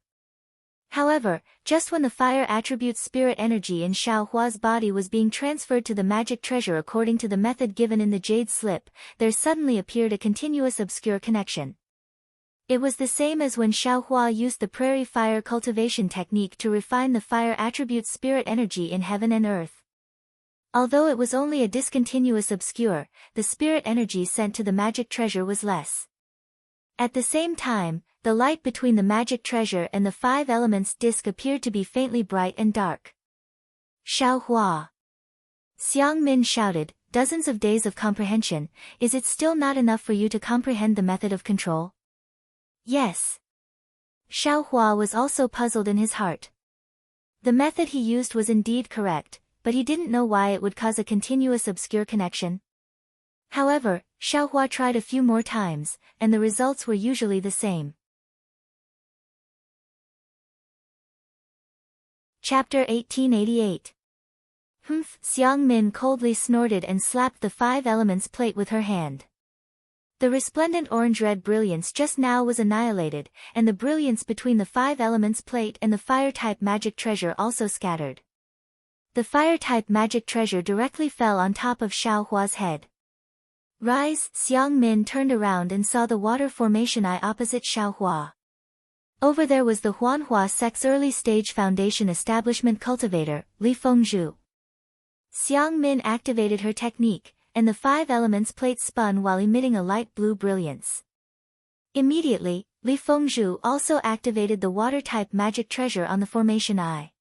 However, just when the fire attribute spirit energy in Xiaohua's body was being transferred to the magic treasure according to the method given in the jade slip, there suddenly appeared a continuous obscure connection. It was the same as when Xiaohua used the prairie fire cultivation technique to refine the fire attribute spirit energy in heaven and earth. Although it was only a discontinuous obscure, the spirit energy sent to the magic treasure was less. At the same time, the light between the magic treasure and the five elements disc appeared to be faintly bright and dark. Xiaohua! Xiang Min shouted, "Dozens of days of comprehension, is it still not enough for you to comprehend the method of control?" Yes. Xiaohua was also puzzled in his heart. The method he used was indeed correct, but he didn't know why it would cause a continuous obscure connection. However, Xiaohua tried a few more times, and the results were usually the same. Chapter 1888. Humph! Xiang Min coldly snorted and slapped the five elements plate with her hand. The resplendent orange-red brilliance just now was annihilated, and the brilliance between the five elements plate and the fire-type magic treasure also scattered. The fire-type magic treasure directly fell on top of Xiaohua's head. Rise! Xiang Min turned around and saw the water formation eye opposite Xiaohua. Over there was the Huanhua Sect's early-stage foundation establishment cultivator, Li Fengzhu. Xiang Min activated her technique, and the five elements plate spun while emitting a light blue brilliance. Immediately, Li Fengzhu also activated the water-type magic treasure on the formation eye.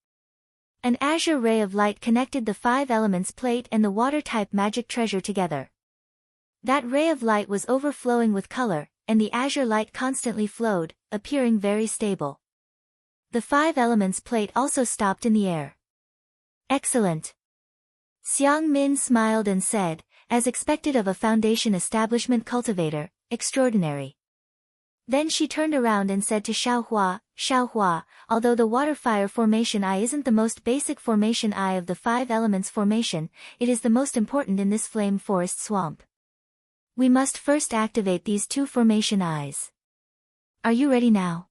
An azure ray of light connected the five elements plate and the water-type magic treasure together. That ray of light was overflowing with color, and the azure light constantly flowed, appearing very stable. The five elements plate also stopped in the air. Excellent! Xiang Min smiled and said, as expected of a foundation establishment cultivator, extraordinary. Then she turned around and said to Xiaohua, "Xiaohua, although the water-fire formation eye isn't the most basic formation eye of the five elements formation, it is the most important in this flame forest swamp. We must first activate these two formation eyes. Are you ready now?"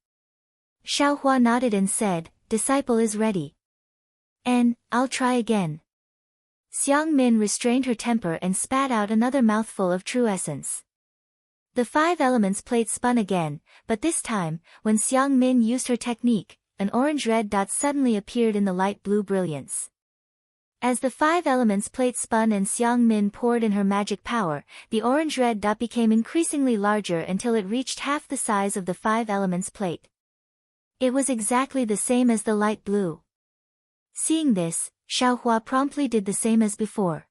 Xiaohua nodded and said, "Disciple is ready." "And, I'll try again." Xiang Min restrained her temper and spat out another mouthful of true essence. The five elements plate spun again, but this time, when Xiang Min used her technique, an orange-red dot suddenly appeared in the light blue brilliance. As the five elements plate spun and Xiang Min poured in her magic power, the orange-red dot became increasingly larger until it reached half the size of the five elements plate. It was exactly the same as the light blue. Seeing this, Xiaohua promptly did the same as before.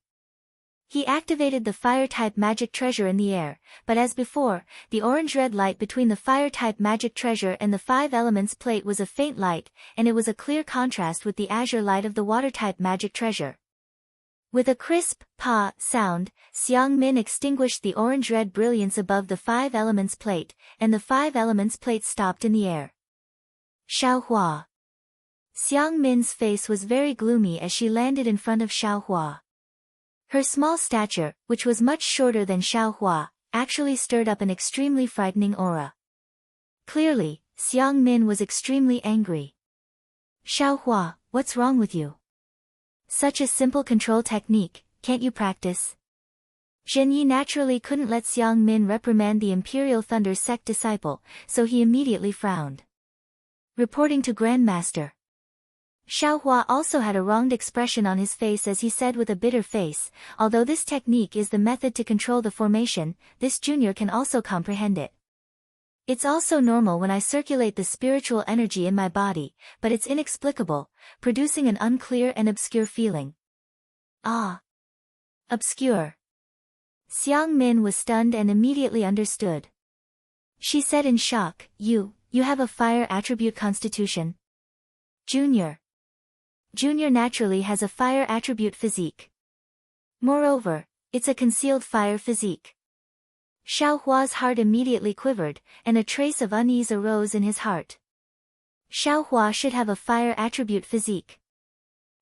He activated the fire-type magic treasure in the air, but as before, the orange-red light between the fire-type magic treasure and the five elements plate was a faint light, and it was a clear contrast with the azure light of the water-type magic treasure. With a crisp, "pa" sound, Xiang Min extinguished the orange-red brilliance above the five elements plate, and the five elements plate stopped in the air. Xiaohua. Xiang Min's face was very gloomy as she landed in front of Xiaohua. Her small stature, which was much shorter than Xiaohua, actually stirred up an extremely frightening aura. Clearly, Xiang Min was extremely angry. "Xiaohua, what's wrong with you? Such a simple control technique, can't you practice?" Zhenyi naturally couldn't let Xiang Min reprimand the Imperial Thunder Sect disciple, so he immediately frowned. Reporting to Grandmaster. Xiaohua also had a wronged expression on his face as he said with a bitter face, "Although this technique is the method to control the formation, this junior can also comprehend it. It's also normal when I circulate the spiritual energy in my body, but it's inexplicable, producing an unclear and obscure feeling." "Ah. Obscure. Xiang Min was stunned and immediately understood. She said in shock, You have a fire attribute constitution. Junior naturally has a fire attribute physique. Moreover, it's a concealed fire physique. Xiao Hua's heart immediately quivered, and a trace of unease arose in his heart. Xiao Hua should have a fire attribute physique.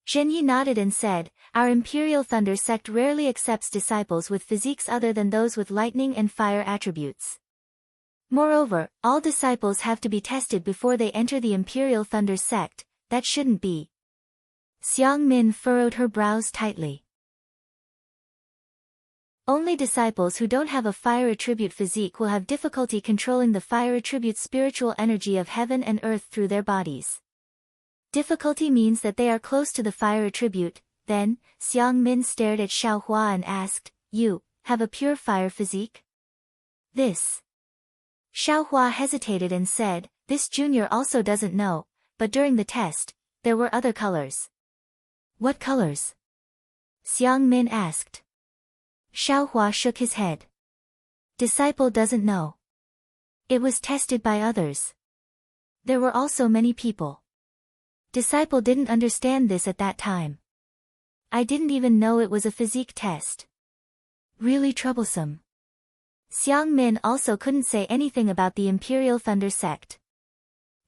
Zhenyi nodded and said, Our Imperial Thunder sect rarely accepts disciples with physiques other than those with lightning and fire attributes. Moreover, all disciples have to be tested before they enter the Imperial Thunder sect. That shouldn't be. Xiang Min furrowed her brows tightly. Only disciples who don't have a fire attribute physique will have difficulty controlling the fire attribute spiritual energy of heaven and earth through their bodies. Difficulty means that they are close to the fire attribute. Then, Xiang Min stared at Xiao Hua and asked, You have a pure fire physique? This. Xiao Hua hesitated and said, This junior also doesn't know, but during the test, there were other colors. What colors? Xiang Min asked. Xiao Hua shook his head. Disciple doesn't know. It was tested by others. There were also many people. Disciple didn't understand this at that time. I didn't even know it was a physique test. Really troublesome. Xiang Min also couldn't say anything about the Imperial Thunder sect.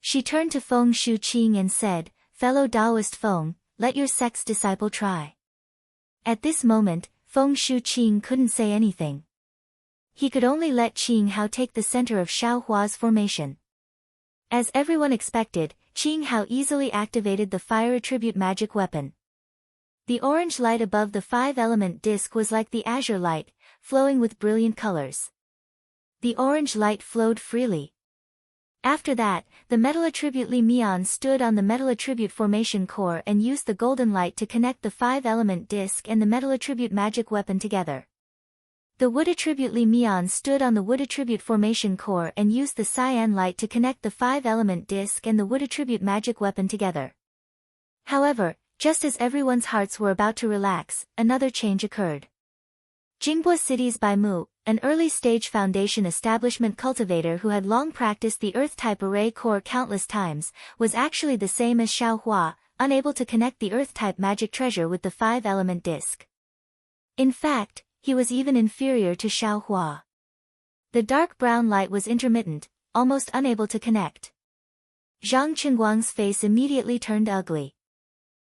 She turned to Feng Shuqing and said, Fellow Taoist Feng, let your sect's disciple try. At this moment, Feng Shuqing couldn't say anything. He could only let Qing Hao take the center of Xiao Hua's formation. As everyone expected, Qing Hao easily activated the fire attribute magic weapon. The orange light above the five-element disc was like the azure light, flowing with brilliant colors. The orange light flowed freely. After that, the metal attribute Li Mian stood on the metal attribute formation core and used the golden light to connect the five-element disc and the metal attribute magic weapon together. The wood attribute Li Mian stood on the wood attribute formation core and used the cyan light to connect the five-element disc and the wood attribute magic weapon together. However, just as everyone's hearts were about to relax, another change occurred. Jinghua City's Bai Mu, an early-stage foundation establishment cultivator who had long practiced the Earth-type array core countless times, was actually the same as Xiao Hua, unable to connect the Earth-type magic treasure with the five-element disc. In fact, he was even inferior to Xiao Hua. The dark brown light was intermittent, almost unable to connect. Zhang Qingguang's face immediately turned ugly.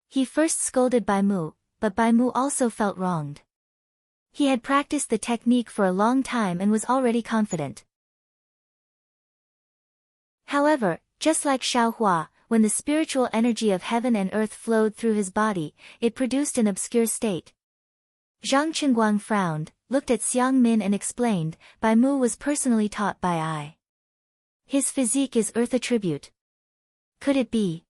He first scolded Bai Mu, but Bai Mu also felt wronged. He had practiced the technique for a long time and was already confident. However, just like Xiao Hua, when the spiritual energy of heaven and earth flowed through his body, it produced an obscure state. Zhang Qingguang frowned, looked at Xiang Min and explained, Bai Mu was personally taught by I. His physique is earth attribute. Could it be?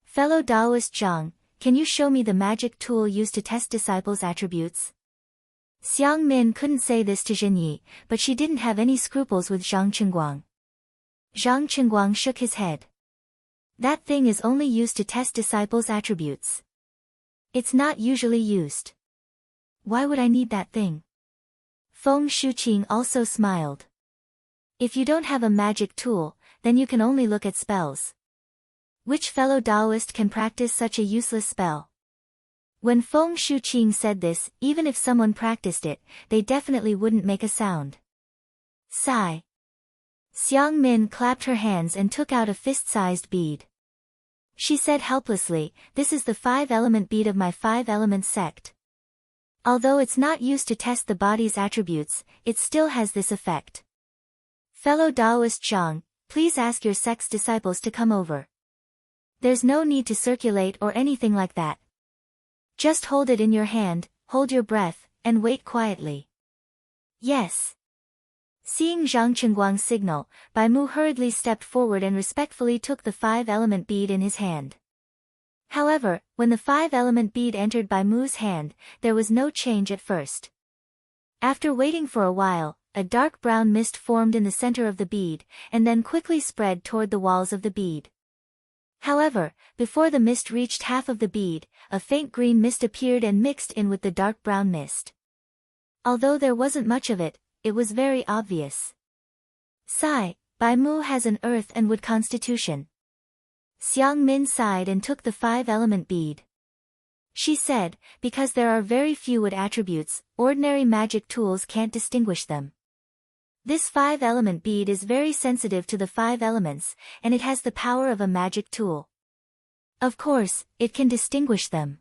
Fellow Taoist Zhang, can you show me the magic tool used to test disciples' attributes? Xiang Min couldn't say this to Zhenyi, but she didn't have any scruples with Zhang Qingguang. Zhang Qingguang shook his head. That thing is only used to test disciples' attributes. It's not usually used. Why would I need that thing? Feng Shuqing also smiled. If you don't have a magic tool, then you can only look at spells. Which fellow Taoist can practice such a useless spell? When Feng Shuqing said this, even if someone practiced it, they definitely wouldn't make a sound. Sigh. Xiang Min clapped her hands and took out a fist-sized bead. She said helplessly, This is the five-element bead of my five-element sect. Although it's not used to test the body's attributes, it still has this effect. Fellow Taoist Zhang, please ask your sect's disciples to come over. There's no need to circulate or anything like that. Just hold it in your hand, hold your breath, and wait quietly. Yes. Seeing Zhang Qingguang's signal, Bai Mu hurriedly stepped forward and respectfully took the five-element bead in his hand. However, when the five-element bead entered Bai Mu's hand, there was no change at first. After waiting for a while, a dark brown mist formed in the center of the bead, and then quickly spread toward the walls of the bead. However, before the mist reached half of the bead, a faint green mist appeared and mixed in with the dark brown mist. Although there wasn't much of it, it was very obvious. Sigh, Bai Mu has an earth and wood constitution. Xiang Min sighed and took the 5-element bead. She said, because there are very few wood attributes, ordinary magic tools can't distinguish them. This 5-element bead is very sensitive to the 5 elements, and it has the power of a magic tool. Of course, it can distinguish them.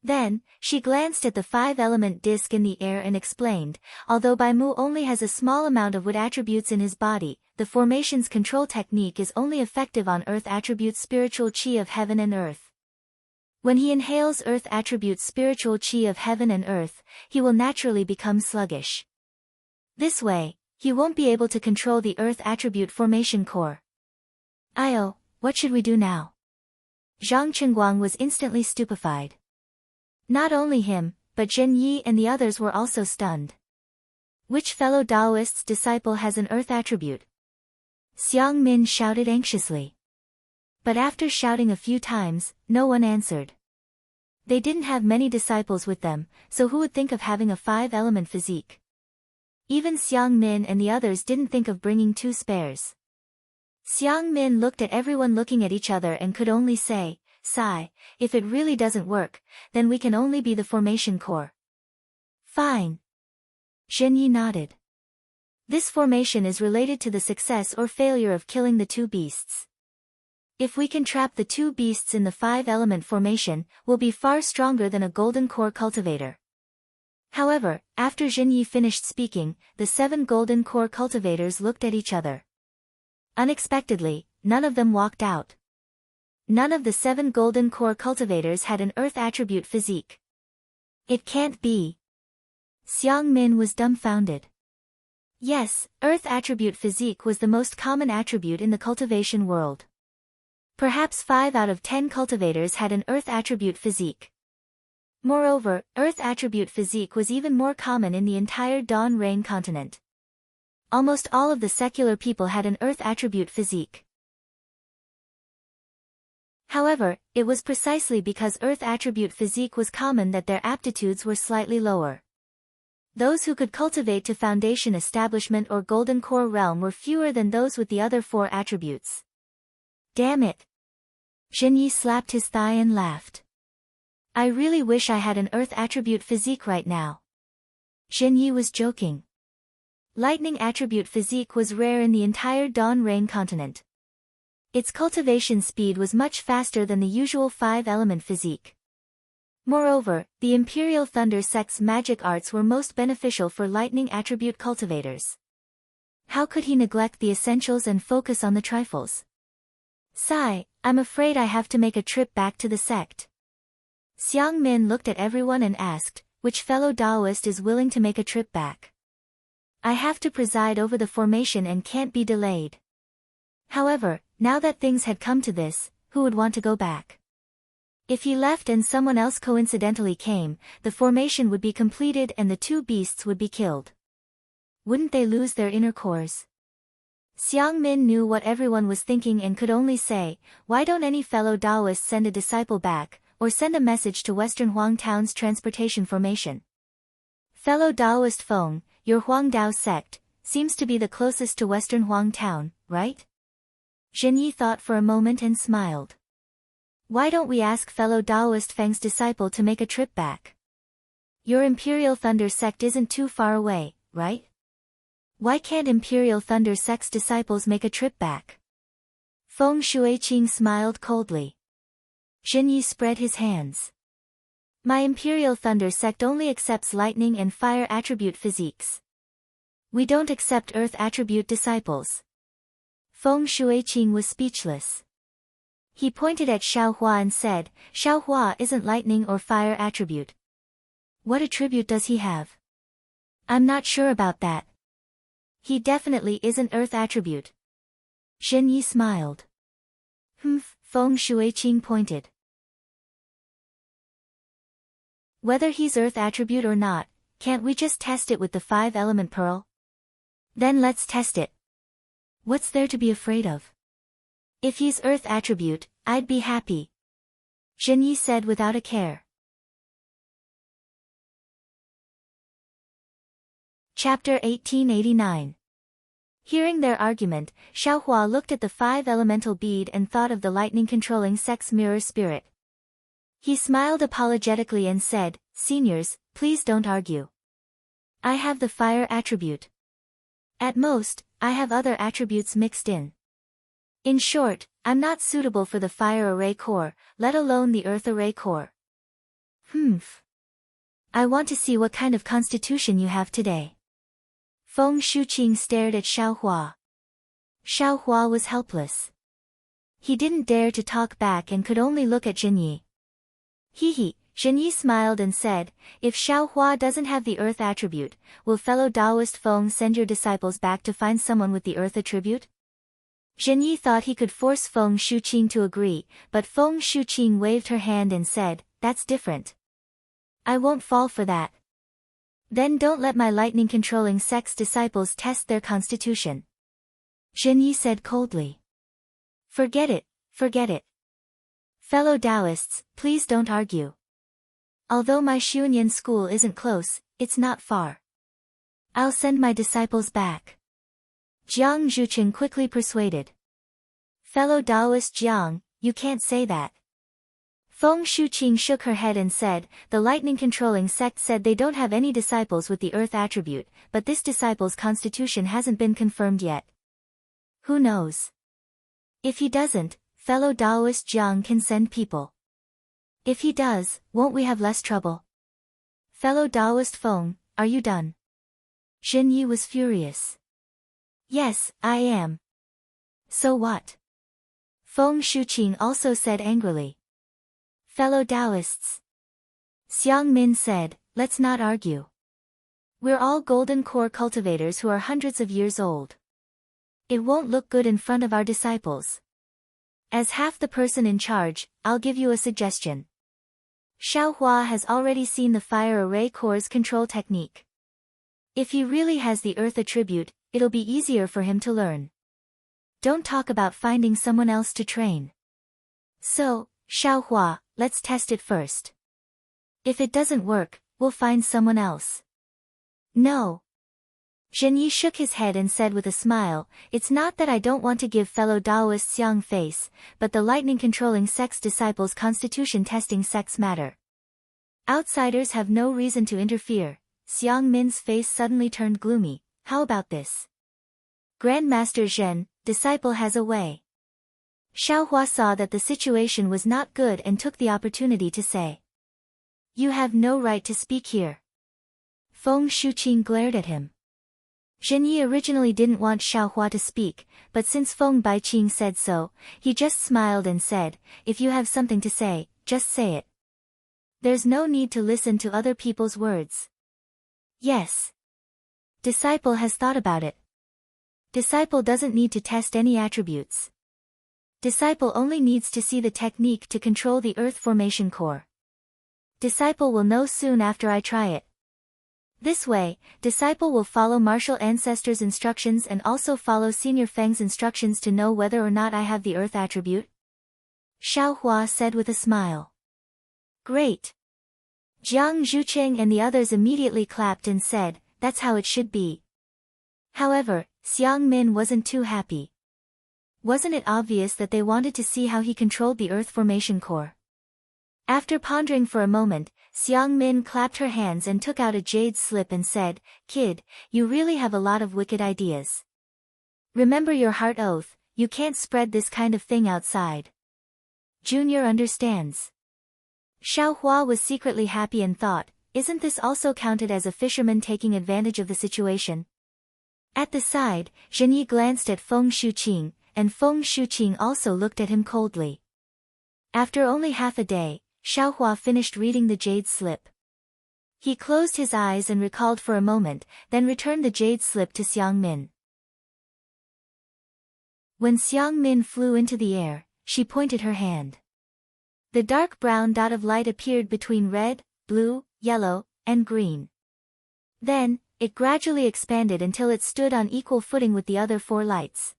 Then, she glanced at the 5-element disc in the air and explained, although Bai Mu only has a small amount of wood attributes in his body, the formation's control technique is only effective on earth attributes spiritual chi of heaven and earth. When he inhales earth attributes spiritual chi of heaven and earth, he will naturally become sluggish. This way, he won't be able to control the earth attribute formation core. Io, what should we do now? Zhang Chengguang was instantly stupefied. Not only him, but Zhen Yi and the others were also stunned. Which fellow Daoist's disciple has an earth attribute? Xiang Min shouted anxiously. But after shouting a few times, no one answered. They didn't have many disciples with them, so who would think of having a 5-element physique? Even Xiang Min and the others didn't think of bringing 2 spares. Xiang Min looked at everyone looking at each other and could only say, sigh, if it really doesn't work, then we can only be the formation core. Fine. Zhen Yi nodded. This formation is related to the success or failure of killing the 2 beasts. If we can trap the 2 beasts in the 5-element formation, we'll be far stronger than a golden core cultivator. However, after Zhen Yi finished speaking, the 7 golden core cultivators looked at each other. Unexpectedly, none of them walked out. None of the 7 golden core cultivators had an earth attribute physique. It can't be. Xiang Min was dumbfounded. Yes, earth attribute physique was the most common attribute in the cultivation world. Perhaps 5 out of 10 cultivators had an earth attribute physique. Moreover, earth attribute physique was even more common in the entire Dawn Rain continent. Almost all of the secular people had an earth attribute physique. However, it was precisely because earth attribute physique was common that their aptitudes were slightly lower. Those who could cultivate to foundation establishment or golden core realm were fewer than those with the other 4 attributes. Damn it! Zhen Yi slapped his thigh and laughed. I really wish I had an earth attribute physique right now. Zhen Yi was joking. Lightning attribute physique was rare in the entire Dawn Rain continent. Its cultivation speed was much faster than the usual 5-element physique. Moreover, the Imperial Thunder sect's magic arts were most beneficial for lightning attribute cultivators. How could he neglect the essentials and focus on the trifles? Sigh, I'm afraid I have to make a trip back to the sect. Xiang Min looked at everyone and asked, which fellow Daoist is willing to make a trip back? I have to preside over the formation and can't be delayed. However, now that things had come to this, who would want to go back? If he left and someone else coincidentally came, the formation would be completed and the 2 beasts would be killed. Wouldn't they lose their inner cores? Xiang Min knew what everyone was thinking and could only say, why don't any fellow Daoist send a disciple back, or send a message to Western Huang Town's transportation formation? Fellow Daoist Feng, your Huangdao sect, seems to be the closest to Western Huang Town, right? Zhen Yi thought for a moment and smiled. Why don't we ask fellow Daoist Feng's disciple to make a trip back? Your Imperial Thunder sect isn't too far away, right? Why can't Imperial Thunder sect's disciples make a trip back? Feng Shuiqing smiled coldly. Zhen Yi spread his hands. My Imperial Thunder sect only accepts lightning and fire attribute physiques. We don't accept earth attribute disciples. Feng Shuiqing was speechless. He pointed at Xiaohua and said, Xiaohua isn't lightning or fire attribute. What attribute does he have? I'm not sure about that. He definitely isn't earth attribute. Zhen Yi smiled. Feng Shuiqing pointed. Whether he's earth attribute or not, can't we just test it with the 5-element pearl? Then let's test it. What's there to be afraid of? If he's earth attribute, I'd be happy. Zhenyi said without a care. Chapter 1889. Hearing their argument, Xiaohua looked at the 5-elemental bead and thought of the lightning-controlling sex mirror spirit. He smiled apologetically and said, "Seniors, please don't argue. I have the fire attribute. At most, I have other attributes mixed in. In short, I'm not suitable for the fire array core, let alone the earth array core." I want to see what kind of constitution you have today. Feng Shuqing stared at Xiaohua. Xiaohua was helpless. He didn't dare to talk back and could only look at Zhenyi. Zhenyi smiled and said, "If Xiaohua doesn't have the earth attribute, will fellow Taoist Feng send your disciples back to find someone with the earth attribute?" Zhenyi thought he could force Feng Shuqing to agree, but Feng Shuqing waved her hand and said, "That's different. I won't fall for that. Then don't let my lightning-controlling sex disciples test their constitution." Zhenyi said coldly. Forget it. Fellow Taoists, please don't argue. Although my Xuanyan school isn't close, it's not far. I'll send my disciples back. Jiang Zhuchen quickly persuaded. Fellow Taoist Jiang, you can't say that. Feng Shuqing shook her head and said, "The lightning-controlling sect said they don't have any disciples with the earth attribute, but this disciple's constitution hasn't been confirmed yet. Who knows? If he doesn't, fellow Taoist Jiang can send people. If he does, won't we have less trouble? Fellow Taoist Feng, are you done?" Zhenyi was furious. "Yes, I am." "So what?" Feng Shuqing also said angrily. "Fellow Taoists," Xiang Min said, "let's not argue. We're all golden core cultivators who are hundreds of years old. It won't look good in front of our disciples. As half the person in charge, I'll give you a suggestion. Xiaohua has already seen the fire array core's control technique. If he really has the earth attribute, it'll be easier for him to learn. Don't talk about finding someone else to train. So, Xiaohua, let's test it first. If it doesn't work, we'll find someone else." "No." Zhenyi shook his head and said with a smile, "It's not that I don't want to give fellow Taoists young face, but the lightning-controlling sex disciples' constitution testing sex matter. Outsiders have no reason to interfere." Xiang Min's face suddenly turned gloomy. "How about this? Grandmaster Zhen, disciple has a way." Xiaohua saw that the situation was not good and took the opportunity to say, "You have no right to speak here." Feng Shuqing glared at him. Zhenyi originally didn't want Xiaohua to speak, but since Feng Baiqing said so, he just smiled and said, "If you have something to say, just say it. There's no need to listen to other people's words." "Yes. Disciple has thought about it. Disciple doesn't need to test any attributes. Disciple only needs to see the technique to control the earth formation core. Disciple will know soon after I try it. This way, disciple will follow martial ancestors' instructions and also follow senior Feng's instructions to know whether or not I have the earth attribute." Xiaohua said with a smile. "Great." Jiang Zhucheng and the others immediately clapped and said, "That's how it should be." However, Xiang Min wasn't too happy. Wasn't it obvious that they wanted to see how he controlled the earth formation core? After pondering for a moment, Xiang Min clapped her hands and took out a jade slip and said, "Kid, you really have a lot of wicked ideas. Remember your heart oath, you can't spread this kind of thing outside. Junior understands." Xiaohua was secretly happy and thought, isn't this also counted as a fisherman taking advantage of the situation? At the side, Zhenyi glanced at Feng Shuqing, and Feng Shuqing also looked at him coldly. After only half a day, Xiaohua finished reading the jade slip. He closed his eyes and recalled for a moment, then returned the jade slip to Xiang Min. When Xiang Min flew into the air, she pointed her hand. The dark brown dot of light appeared between red, blue, yellow, and green. Then, it gradually expanded until it stood on equal footing with the other 4 lights.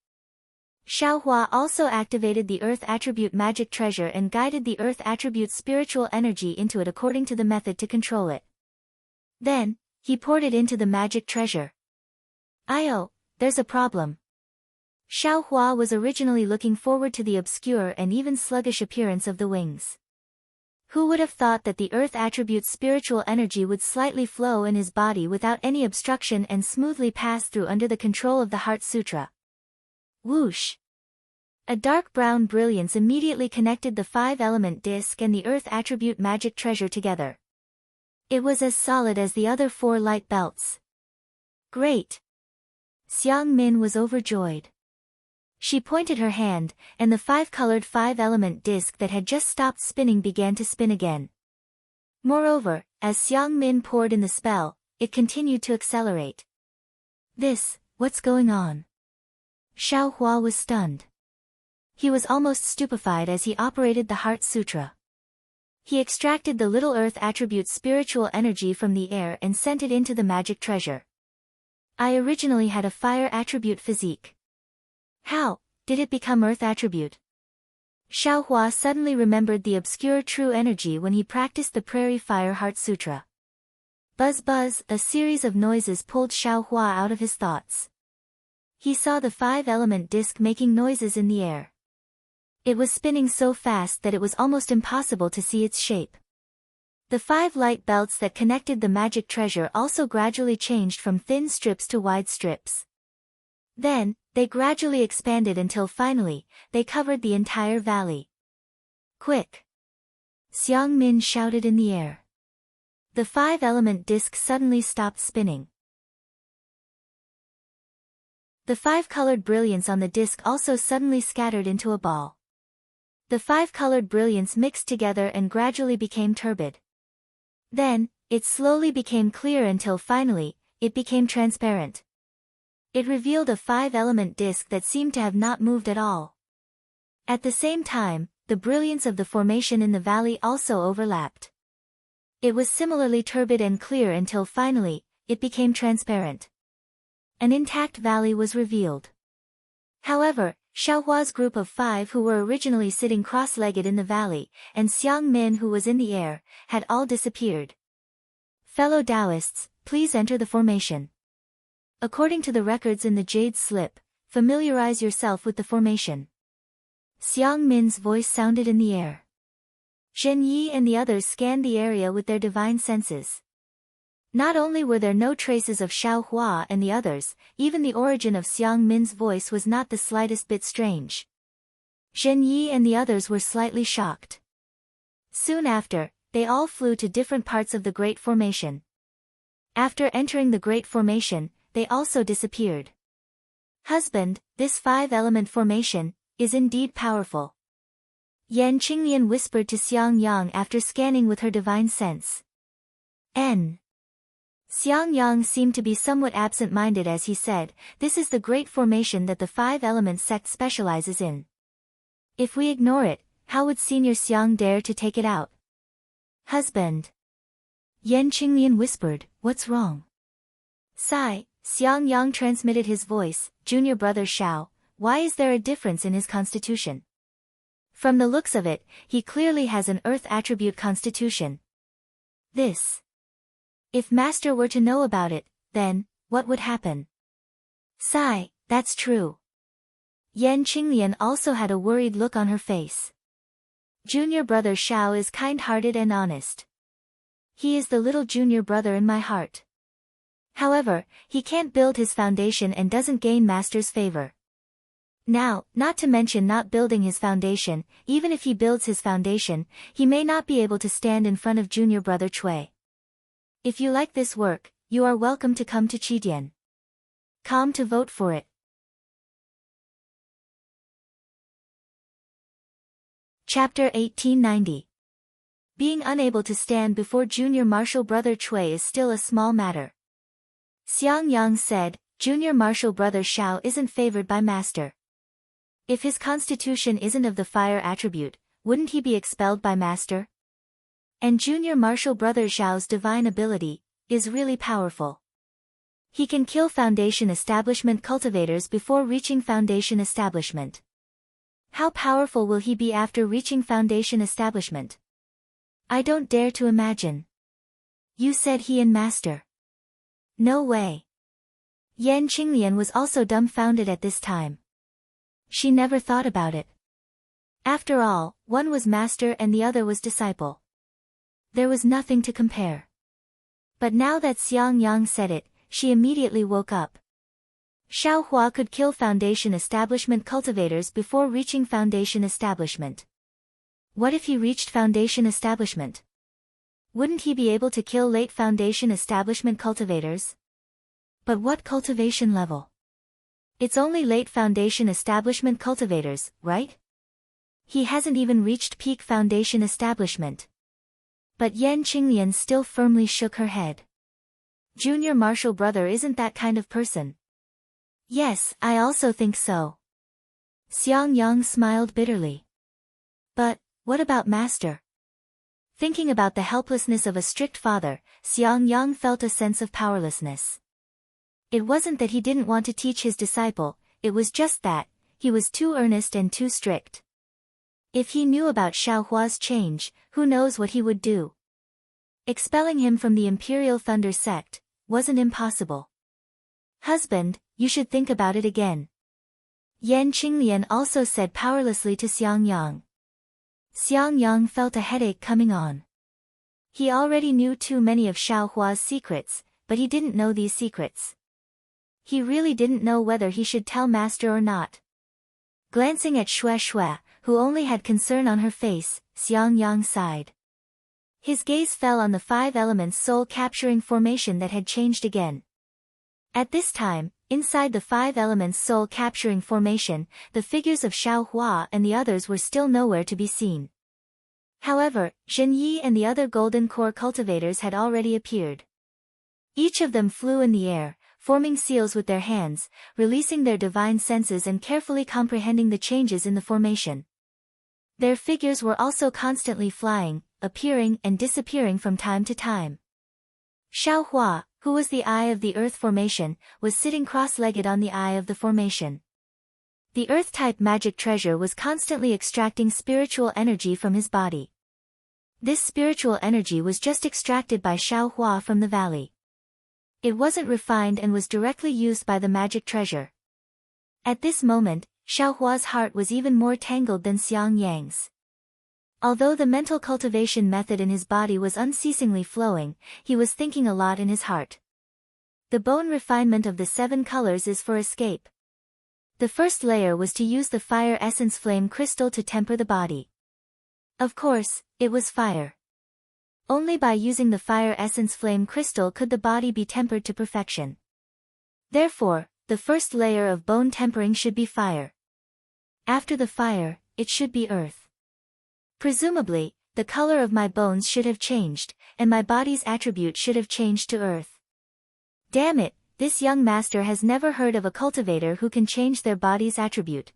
Xiaohua also activated the Earth Attribute Magic Treasure and guided the Earth Attribute's spiritual energy into it according to the method to control it. Then, he poured it into the magic treasure. "Oh, there's a problem." Xiaohua was originally looking forward to the obscure and even sluggish appearance of the wings. Who would have thought that the Earth Attribute's spiritual energy would slightly flow in his body without any obstruction and smoothly pass through under the control of the Heart Sutra? Whoosh! A dark brown brilliance immediately connected the 5-element disc and the Earth Attribute Magic Treasure together. It was as solid as the other 4 light belts. Great! Xiang Min was overjoyed. She pointed her hand, and the 5-colored 5-element disc that had just stopped spinning began to spin again. Moreover, as Xiang Min poured in the spell, it continued to accelerate. What's going on? Xiaohua was stunned. He was almost stupefied as he operated the Heart Sutra. He extracted the little Earth Attribute spiritual energy from the air and sent it into the magic treasure. I originally had a Fire Attribute physique. How did it become Earth Attribute? Xiaohua suddenly remembered the obscure true energy when he practiced the Prairie Fire Heart Sutra. Buzz buzz, a series of noises pulled Xiaohua out of his thoughts. He saw the 5-element disc making noises in the air. It was spinning so fast that it was almost impossible to see its shape. The 5 light belts that connected the magic treasure also gradually changed from thin strips to wide strips. Then, they gradually expanded until finally, they covered the entire valley. Quick! Xiang Min shouted in the air. The 5-element disc suddenly stopped spinning. The 5-colored brilliance on the disc also suddenly scattered into a ball. The 5-colored brilliance mixed together and gradually became turbid. Then, it slowly became clear until finally, it became transparent. It revealed a 5-element disc that seemed to have not moved at all. At the same time, the brilliance of the formation in the valley also overlapped. It was similarly turbid and clear until finally, it became transparent. An intact valley was revealed. However, Xiaohua's group of 5 who were originally sitting cross-legged in the valley, and Xiang Min who was in the air, had all disappeared. Fellow Taoists, please enter the formation. According to the records in the Jade Slip, familiarize yourself with the formation. Xiang Min's voice sounded in the air. Zhen Yi and the others scanned the area with their divine senses. Not only were there no traces of Xiaohua and the others, even the origin of Xiang Min's voice was not the slightest bit strange. Zhen Yi and the others were slightly shocked. Soon after, they all flew to different parts of the Great Formation. After entering the Great Formation, they also disappeared. Husband, this 5-element formation is indeed powerful. Yan Qinglian whispered to Xiang Yang after scanning with her divine sense. Xiang Yang seemed to be somewhat absent-minded as he said, this is the great formation that the 5-element sect specializes in. If we ignore it, how would Senior Xiang dare to take it out? Husband. Yan Qinglian whispered, what's wrong? Sigh, Xiang Yang transmitted his voice, Junior Brother Xiao, why is there a difference in his constitution? From the looks of it, he clearly has an Earth Attribute constitution. If Master were to know about it, then, what would happen? Sigh, that's true. Yan Qinglian also had a worried look on her face. Junior Brother Xiao is kind-hearted and honest. He is the little junior brother in my heart. However, he can't build his foundation and doesn't gain Master's favor. Now, not to mention not building his foundation, even if he builds his foundation, he may not be able to stand in front of Junior Brother Cui. If you like this work, you are welcome to come to Qidian. Come to vote for it. Chapter 1890. Being unable to stand before Junior Martial Brother Cui is still a small matter. Xiang Yang said, Junior Martial Brother Xiao isn't favored by Master. If his constitution isn't of the fire attribute, wouldn't he be expelled by Master? And Junior Martial Brother Xiao's divine ability is really powerful. He can kill Foundation Establishment cultivators before reaching Foundation Establishment. How powerful will he be after reaching Foundation Establishment? I don't dare to imagine. You said he and Master. No way. Yan Qinglian was also dumbfounded at this time. She never thought about it. After all, one was master and the other was disciple. There was nothing to compare. But now that Xiang Yang said it, she immediately woke up. Xiao Hua could kill Foundation Establishment cultivators before reaching Foundation Establishment. What if he reached Foundation Establishment? Wouldn't he be able to kill late Foundation Establishment cultivators? But what cultivation level? It's only late Foundation Establishment cultivators, right? He hasn't even reached peak Foundation Establishment. But Yan Qinglian still firmly shook her head. Junior Marshal Brother isn't that kind of person. Yes, I also think so. Xiang Yang smiled bitterly. But, what about Master? Thinking about the helplessness of a strict father, Xiang Yang felt a sense of powerlessness. It wasn't that he didn't want to teach his disciple, it was just that, he was too earnest and too strict. If he knew about Xiao Hua's change, who knows what he would do. Expelling him from the Imperial Thunder sect wasn't impossible. Husband, you should think about it again. Yan Qinglian also said powerlessly to Xiang Yang. Xiang Yang felt a headache coming on. He already knew too many of Xiao Hua's secrets, but he didn't know these secrets. He really didn't know whether he should tell Master or not. Glancing at Xue Xue, who only had concern on her face, Xiang Yang sighed. His gaze fell on the 5 elements soul-capturing formation that had changed again. At this time, inside the 5 elements soul-capturing formation, the figures of Xiao Hua and the others were still nowhere to be seen. However, Zhen Yi and the other golden core cultivators had already appeared. Each of them flew in the air, forming seals with their hands, releasing their divine senses and carefully comprehending the changes in the formation. Their figures were also constantly flying, appearing and disappearing from time to time. Xiao Hua, who was the eye of the earth formation, was sitting cross-legged on the eye of the formation. The earth-type magic treasure was constantly extracting spiritual energy from his body. This spiritual energy was just extracted by Xiao Hua from the valley. It wasn't refined and was directly used by the magic treasure. At this moment, Xiao Hua's heart was even more tangled than Xiang Yang's. Although the mental cultivation method in his body was unceasingly flowing, he was thinking a lot in his heart. The bone refinement of the 7 colors is for escape. The first layer was to use the fire essence flame crystal to temper the body. Of course, it was fire. Only by using the fire essence flame crystal could the body be tempered to perfection. Therefore, the first layer of bone tempering should be fire. After the fire, it should be earth. Presumably, the color of my bones should have changed, and my body's attribute should have changed to earth. Damn it, this young master has never heard of a cultivator who can change their body's attribute.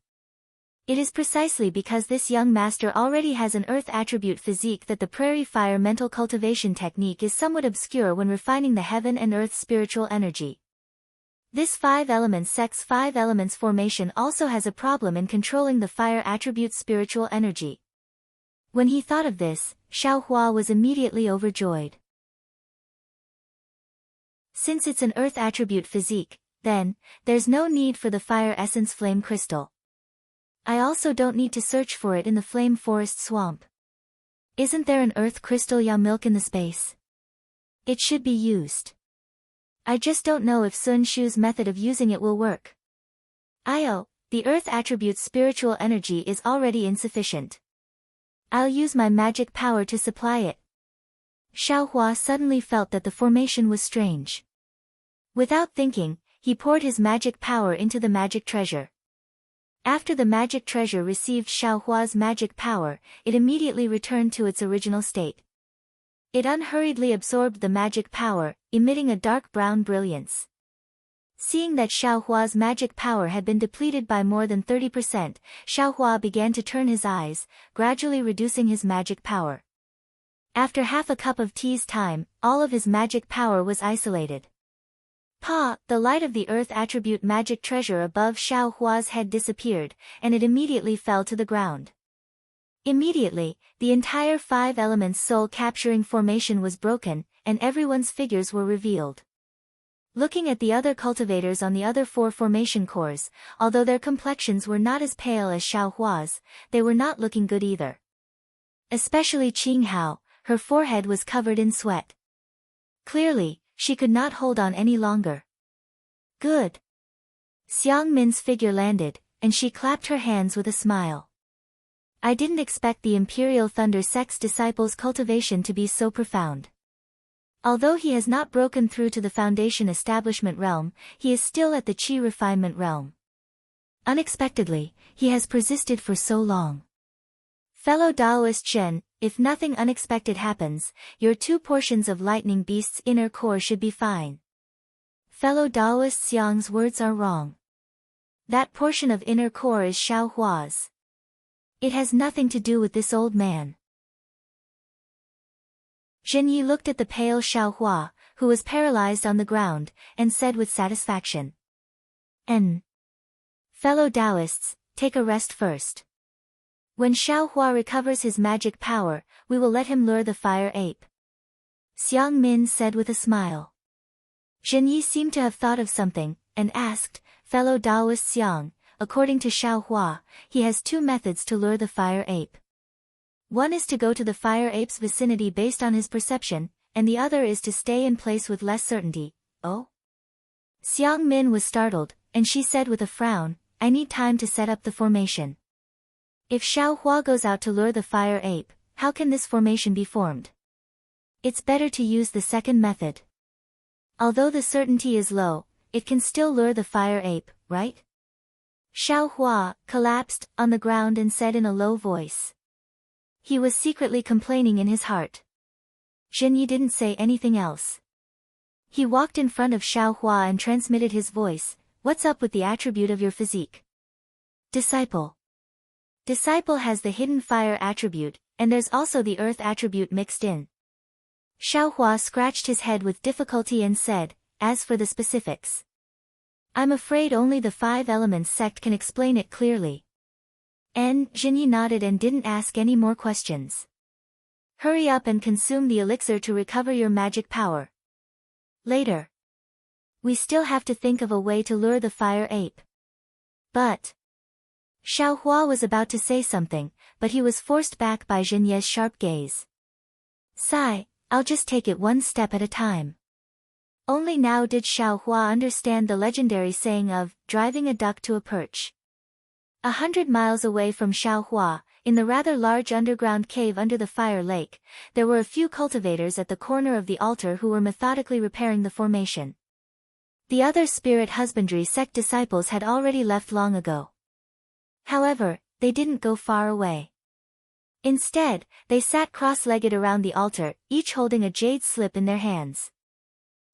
It is precisely because this young master already has an earth attribute physique that the prairie fire mental cultivation technique is somewhat obscure when refining the heaven and earth spiritual energy. This 5 elements sex 5 elements formation also has a problem in controlling the fire attribute spiritual energy. When he thought of this, Xiao Hua was immediately overjoyed. Since it's an earth attribute physique, then, there's no need for the fire essence flame crystal. I also don't need to search for it in the flame forest swamp. Isn't there an earth crystal ya milk in the space? It should be used. I just don't know if Sun Shu's method of using it will work. The earth attribute's spiritual energy is already insufficient. I'll use my magic power to supply it. Xiao Hua suddenly felt that the formation was strange. Without thinking, he poured his magic power into the magic treasure. After the magic treasure received Xiao Hua's magic power, it immediately returned to its original state. It unhurriedly absorbed the magic power, emitting a dark brown brilliance. Seeing that Xiao Hua's magic power had been depleted by more than 30%, Xiao Hua began to turn his eyes, gradually reducing his magic power. After half a cup of tea's time, all of his magic power was isolated. The light of the earth attribute magic treasure above Xiao Hua's head disappeared, and it immediately fell to the ground. Immediately, the entire five elements soul-capturing formation was broken, and everyone's figures were revealed. Looking at the other cultivators on the other four formation cores, although their complexions were not as pale as Xiao Hua's, they were not looking good either. Especially Qing Hao, her forehead was covered in sweat. Clearly, she could not hold on any longer. Good. Xiang Min's figure landed, and she clapped her hands with a smile. I didn't expect the Imperial Thunder Sect's disciples' cultivation to be so profound. Although he has not broken through to the Foundation Establishment realm, he is still at the Qi Refinement realm. Unexpectedly, he has persisted for so long. Fellow Daoist Shen, if nothing unexpected happens, your 2 portions of Lightning Beast's inner core should be fine. Fellow Daoist Xiang's words are wrong. That portion of inner core is Xiao Hua's. It has nothing to do with this old man. Zhenyi looked at the pale Xiao Hua, who was paralyzed on the ground, and said with satisfaction. Fellow Taoists, take a rest first. When Xiao Hua recovers his magic power, we will let him lure the fire ape. Xiang Min said with a smile. Zhenyi seemed to have thought of something, and asked, Fellow Taoist Xiang, according to Xiao Hua, he has 2 methods to lure the fire ape. One is to go to the fire ape's vicinity based on his perception, and the other is to stay in place with less certainty. Oh? Xiang Min was startled, and she said with a frown, I need time to set up the formation. If Xiao Hua goes out to lure the fire ape, how can this formation be formed? It's better to use the second method. Although the certainty is low, it can still lure the fire ape, right? Xiao Hua collapsed on the ground and said in a low voice. He was secretly complaining in his heart. Zhenyi didn't say anything else. He walked in front of Xiao Hua and transmitted his voice, What's up with the attribute of your physique? Disciple. Disciple has the hidden fire attribute, and there's also the earth attribute mixed in. Xiao Hua scratched his head with difficulty and said, As for the specifics, I'm afraid only the 5 elements sect can explain it clearly. Zhenyi nodded and didn't ask any more questions. Hurry up and consume the elixir to recover your magic power. Later. We still have to think of a way to lure the fire ape. But. Xiao Hua was about to say something, but he was forced back by Zhenyi's sharp gaze. Sigh, I'll just take it one step at a time. Only now did Xiao Hua understand the legendary saying of, driving a duck to a perch. 100 miles away from Xiao Hua, in the rather large underground cave under the fire lake, there were a few cultivators at the corner of the altar who were methodically repairing the formation. The other spirit husbandry sect disciples had already left long ago. However, they didn't go far away. Instead, they sat cross-legged around the altar, each holding a jade slip in their hands.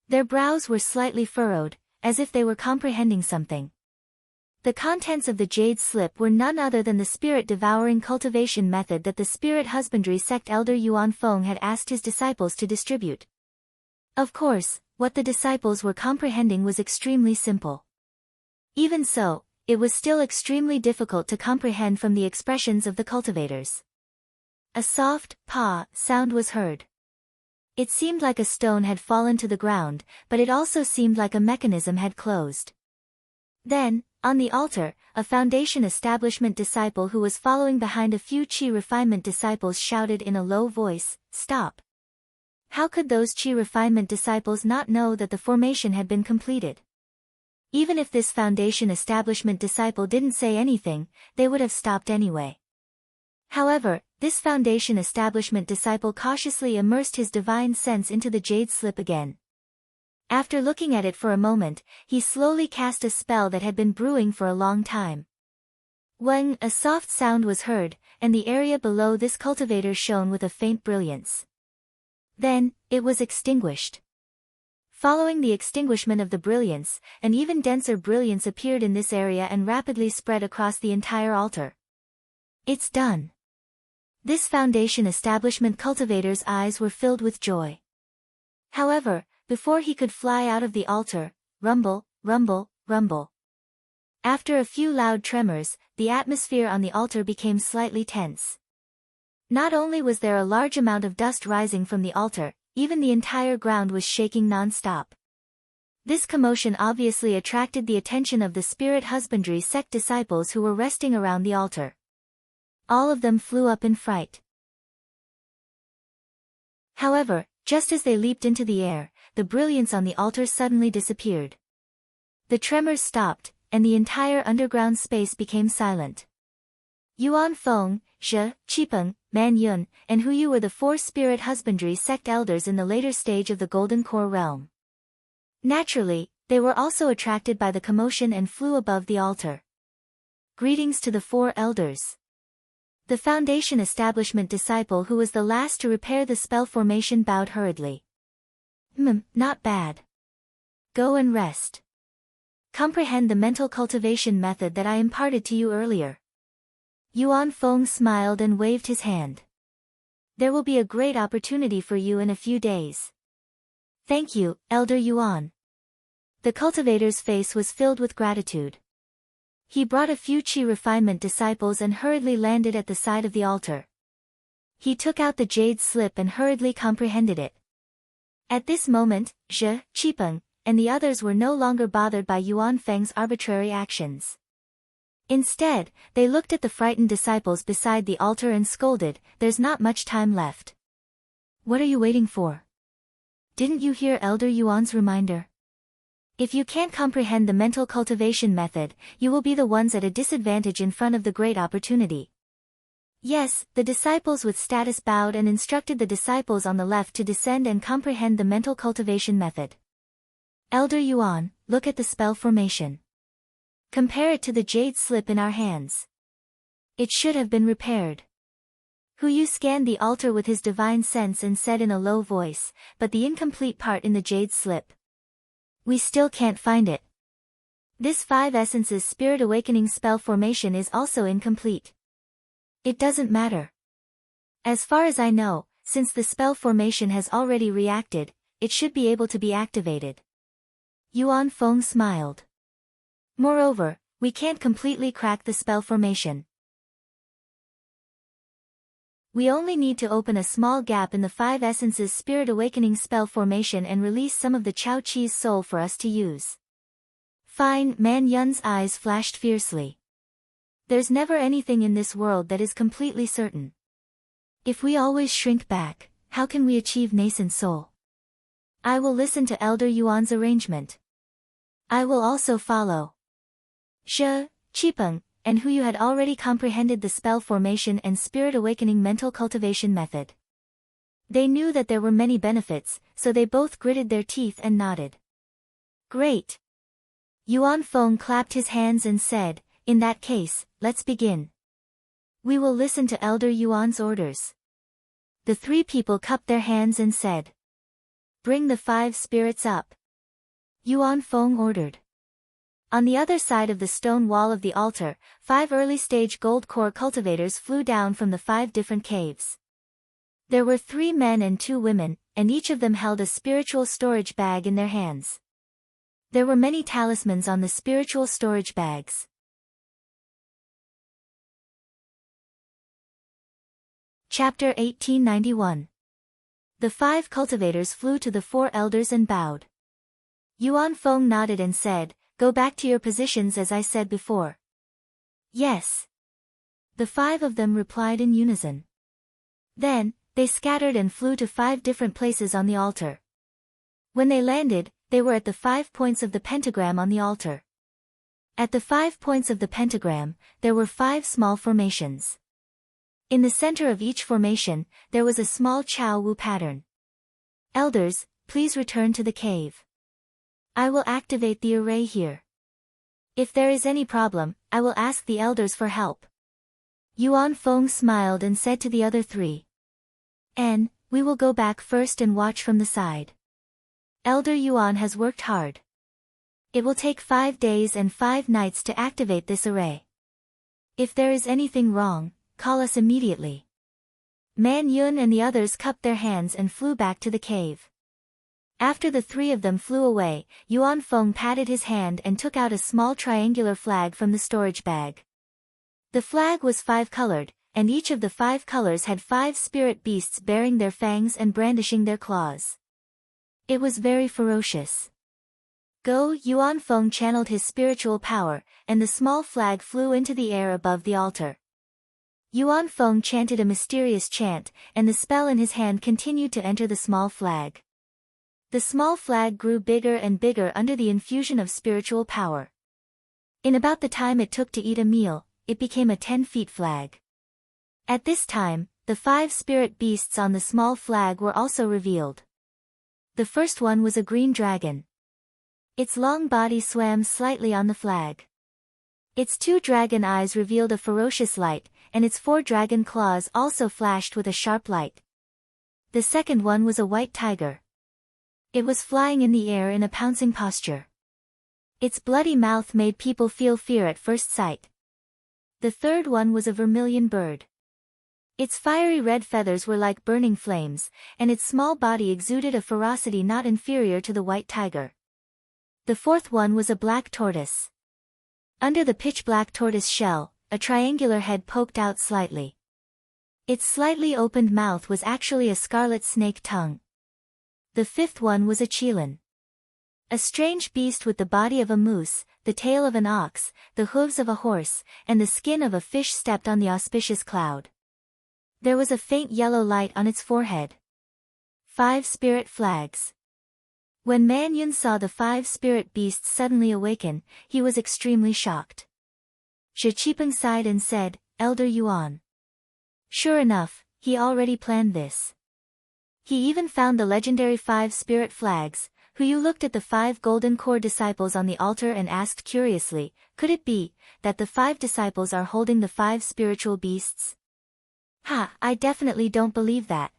Their brows were slightly furrowed, as if they were comprehending something. The contents of the jade slip were none other than the spirit-devouring cultivation method that the spirit husbandry sect elder Yuan Feng had asked his disciples to distribute. Of course, what the disciples were comprehending was extremely simple. Even so, it was still extremely difficult to comprehend from the expressions of the cultivators. A soft, "pa" sound was heard. It seemed like a stone had fallen to the ground, but it also seemed like a mechanism had closed. Then, on the altar, a Foundation Establishment disciple who was following behind a few Qi Refinement disciples shouted in a low voice, Stop! How could those Qi Refinement disciples not know that the formation had been completed? Even if this Foundation Establishment disciple didn't say anything, they would have stopped anyway. However, this Foundation Establishment disciple cautiously immersed his divine sense into the jade slip again. After looking at it for a moment, he slowly cast a spell that had been brewing for a long time. When a soft sound was heard, and the area below this cultivator shone with a faint brilliance. Then, it was extinguished. Following the extinguishment of the brilliance, an even denser brilliance appeared in this area and rapidly spread across the entire altar. It's done. This Foundation Establishment cultivator's eyes were filled with joy. However, before he could fly out of the altar, rumble, rumble, rumble. After a few loud tremors, the atmosphere on the altar became slightly tense. Not only was there a large amount of dust rising from the altar, even the entire ground was shaking non-stop. This commotion obviously attracted the attention of the spirit husbandry sect disciples who were resting around the altar. All of them flew up in fright. However, just as they leaped into the air, the brilliance on the altar suddenly disappeared. The tremors stopped, and the entire underground space became silent. Yuan Feng, Zhe, Qipeng, Man Yun, and Hu Yu were the 4 spirit husbandry sect elders in the later stage of the Golden Core realm. Naturally, they were also attracted by the commotion and flew above the altar. Greetings to the 4 elders. The Foundation establishment disciple who was the last to repair the spell formation bowed hurriedly. Not bad. Go and rest. Comprehend the mental cultivation method that I imparted to you earlier. Yuan Feng smiled and waved his hand. There will be a great opportunity for you in a few days. Thank you, Elder Yuan. The cultivator's face was filled with gratitude. He brought a few Qi refinement disciples and hurriedly landed at the side of the altar. He took out the jade slip and hurriedly comprehended it. At this moment, Zhe, Qipeng, and the others were no longer bothered by Yuan Feng's arbitrary actions. Instead, they looked at the frightened disciples beside the altar and scolded, "There's not much time left. What are you waiting for? Didn't you hear Elder Yuan's reminder? If you can't comprehend the mental cultivation method, you will be the ones at a disadvantage in front of the great opportunity." Yes, the disciples with status bowed and instructed the disciples on the left to descend and comprehend the mental cultivation method. Elder Yuan, look at the spell formation. Compare it to the jade slip in our hands. It should have been repaired. Hu Yu scanned the altar with his divine sense and said in a low voice, "But the incomplete part in the jade slip. We still can't find it. This 5 essences spirit awakening spell formation is also incomplete." It doesn't matter. As far as I know, since the spell formation has already reacted, it should be able to be activated. Yuan Feng smiled. Moreover, we can't completely crack the spell formation. We only need to open a small gap in the 5 essences spirit awakening spell formation and release some of the Chao Chi's soul for us to use. Fine, Man Yun's eyes flashed fiercely. There's never anything in this world that is completely certain. If we always shrink back, how can we achieve nascent soul? I will listen to Elder Yuan's arrangement. I will also follow. Zhe, Qipeng, and Hu Yu had already comprehended the spell formation and spirit awakening mental cultivation method. They knew that there were many benefits, so they both gritted their teeth and nodded. Great! Yuan Feng clapped his hands and said, "In that case, let's begin. We will listen to Elder Yuan's orders." The 3 people cupped their hands and said, "Bring the 5 spirits up." Yuan Feng ordered. On the other side of the stone wall of the altar, 5 early-stage gold core cultivators flew down from the 5 different caves. There were 3 men and 2 women, and each of them held a spiritual storage bag in their hands. There were many talismans on the spiritual storage bags. Chapter 1891. The 5 cultivators flew to the 4 elders and bowed. Yuan Feng nodded and said, "Go back to your positions as I said before." Yes. The 5 of them replied in unison. Then, they scattered and flew to 5 different places on the altar. When they landed, they were at the 5 points of the pentagram on the altar. At the 5 points of the pentagram, there were 5 small formations. In the center of each formation, there was a small Chao Wu pattern. Elders, please return to the cave. I will activate the array here. If there is any problem, I will ask the elders for help. Yuan Feng smiled and said to the other 3. We will go back first and watch from the side. Elder Yuan has worked hard. It will take 5 days and 5 nights to activate this array. If there is anything wrong, call us immediately. Man Yun and the others cupped their hands and flew back to the cave. After the three of them flew away, Yuan Feng patted his hand and took out a small triangular flag from the storage bag. The flag was 5-colored, and each of the 5 colors had 5 spirit beasts bearing their fangs and brandishing their claws. It was very ferocious. Go! Yuan Feng channeled his spiritual power, and the small flag flew into the air above the altar. Yuan Feng chanted a mysterious chant, and the spell in his hand continued to enter the small flag. The small flag grew bigger and bigger under the infusion of spiritual power. In about the time it took to eat a meal, it became a 10-feet flag. At this time, the 5 spirit beasts on the small flag were also revealed. The first one was a green dragon. Its long body swam slightly on the flag. Its 2 dragon eyes revealed a ferocious light, and its 4 dragon claws also flashed with a sharp light. The second one was a white tiger. It was flying in the air in a pouncing posture. Its bloody mouth made people feel fear at first sight. The third one was a vermilion bird. Its fiery red feathers were like burning flames, and its small body exuded a ferocity not inferior to the white tiger. The fourth one was a black tortoise. Under the pitch-black tortoise shell, a triangular head poked out slightly. Its slightly opened mouth was actually a scarlet snake tongue. The fifth one was a qilin. A strange beast with the body of a moose, the tail of an ox, the hooves of a horse, and the skin of a fish stepped on the auspicious cloud. There was a faint yellow light on its forehead. 5 spirit flags. When Man Yun saw the 5 spirit beasts suddenly awaken, he was extremely shocked. Shi Qipeng sighed and said, "Elder Yuan." Sure enough, he already planned this. He even found the legendary 5 spirit flags. Hu Yu looked at the 5 golden core disciples on the altar and asked curiously, could it be that the 5 disciples are holding the 5 spiritual beasts? Ha, I definitely don't believe that.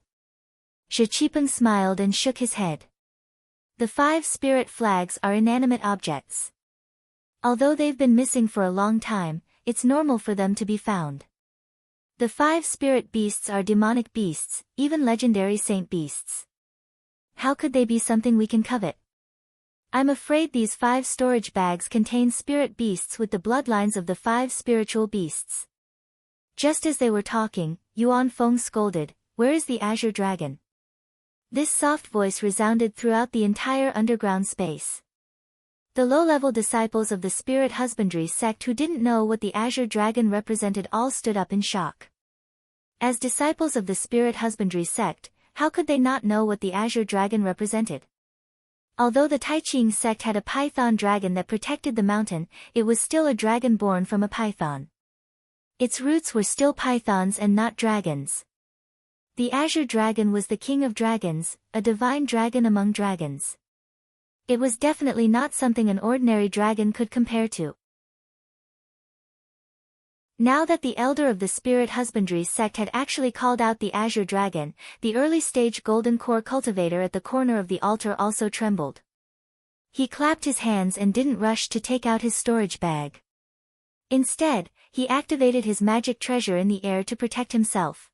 Shi Qipeng smiled and shook his head. The 5 spirit flags are inanimate objects. Although they've been missing for a long time, it's normal for them to be found. The 5 spirit beasts are demonic beasts, even legendary saint beasts. How could they be something we can covet? I'm afraid these 5 storage bags contain spirit beasts with the bloodlines of the 5 spiritual beasts. Just as they were talking, Yuan Feng scolded, "Where is the azure dragon?" This soft voice resounded throughout the entire underground space. The low-level disciples of the spirit husbandry sect who didn't know what the azure dragon represented all stood up in shock. As disciples of the spirit husbandry sect, how could they not know what the azure dragon represented? Although the Taiqing sect had a python dragon that protected the mountain, it was still a dragon born from a python. Its roots were still pythons and not dragons. The azure dragon was the king of dragons, a divine dragon among dragons. It was definitely not something an ordinary dragon could compare to. Now that the elder of the spirit husbandry sect had actually called out the azure dragon, the early-stage golden core cultivator at the corner of the altar also trembled. He clapped his hands and didn't rush to take out his storage bag. Instead, he activated his magic treasure in the air to protect himself.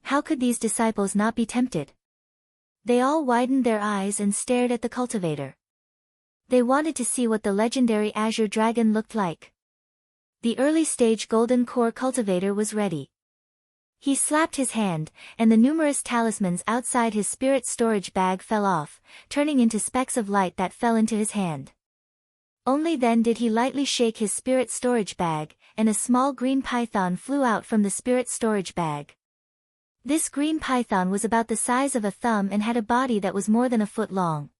How could these disciples not be tempted? They all widened their eyes and stared at the cultivator. They wanted to see what the legendary azure dragon looked like. The early-stage golden core cultivator was ready. He slapped his hand, and the numerous talismans outside his spirit storage bag fell off, turning into specks of light that fell into his hand. Only then did he lightly shake his spirit storage bag, and a small green python flew out from the spirit storage bag. This green python was about the size of a thumb and had a body that was more than a foot long.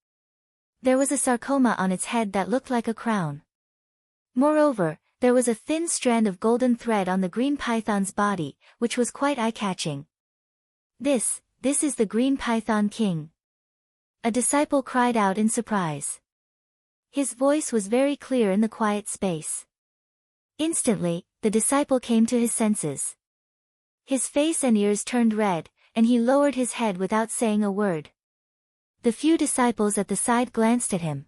There was a sarcoma on its head that looked like a crown. Moreover, there was a thin strand of golden thread on the green python's body, which was quite eye-catching. This is the green python king. A disciple cried out in surprise. His voice was very clear in the quiet space. Instantly, the disciple came to his senses. His face and ears turned red, and he lowered his head without saying a word. The few disciples at the side glanced at him.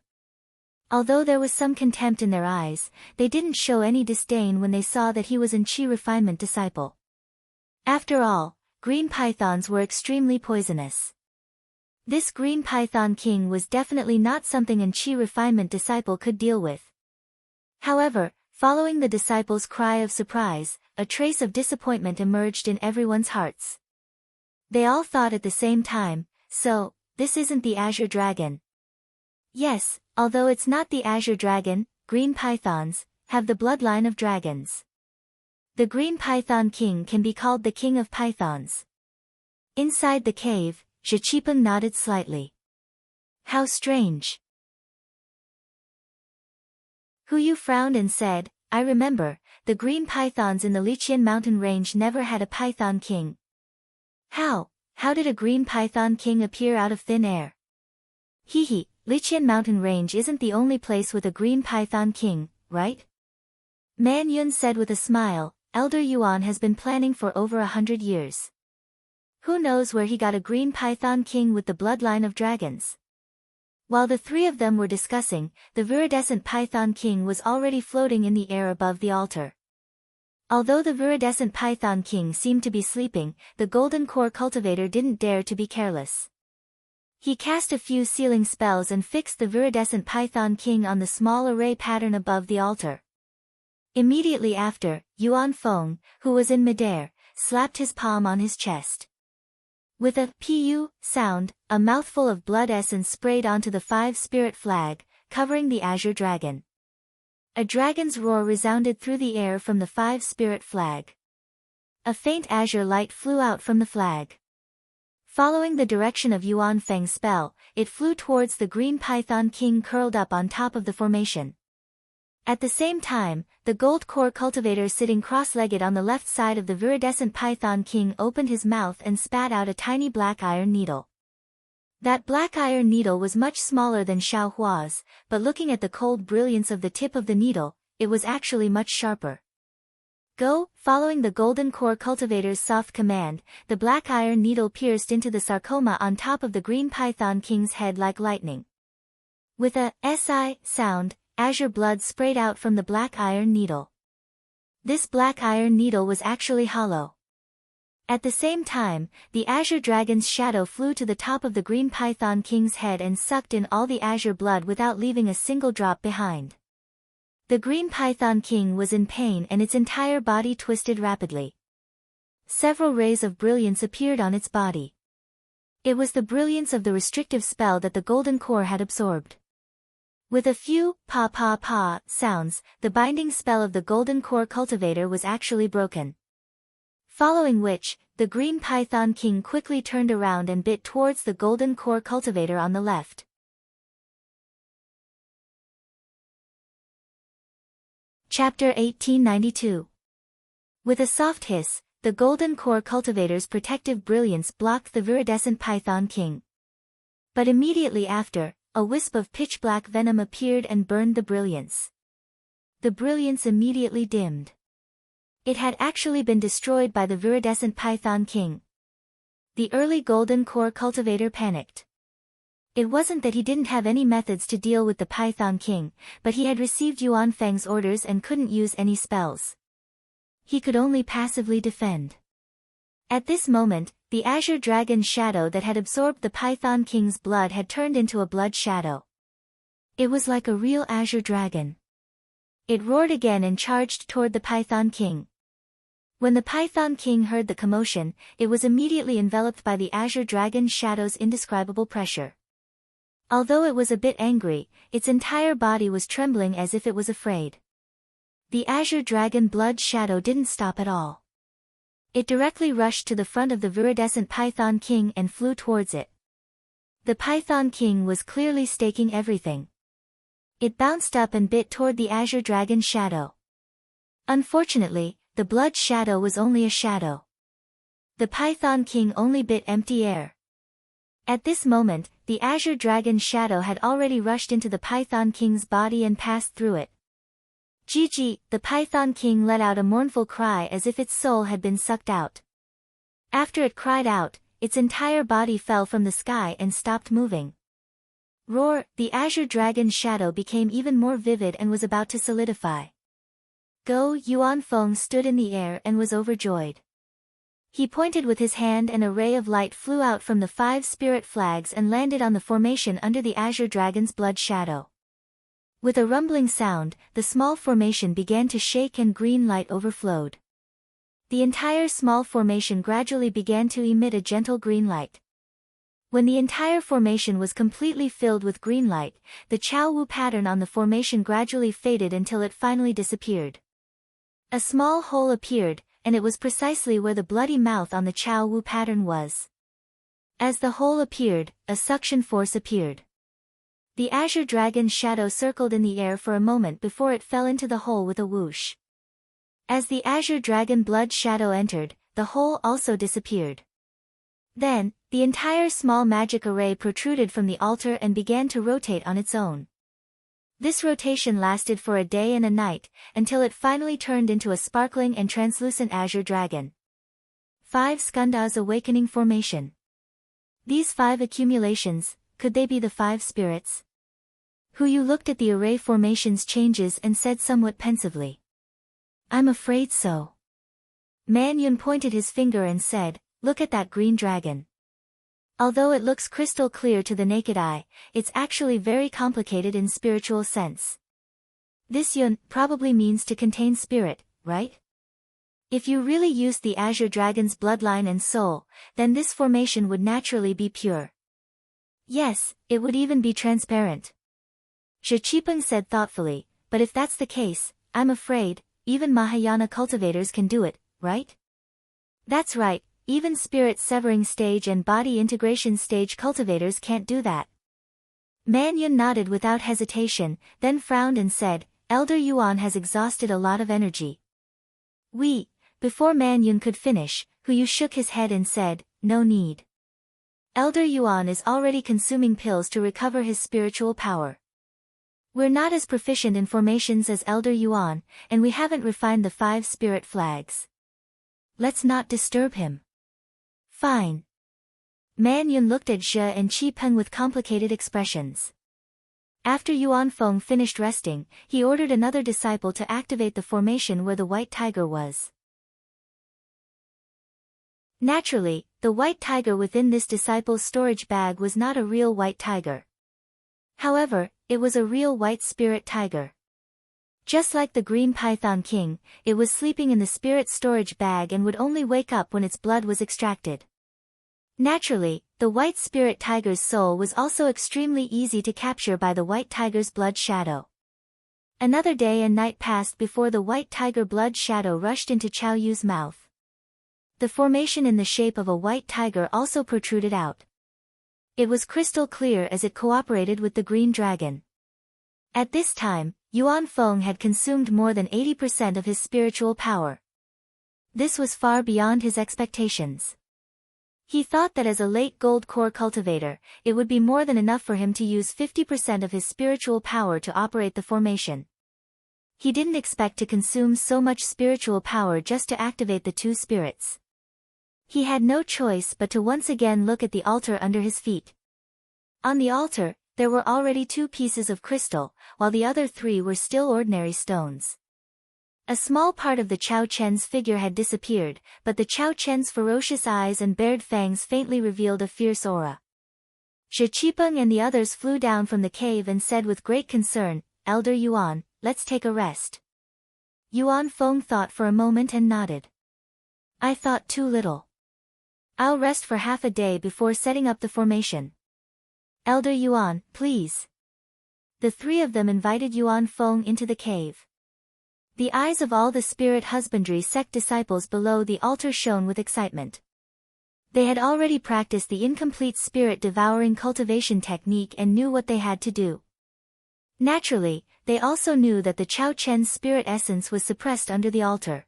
Although there was some contempt in their eyes, they didn't show any disdain when they saw that he was an Qi refinement disciple. After all, green pythons were extremely poisonous. This green python king was definitely not something an chi refinement disciple could deal with. However, following the disciple's cry of surprise, a trace of disappointment emerged in everyone's hearts. They all thought at the same time, so, this isn't the Azure Dragon. Yes, although it's not the Azure Dragon, green pythons have the bloodline of dragons. The green python king can be called the king of pythons. Inside the cave, Zhiqipeng nodded slightly. How strange. Hu Yu frowned and said, I remember, the green pythons in the Liqian mountain range never had a python king. How did a green python king appear out of thin air? Hehe, Liqian mountain range isn't the only place with a green python king, right? Man Yun said with a smile, Elder Yuan has been planning for over 100 years. Who knows where he got a green python king with the bloodline of dragons? While the three of them were discussing, the viridescent python king was already floating in the air above the altar. Although the viridescent python king seemed to be sleeping, the golden core cultivator didn't dare to be careless. He cast a few sealing spells and fixed the viridescent python king on the small array pattern above the altar. Immediately after, Yuan Feng, who was in midair, slapped his palm on his chest. With a pu sound, a mouthful of blood essence sprayed onto the 5-spirit flag, covering the Azure Dragon. A dragon's roar resounded through the air from the 5-spirit flag. A faint azure light flew out from the flag. Following the direction of Yuan Feng's spell, it flew towards the green python king curled up on top of the formation. At the same time, the gold core cultivator sitting cross-legged on the left side of the viridescent python king opened his mouth and spat out a tiny black iron needle. That black iron needle was much smaller than Xiao Hua's, but looking at the cold brilliance of the tip of the needle, it was actually much sharper. Go! Following the golden core cultivator's soft command, the black iron needle pierced into the sarcoma on top of the green python king's head like lightning. With a si sound, azure blood sprayed out from the black iron needle. This black iron needle was actually hollow. At the same time, the Azure Dragon's shadow flew to the top of the green python king's head and sucked in all the azure blood without leaving a single drop behind. The green python king was in pain and its entire body twisted rapidly. Several rays of brilliance appeared on its body. It was the brilliance of the restrictive spell that the golden core had absorbed. With a few pa sounds, the binding spell of the golden core cultivator was actually broken. Following which, the green python king quickly turned around and bit towards the golden core cultivator on the left. Chapter 1892. With a soft hiss, the golden core cultivator's protective brilliance blocked the viridescent python king. But immediately after, a wisp of pitch-black venom appeared and burned the brilliance. The brilliance immediately dimmed. It had actually been destroyed by the viridescent python king. The early golden core cultivator panicked. It wasn't that he didn't have any methods to deal with the python king, but he had received Yuan Feng's orders and couldn't use any spells. He could only passively defend. At this moment, the Azure Dragon's shadow that had absorbed the Python King's blood had turned into a blood shadow. It was like a real Azure Dragon. It roared again and charged toward the Python King. When the Python King heard the commotion, it was immediately enveloped by the Azure Dragon's shadow's indescribable pressure. Although it was a bit angry, its entire body was trembling as if it was afraid. The Azure Dragon blood shadow didn't stop at all. It directly rushed to the front of the viridescent Python King and flew towards it. The Python King was clearly staking everything. It bounced up and bit toward the Azure Dragon's shadow. Unfortunately, the blood shadow was only a shadow. The Python King only bit empty air. At this moment, the Azure Dragon's shadow had already rushed into the Python King's body and passed through it. GG, the Python King let out a mournful cry as if its soul had been sucked out. After it cried out, its entire body fell from the sky and stopped moving. Roar, the Azure Dragon's shadow became even more vivid and was about to solidify. Go, Yuan Feng stood in the air and was overjoyed. He pointed with his hand and a ray of light flew out from the 5 spirit flags and landed on the formation under the azure dragon's blood shadow. With a rumbling sound, the small formation began to shake and green light overflowed. The entire small formation gradually began to emit a gentle green light. When the entire formation was completely filled with green light, the Chao Wu pattern on the formation gradually faded until it finally disappeared. A small hole appeared, and it was precisely where the bloody mouth on the Chao Wu pattern was. As the hole appeared, a suction force appeared. The azure dragon's shadow circled in the air for a moment before it fell into the hole with a whoosh. As the azure dragon blood shadow entered, the hole also disappeared. Then, the entire small magic array protruded from the altar and began to rotate on its own. This rotation lasted for a day and a night, until it finally turned into a sparkling and translucent azure dragon. 5 Skandha's awakening formation. These 5 accumulations, could they be the 5 spirits? Yu looked at the array formation's changes and said somewhat pensively. I'm afraid so. Man Yun pointed his finger and said, look at that green dragon. Although it looks crystal clear to the naked eye, it's actually very complicated in spiritual sense. This Yun probably means to contain spirit, right? If you really used the azure dragon's bloodline and soul, then this formation would naturally be pure. Yes, it would even be transparent. Zhiqipeng said thoughtfully, but if that's the case, I'm afraid, even Mahayana cultivators can do it, right? That's right, even spirit severing stage and body integration stage cultivators can't do that. Man Yun nodded without hesitation, then frowned and said, Elder Yuan has exhausted a lot of energy. Before Man Yun could finish, Yu shook his head and said, no need. Elder Yuan is already consuming pills to recover his spiritual power. We're not as proficient in formations as Elder Yuan, and we haven't refined the 5 spirit flags. Let's not disturb him. Fine. Man Yun looked at Zhe and Qi Peng with complicated expressions. After Yuan Feng finished resting, he ordered another disciple to activate the formation where the white tiger was. Naturally, the white tiger within this disciple's storage bag was not a real white tiger. However, it was a real white spirit tiger. Just like the green python king, it was sleeping in the spirit storage bag and would only wake up when its blood was extracted. Naturally, the white spirit tiger's soul was also extremely easy to capture by the white tiger's blood shadow. Another day and night passed before the white tiger blood shadow rushed into Chao Yu's mouth. The formation in the shape of a white tiger also protruded out. It was crystal clear as it cooperated with the green dragon. At this time, Yuan Feng had consumed more than 80% of his spiritual power. This was far beyond his expectations. He thought that as a late gold core cultivator, it would be more than enough for him to use 50% of his spiritual power to operate the formation. He didn't expect to consume so much spiritual power just to activate the 2 spirits. He had no choice but to once again look at the altar under his feet. On the altar, there were already 2 pieces of crystal, while the other 3 were still ordinary stones. A small part of the Chao Chen's figure had disappeared, but the Chao Chen's ferocious eyes and bared fangs faintly revealed a fierce aura. Zhiqipeng and the others flew down from the cave and said with great concern, Elder Yuan, let's take a rest. Yuan Feng thought for a moment and nodded. I thought too little. I'll rest for half a day before setting up the formation. Elder Yuan, please. The 3 of them invited Yuan Feng into the cave. The eyes of all the spirit husbandry sect disciples below the altar shone with excitement. They had already practiced the incomplete spirit devouring cultivation technique and knew what they had to do. Naturally, they also knew that the Chao Chen's spirit essence was suppressed under the altar.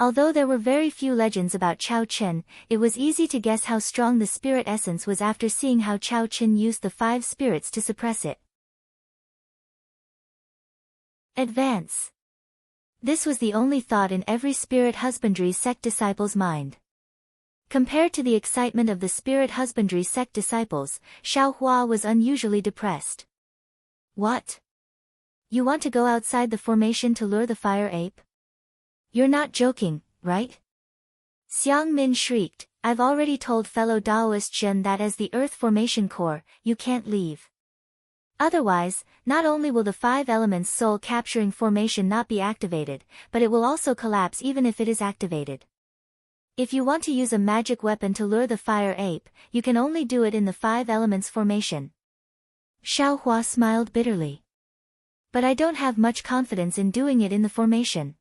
Although there were very few legends about Chao Chen, it was easy to guess how strong the spirit essence was after seeing how Chao Chen used the 5 spirits to suppress it. Advance. This was the only thought in every spirit husbandry sect disciple's mind. Compared to the excitement of the spirit husbandry sect disciples, Xiaohua was unusually depressed. What? You want to go outside the formation to lure the fire ape? You're not joking, right? Xiang Min shrieked, I've already told fellow Taoist Zhen that as the Earth Formation Core, you can't leave. Otherwise, not only will the 5 elements soul-capturing formation not be activated, but it will also collapse even if it is activated. If you want to use a magic weapon to lure the fire ape, you can only do it in the 5 elements formation. Xiaohua smiled bitterly. But I don't have much confidence in doing it in the formation.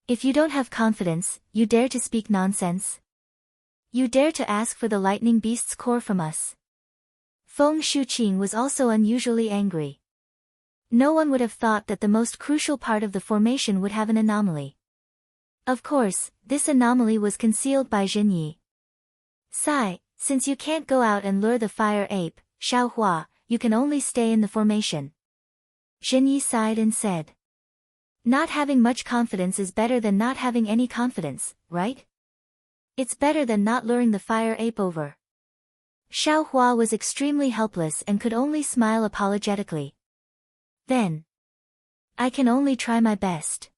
If you don't have confidence, you dare to speak nonsense? You dare to ask for the lightning beast's core from us? Feng Shuqing was also unusually angry. No one would have thought that the most crucial part of the formation would have an anomaly. Of course, this anomaly was concealed by Zhenyi. Sai, since you can't go out and lure the fire ape, Xiaohua, you can only stay in the formation. Zhenyi sighed and said. Not having much confidence is better than not having any confidence, right? It's better than not luring the fire ape over. Xiaohua was extremely helpless and could only smile apologetically. Then. I can only try my best.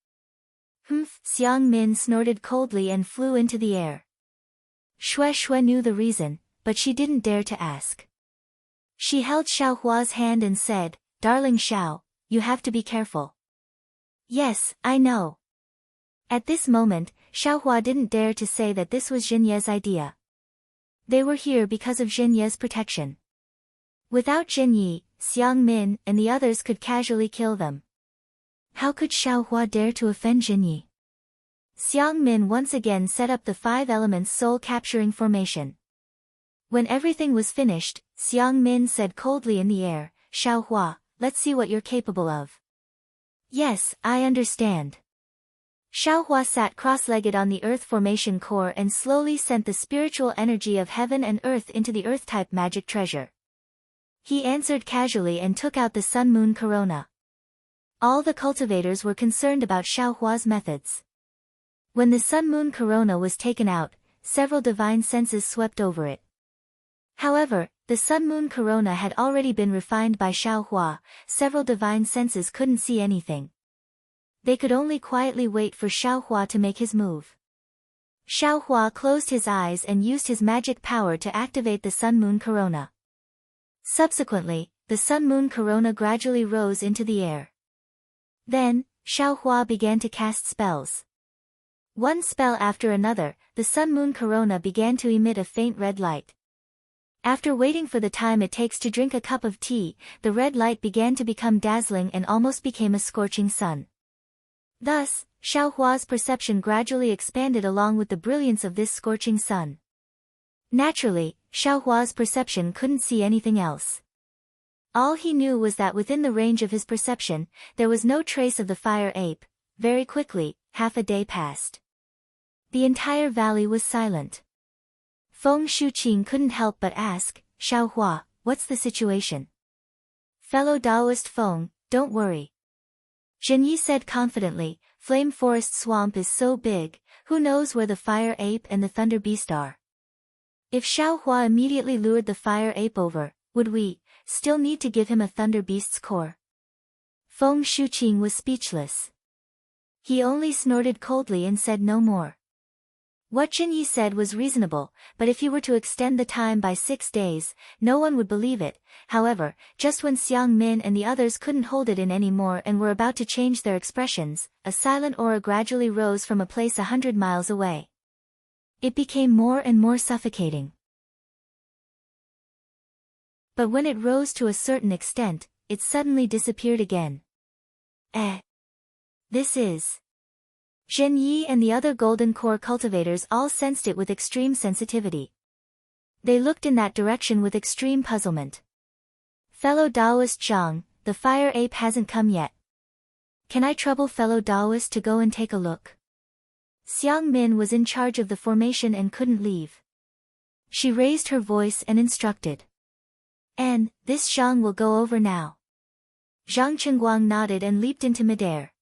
Humph! Xiang Min snorted coldly and flew into the air. Xue Xue knew the reason, but she didn't dare to ask. She held Xiaohua's hand and said, Darling Xiao, you have to be careful. Yes, I know. At this moment, Xiaohua didn't dare to say that this was Zhenye's idea. They were here because of Zhenye's protection. Without Zhenyi, Xiang Min and the others could casually kill them. How could Xiaohua dare to offend Zhenyi? Xiang Min once again set up the 5 elements soul-capturing formation. When everything was finished, Xiang Min said coldly in the air, Xiaohua, let's see what you're capable of. Yes, I understand. Xiaohua sat cross-legged on the earth formation core and slowly sent the spiritual energy of heaven and earth into the earth-type magic treasure. He answered casually and took out the sun-moon corona. All the cultivators were concerned about Xiaohua's methods. When the sun-moon corona was taken out, several divine senses swept over it. However, the sun-moon corona had already been refined by Xiaohua, several divine senses couldn't see anything. They could only quietly wait for Xiaohua to make his move. Xiaohua closed his eyes and used his magic power to activate the sun-moon corona. Subsequently, the sun-moon corona gradually rose into the air. Then, Xiaohua began to cast spells. One spell after another, the sun-moon corona began to emit a faint red light. After waiting for the time it takes to drink a cup of tea, the red light began to become dazzling and almost became a scorching sun. Thus, Xiaohua's perception gradually expanded along with the brilliance of this scorching sun. Naturally, Xiaohua's perception couldn't see anything else. All he knew was that within the range of his perception, there was no trace of the fire ape. Very quickly, half a day passed. The entire valley was silent. Feng Shuqing couldn't help but ask, Xiaohua, what's the situation? Fellow Taoist Feng, don't worry. Zhenyi said confidently, Flame Forest Swamp is so big, who knows where the fire ape and the thunder beast are. If Xiaohua immediately lured the fire ape over, would we still need to give him a thunder beast's core? Feng Shuqing was speechless. He only snorted coldly and said no more. What Zhenyi said was reasonable, but if he were to extend the time by 6 days, no one would believe it. However, just when Xiang Min and the others couldn't hold it in anymore and were about to change their expressions, a silent aura gradually rose from a place 100 miles away. It became more and more suffocating. But when it rose to a certain extent, it suddenly disappeared again. This is... Zhenyi and the other golden core cultivators all sensed it with extreme sensitivity. They looked in that direction with extreme puzzlement. Fellow Taoist Zhang, the fire ape hasn't come yet. Can I trouble fellow Taoist to go and take a look? Xiang Min was in charge of the formation and couldn't leave. She raised her voice and instructed. And, this Zhang will go over now. Zhang Chengguang nodded and leaped into midair.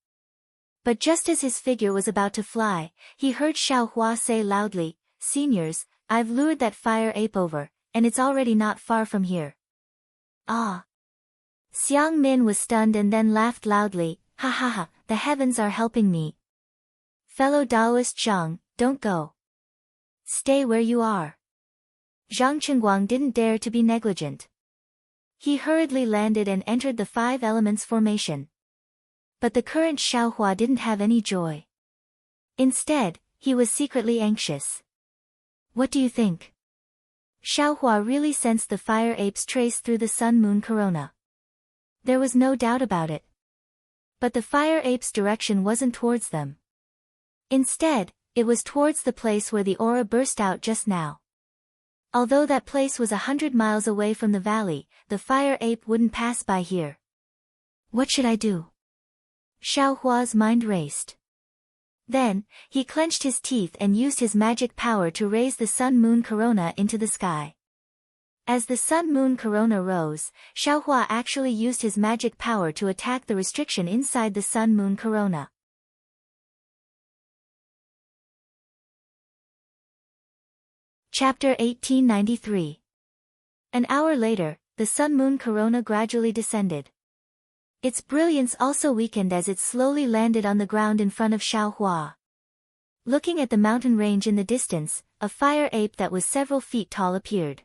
But just as his figure was about to fly, he heard Xiaohua say loudly, Seniors, I've lured that fire ape over, and it's already not far from here. Ah! Xiang Min was stunned and then laughed loudly, ha ha ha, the heavens are helping me. Fellow Taoist Zhang, don't go. Stay where you are. Zhang Chengguang didn't dare to be negligent. He hurriedly landed and entered the five elements formation. But the current Xiaohua didn't have any joy. Instead, he was secretly anxious. What do you think? Xiaohua really sensed the fire ape's trace through the sun-moon corona. There was no doubt about it. But the fire ape's direction wasn't towards them. Instead, it was towards the place where the aura burst out just now. Although that place was 100 miles away from the valley, the fire ape wouldn't pass by here. What should I do? Xiaohua's mind raced. Then, he clenched his teeth and used his magic power to raise the sun-moon corona into the sky. As the sun-moon corona rose, Xiaohua actually used his magic power to attack the restriction inside the sun-moon corona. Chapter 1893. An hour later, the sun-moon corona gradually descended. Its brilliance also weakened as it slowly landed on the ground in front of Xiaohua. Looking at the mountain range in the distance, a fire ape that was several feet tall appeared.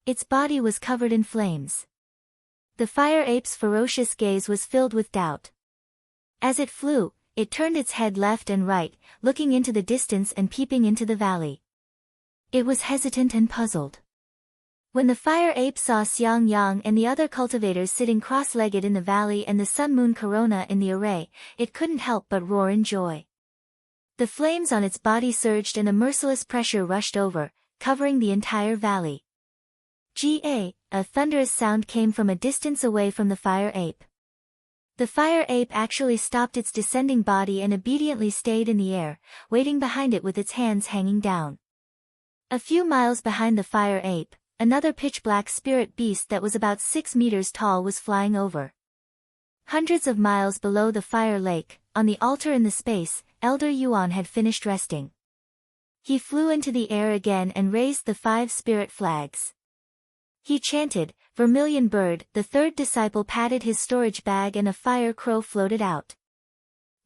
Its body was covered in flames. The fire ape's ferocious gaze was filled with doubt. As it flew, it turned its head left and right, looking into the distance and peeping into the valley. It was hesitant and puzzled. When the fire ape saw Xiang Yang and the other cultivators sitting cross-legged in the valley and the sun-moon corona in the array, it couldn't help but roar in joy. The flames on its body surged and a merciless pressure rushed over, covering the entire valley. A thunderous sound came from a distance away from the fire ape. The fire ape actually stopped its descending body and obediently stayed in the air, waiting behind it with its hands hanging down. A few miles behind the fire ape, another pitch-black spirit beast that was about 6 meters tall was flying over. Hundreds of miles below the fire lake, on the altar in the space, Elder Yuan had finished resting. He flew into the air again and raised the 5 spirit flags. He chanted, "Vermilion bird." The third disciple patted his storage bag and a fire crow floated out.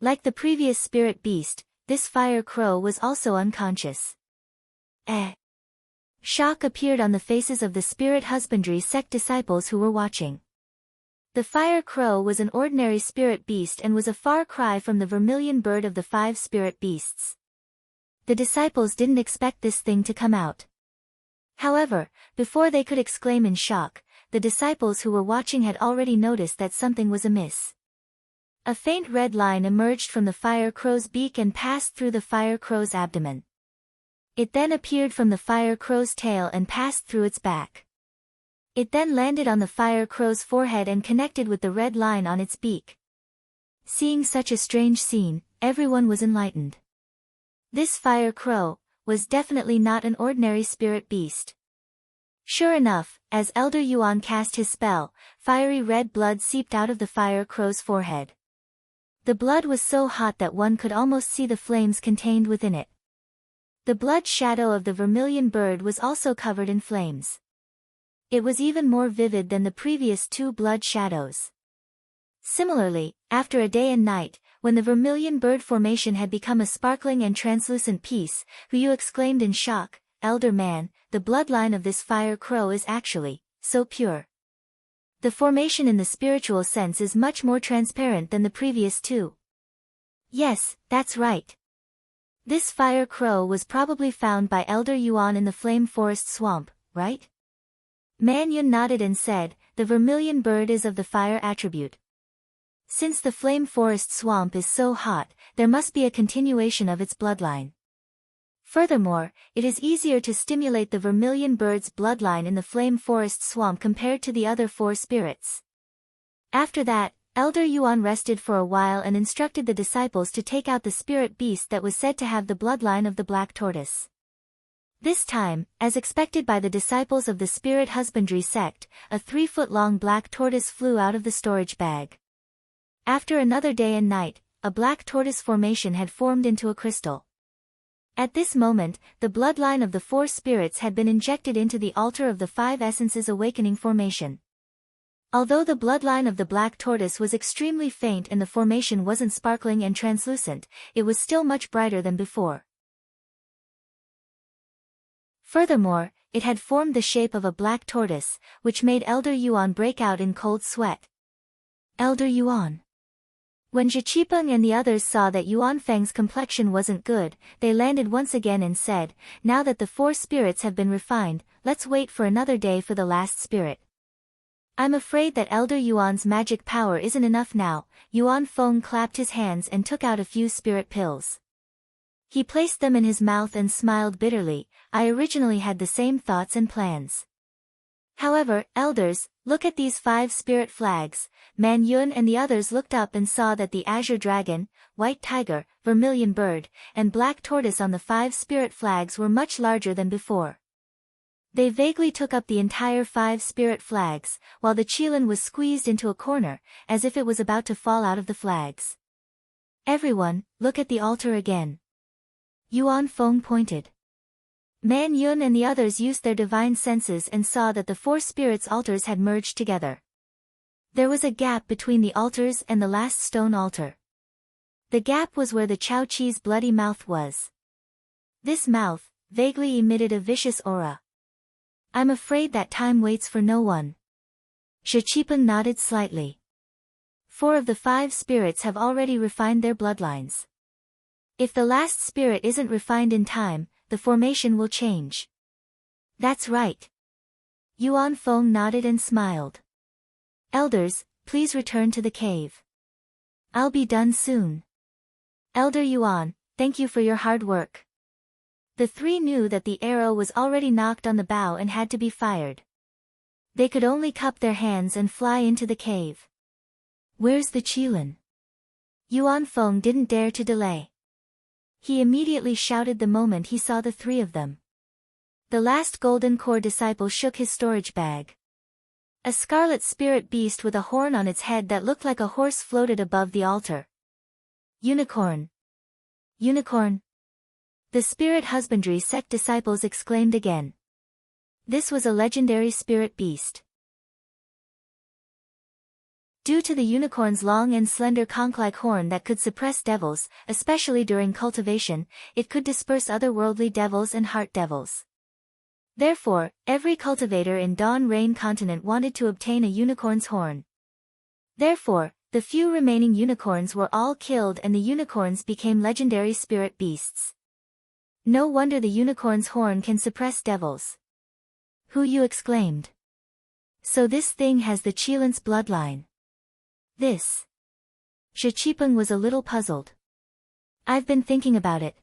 Like the previous spirit beast, this fire crow was also unconscious. Shock appeared on the faces of the spirit husbandry sect disciples who were watching. The fire crow was an ordinary spirit beast and was a far cry from the vermilion bird of the 5 spirit beasts. The disciples didn't expect this thing to come out. However, before they could exclaim in shock, the disciples who were watching had already noticed that something was amiss. A faint red line emerged from the fire crow's beak and passed through the fire crow's abdomen. It then appeared from the fire crow's tail and passed through its back. It then landed on the fire crow's forehead and connected with the red line on its beak. Seeing such a strange scene, everyone was enlightened. This fire crow was definitely not an ordinary spirit beast. Sure enough, as Elder Yuan cast his spell, fiery red blood seeped out of the fire crow's forehead. The blood was so hot that one could almost see the flames contained within it. The blood shadow of the vermilion bird was also covered in flames. It was even more vivid than the previous 2 blood shadows. Similarly, after a day and night, when the vermilion bird formation had become a sparkling and translucent piece, Yu exclaimed in shock, "Elder man, the bloodline of this fire crow is actually so pure. The formation in the spiritual sense is much more transparent than the previous 2. Yes, that's right. This fire crow was probably found by Elder Yuan in the Flame Forest Swamp, right?" Man Yun nodded and said, "The vermilion bird is of the fire attribute. Since the Flame Forest Swamp is so hot, there must be a continuation of its bloodline. Furthermore, it is easier to stimulate the vermilion bird's bloodline in the Flame Forest Swamp compared to the other 4 spirits." After that, Elder Yuan rested for a while and instructed the disciples to take out the spirit beast that was said to have the bloodline of the black tortoise. This time, as expected by the disciples of the spirit husbandry sect, a 3-foot-long black tortoise flew out of the storage bag. After another day and night, a black tortoise formation had formed into a crystal. At this moment, the bloodline of the 4 spirits had been injected into the altar of the 5 essences awakening formation. Although the bloodline of the black tortoise was extremely faint and the formation wasn't sparkling and translucent, it was still much brighter than before. Furthermore, it had formed the shape of a black tortoise, which made Elder Yuan break out in cold sweat. Elder Yuan. When Zhiqipeng and the others saw that Yuan Feng's complexion wasn't good, they landed once again and said, "Now that the 4 spirits have been refined, let's wait for another day for the last spirit." "I'm afraid that Elder Yuan's magic power isn't enough now." Yuan Feng clapped his hands and took out a few spirit pills. He placed them in his mouth and smiled bitterly. "I originally had the same thoughts and plans. However, elders, look at these 5 spirit flags." Man Yun and the others looked up and saw that the azure dragon, white tiger, vermilion bird, and black tortoise on the 5 spirit flags were much larger than before. They vaguely took up the entire 5 spirit flags, while the qilin was squeezed into a corner, as if it was about to fall out of the flags. "Everyone, look at the altar again." Yuan Feng pointed. Man Yun and the others used their divine senses and saw that the 4 spirits' altars had merged together. There was a gap between the altars and the last stone altar. The gap was where the Chao Chi's bloody mouth was. This mouth vaguely emitted a vicious aura. "I'm afraid that time waits for no one." Zhiqipeng nodded slightly. 4 of the 5 spirits have already refined their bloodlines. If the last spirit isn't refined in time, the formation will change. "That's right." Yuan Feng nodded and smiled. "Elders, please return to the cave. I'll be done soon." "Elder Yuan, thank you for your hard work." The 3 knew that the arrow was already knocked on the bow and had to be fired. They could only cup their hands and fly into the cave. "Where's the qilin?" Yuan Feng didn't dare to delay. He immediately shouted the moment he saw the 3 of them. The last golden core disciple shook his storage bag. A scarlet spirit beast with a horn on its head that looked like a horse floated above the altar. "Unicorn! Unicorn!" The spirit husbandry sect disciples exclaimed again. This was a legendary spirit beast. Due to the unicorn's long and slender conch-like horn that could suppress devils, especially during cultivation, it could disperse otherworldly devils and heart devils. Therefore, every cultivator in Dawn Rain continent wanted to obtain a unicorn's horn. Therefore, the few remaining unicorns were all killed and the unicorns became legendary spirit beasts. No wonder the unicorn's horn can suppress devils. Hu Yu exclaimed. "So this thing has the qilin's bloodline." "This." Zhiqipeng was a little puzzled. "I've been thinking about it.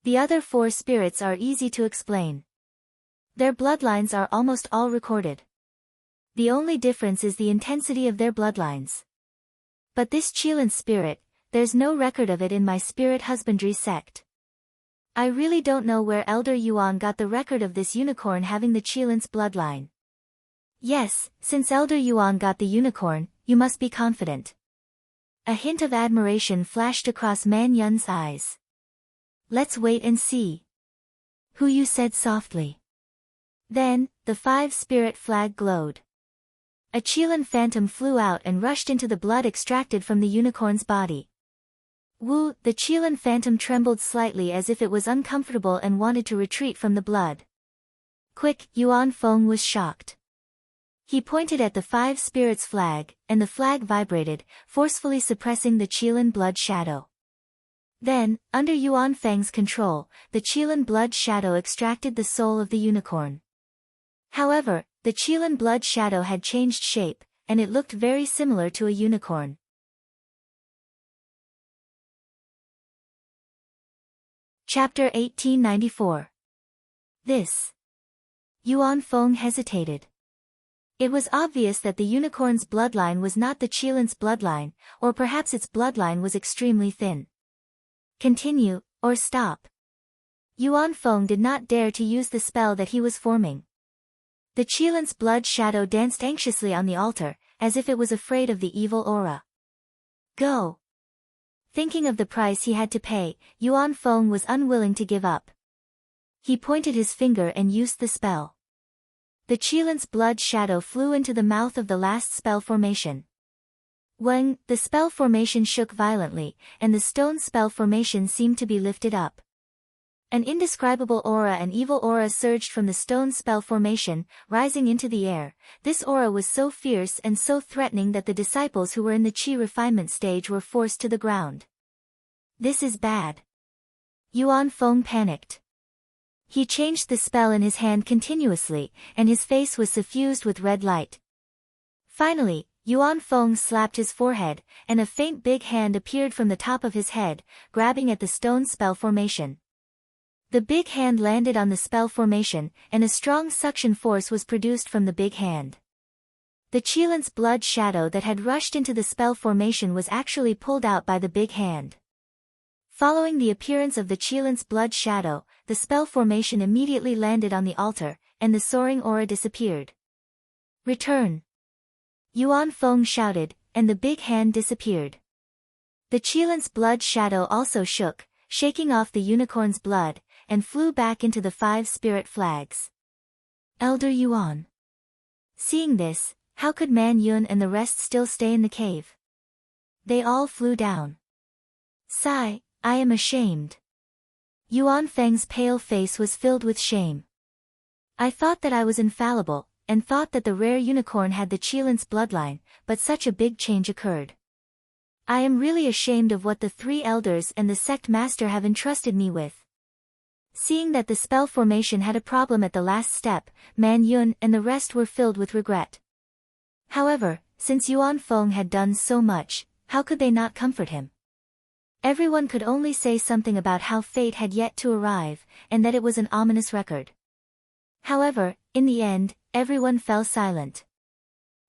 The other 4 spirits are easy to explain. Their bloodlines are almost all recorded. The only difference is the intensity of their bloodlines. But this qilin spirit, there's no record of it in my spirit husbandry sect. I really don't know where Elder Yuan got the record of this unicorn having the qilin's bloodline." "Yes, since Elder Yuan got the unicorn, you must be confident." A hint of admiration flashed across Man Yun's eyes. "Let's wait and see," Hu Yu said softly. Then, the 5 spirit flag glowed. A qilin phantom flew out and rushed into the blood extracted from the unicorn's body. "Wu!" The qilin phantom trembled slightly as if it was uncomfortable and wanted to retreat from the blood. "Quick!" Yuan Feng was shocked. He pointed at the 5 spirits flag, and the flag vibrated, forcefully suppressing the qilin blood shadow. Then, under Yuan Feng's control, the qilin blood shadow extracted the soul of the unicorn. However, the qilin blood shadow had changed shape, and it looked very similar to a unicorn. Chapter 1894. This. Yuan Feng hesitated. It was obvious that the unicorn's bloodline was not the qilin's bloodline, or perhaps its bloodline was extremely thin. Continue, or stop. Yuan Feng did not dare to use the spell that he was forming. The qilin's blood shadow danced anxiously on the altar, as if it was afraid of the evil aura. Go! Thinking of the price he had to pay, Yuan Feng was unwilling to give up. He pointed his finger and used the spell. The qilin's blood shadow flew into the mouth of the last spell formation. When, the spell formation shook violently, and the stone spell formation seemed to be lifted up. An indescribable aura, an evil aura, surged from the stone spell formation, rising into the air. This aura was so fierce and so threatening that the disciples who were in the chi refinement stage were forced to the ground. This is bad. Yuan Feng panicked. He changed the spell in his hand continuously, and his face was suffused with red light. Finally, Yuan Feng slapped his forehead, and a faint big hand appeared from the top of his head, grabbing at the stone spell formation. The big hand landed on the spell formation, and a strong suction force was produced from the big hand. The Qilin's blood shadow that had rushed into the spell formation was actually pulled out by the big hand. Following the appearance of the Qilin's blood shadow, the spell formation immediately landed on the altar, and the soaring aura disappeared. Return! Yuan Feng shouted, and the big hand disappeared. The Qilin's blood shadow also shook, shaking off the unicorn's blood, and flew back into the 5 spirit flags. Elder Yuan. Seeing this, how could Man Yun and the rest still stay in the cave? They all flew down. Sigh, I am ashamed. Yuan Feng's pale face was filled with shame. I thought that I was infallible, and thought that the rare unicorn had the Qilin's bloodline, but such a big change occurred. I am really ashamed of what the 3 elders and the sect master have entrusted me with. Seeing that the spell formation had a problem at the last step, Man Yun and the rest were filled with regret. However, since Yuan Feng had done so much, how could they not comfort him? Everyone could only say something about how fate had yet to arrive, and that it was an ominous record. However, in the end, everyone fell silent.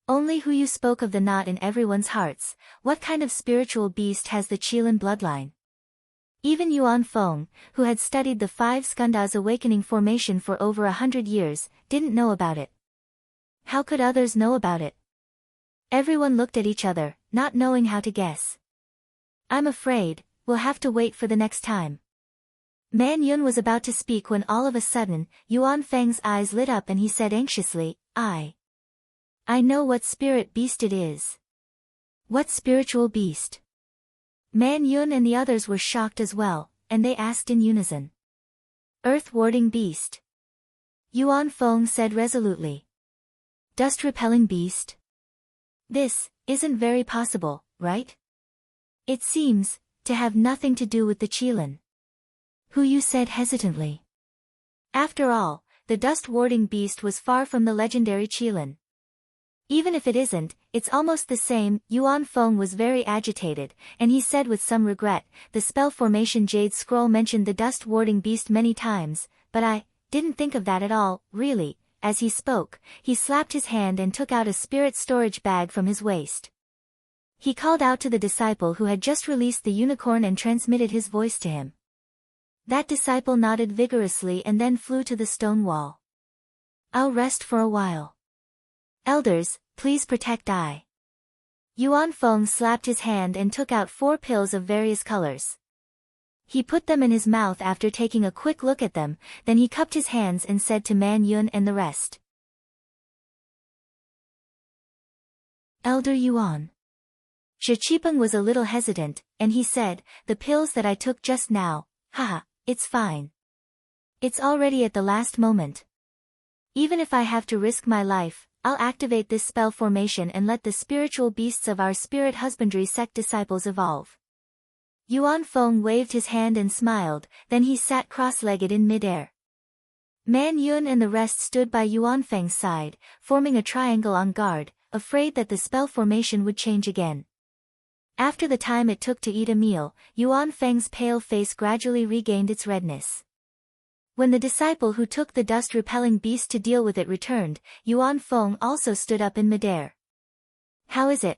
Only Hu Yu spoke of the knot in everyone's hearts. What kind of spiritual beast has the Qilin bloodline? Even Yuan Feng, who had studied the 5 skandhas awakening formation for over 100 years, didn't know about it. How could others know about it? Everyone looked at each other, not knowing how to guess. I'm afraid, we'll have to wait for the next time. Man Yun was about to speak when all of a sudden, Yuan Feng's eyes lit up and he said anxiously, I know what spirit beast it is. What spiritual beast? Man Yun and the others were shocked as well, and they asked in unison. Earth-warding beast. Yuan Feng said resolutely. Dust-repelling beast? This isn't very possible, right? It seems to have nothing to do with the Qilin. Hu Yu said hesitantly. After all, the dust-warding beast was far from the legendary Qilin. Even if it isn't, it's almost the same. Yuan Feng was very agitated, and he said with some regret, the spell formation Jade Scroll mentioned the dust-warding beast many times, but I didn't think of that at all, really. As he spoke, he slapped his hand and took out a spirit storage bag from his waist. He called out to the disciple who had just released the unicorn and transmitted his voice to him. That disciple nodded vigorously and then flew to the stone wall. I'll rest for a while. Elders, please protect I. Yuan Feng slapped his hand and took out 4 pills of various colors. He put them in his mouth after taking a quick look at them, then he cupped his hands and said to Man Yun and the rest. Elder Yuan. Shi Qipeng was a little hesitant, and he said, the pills that I took just now, haha, it's fine. It's already at the last moment. Even if I have to risk my life, I'll activate this spell formation and let the spiritual beasts of our spirit husbandry sect disciples evolve. Yuan Feng waved his hand and smiled, then he sat cross-legged in mid-air. Man Yun and the rest stood by Yuan Feng's side, forming a triangle on guard, afraid that the spell formation would change again. After the time it took to eat a meal, Yuan Feng's pale face gradually regained its redness. When the disciple who took the dust-repelling beast to deal with it returned, Yuan Feng also stood up in midair. How is it?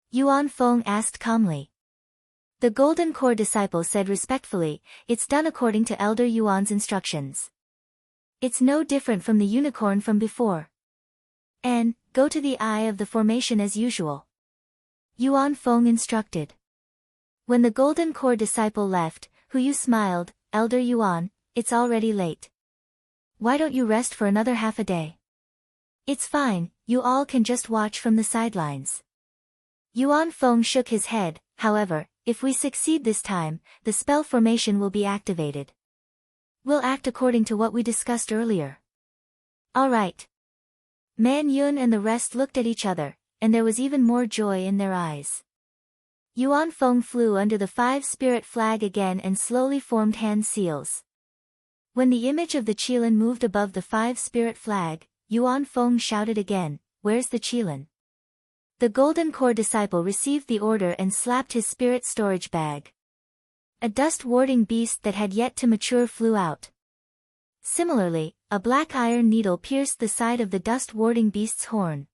Yuan Feng asked calmly. The Golden Core disciple said respectfully, it's done according to Elder Yuan's instructions. It's no different from the unicorn from before. And, go to the eye of the formation as usual. Yuan Feng instructed. When the Golden Core disciple left, Hu Yu smiled, Elder Yuan, it's already late. Why don't you rest for another half a day? It's fine, you all can just watch from the sidelines. Yuan Feng shook his head, however, if we succeed this time, the spell formation will be activated. We'll act according to what we discussed earlier. Alright. Man Yun and the rest looked at each other, and there was even more joy in their eyes. Yuan Feng flew under the 5-spirit flag again and slowly formed hand seals. When the image of the Qilin moved above the 5-spirit flag, Yuan Feng shouted again, "Where's the Qilin?" The Golden Core disciple received the order and slapped his spirit storage bag. A dust-warding beast that had yet to mature flew out. Similarly, a black iron needle pierced the side of the dust-warding beast's horn.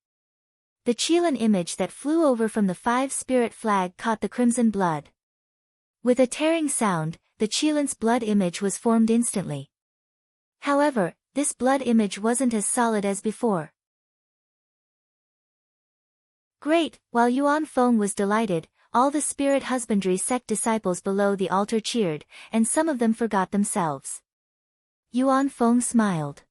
The Qilin image that flew over from the 5-spirit flag caught the crimson blood. With a tearing sound, the Qilin's blood image was formed instantly. However, this blood image wasn't as solid as before. Great! While Yuan Feng was delighted, all the spirit husbandry sect disciples below the altar cheered, and some of them forgot themselves. Yuan Feng smiled.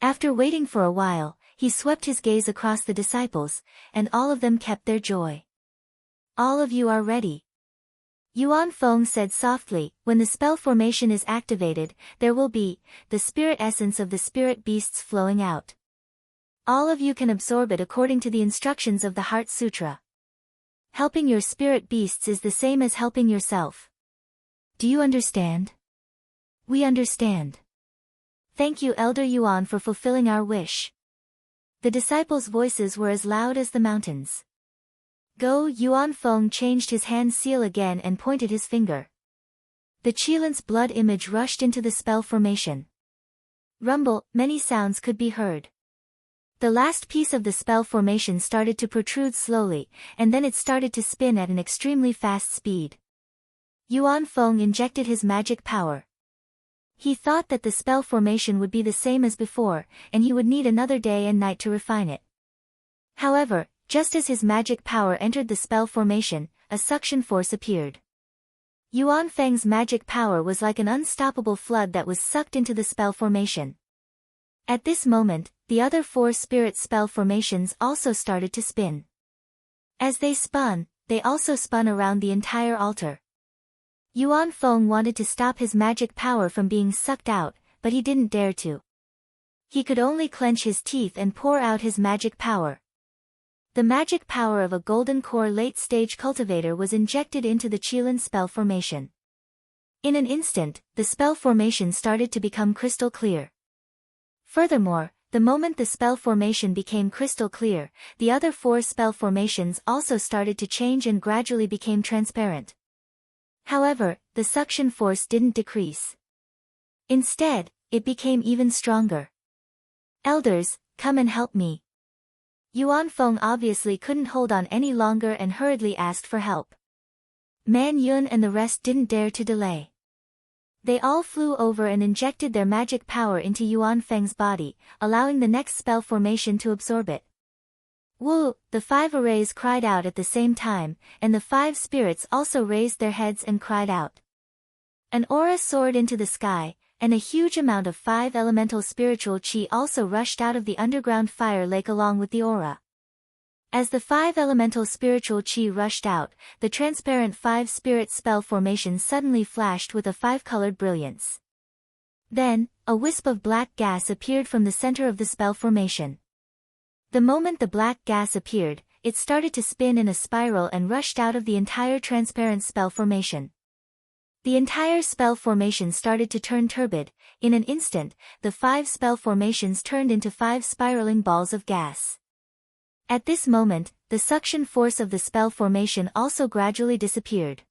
After waiting for a while, he swept his gaze across the disciples, and all of them kept their joy. All of you are ready. Yuan Feng said softly, when the spell formation is activated, there will be the spirit essence of the spirit beasts flowing out. All of you can absorb it according to the instructions of the Heart Sutra. Helping your spirit beasts is the same as helping yourself. Do you understand? We understand. Thank you, Elder Yuan, for fulfilling our wish. The disciples' voices were as loud as the mountains. Go! Yuan Feng changed his hand seal again and pointed his finger. The Qilin's blood image rushed into the spell formation. Rumble, many sounds could be heard. The last piece of the spell formation started to protrude slowly, and then it started to spin at an extremely fast speed. Yuan Feng injected his magic power. He thought that the spell formation would be the same as before, and he would need another day and night to refine it. However, just as his magic power entered the spell formation, a suction force appeared. Yuan Feng's magic power was like an unstoppable flood that was sucked into the spell formation. At this moment, the other 4 spirit spell formations also started to spin. As they spun, they also spun around the entire altar. Yuan Feng wanted to stop his magic power from being sucked out, but he didn't dare to. He could only clench his teeth and pour out his magic power. The magic power of a Golden Core late-stage cultivator was injected into the Qilin spell formation. In an instant, the spell formation started to become crystal clear. Furthermore, the moment the spell formation became crystal clear, the other 4 spell formations also started to change and gradually became transparent. However, the suction force didn't decrease. Instead, it became even stronger. Elders, come and help me. Yuan Feng obviously couldn't hold on any longer and hurriedly asked for help. Man Yun and the rest didn't dare to delay. They all flew over and injected their magic power into Yuan Feng's body, allowing the next spell formation to absorb it. Woo! The 5 arrays cried out at the same time, and the 5 spirits also raised their heads and cried out. An aura soared into the sky, and a huge amount of 5 elemental spiritual qi also rushed out of the underground fire lake along with the aura. As the 5 elemental spiritual qi rushed out, the transparent 5 spirit spell formation suddenly flashed with a 5-colored brilliance. Then, a wisp of black gas appeared from the center of the spell formation. The moment the black gas appeared, it started to spin in a spiral and rushed out of the entire transparent spell formation. The entire spell formation started to turn turbid. In an instant, the 5 spell formations turned into 5 spiraling balls of gas. At this moment, the suction force of the spell formation also gradually disappeared.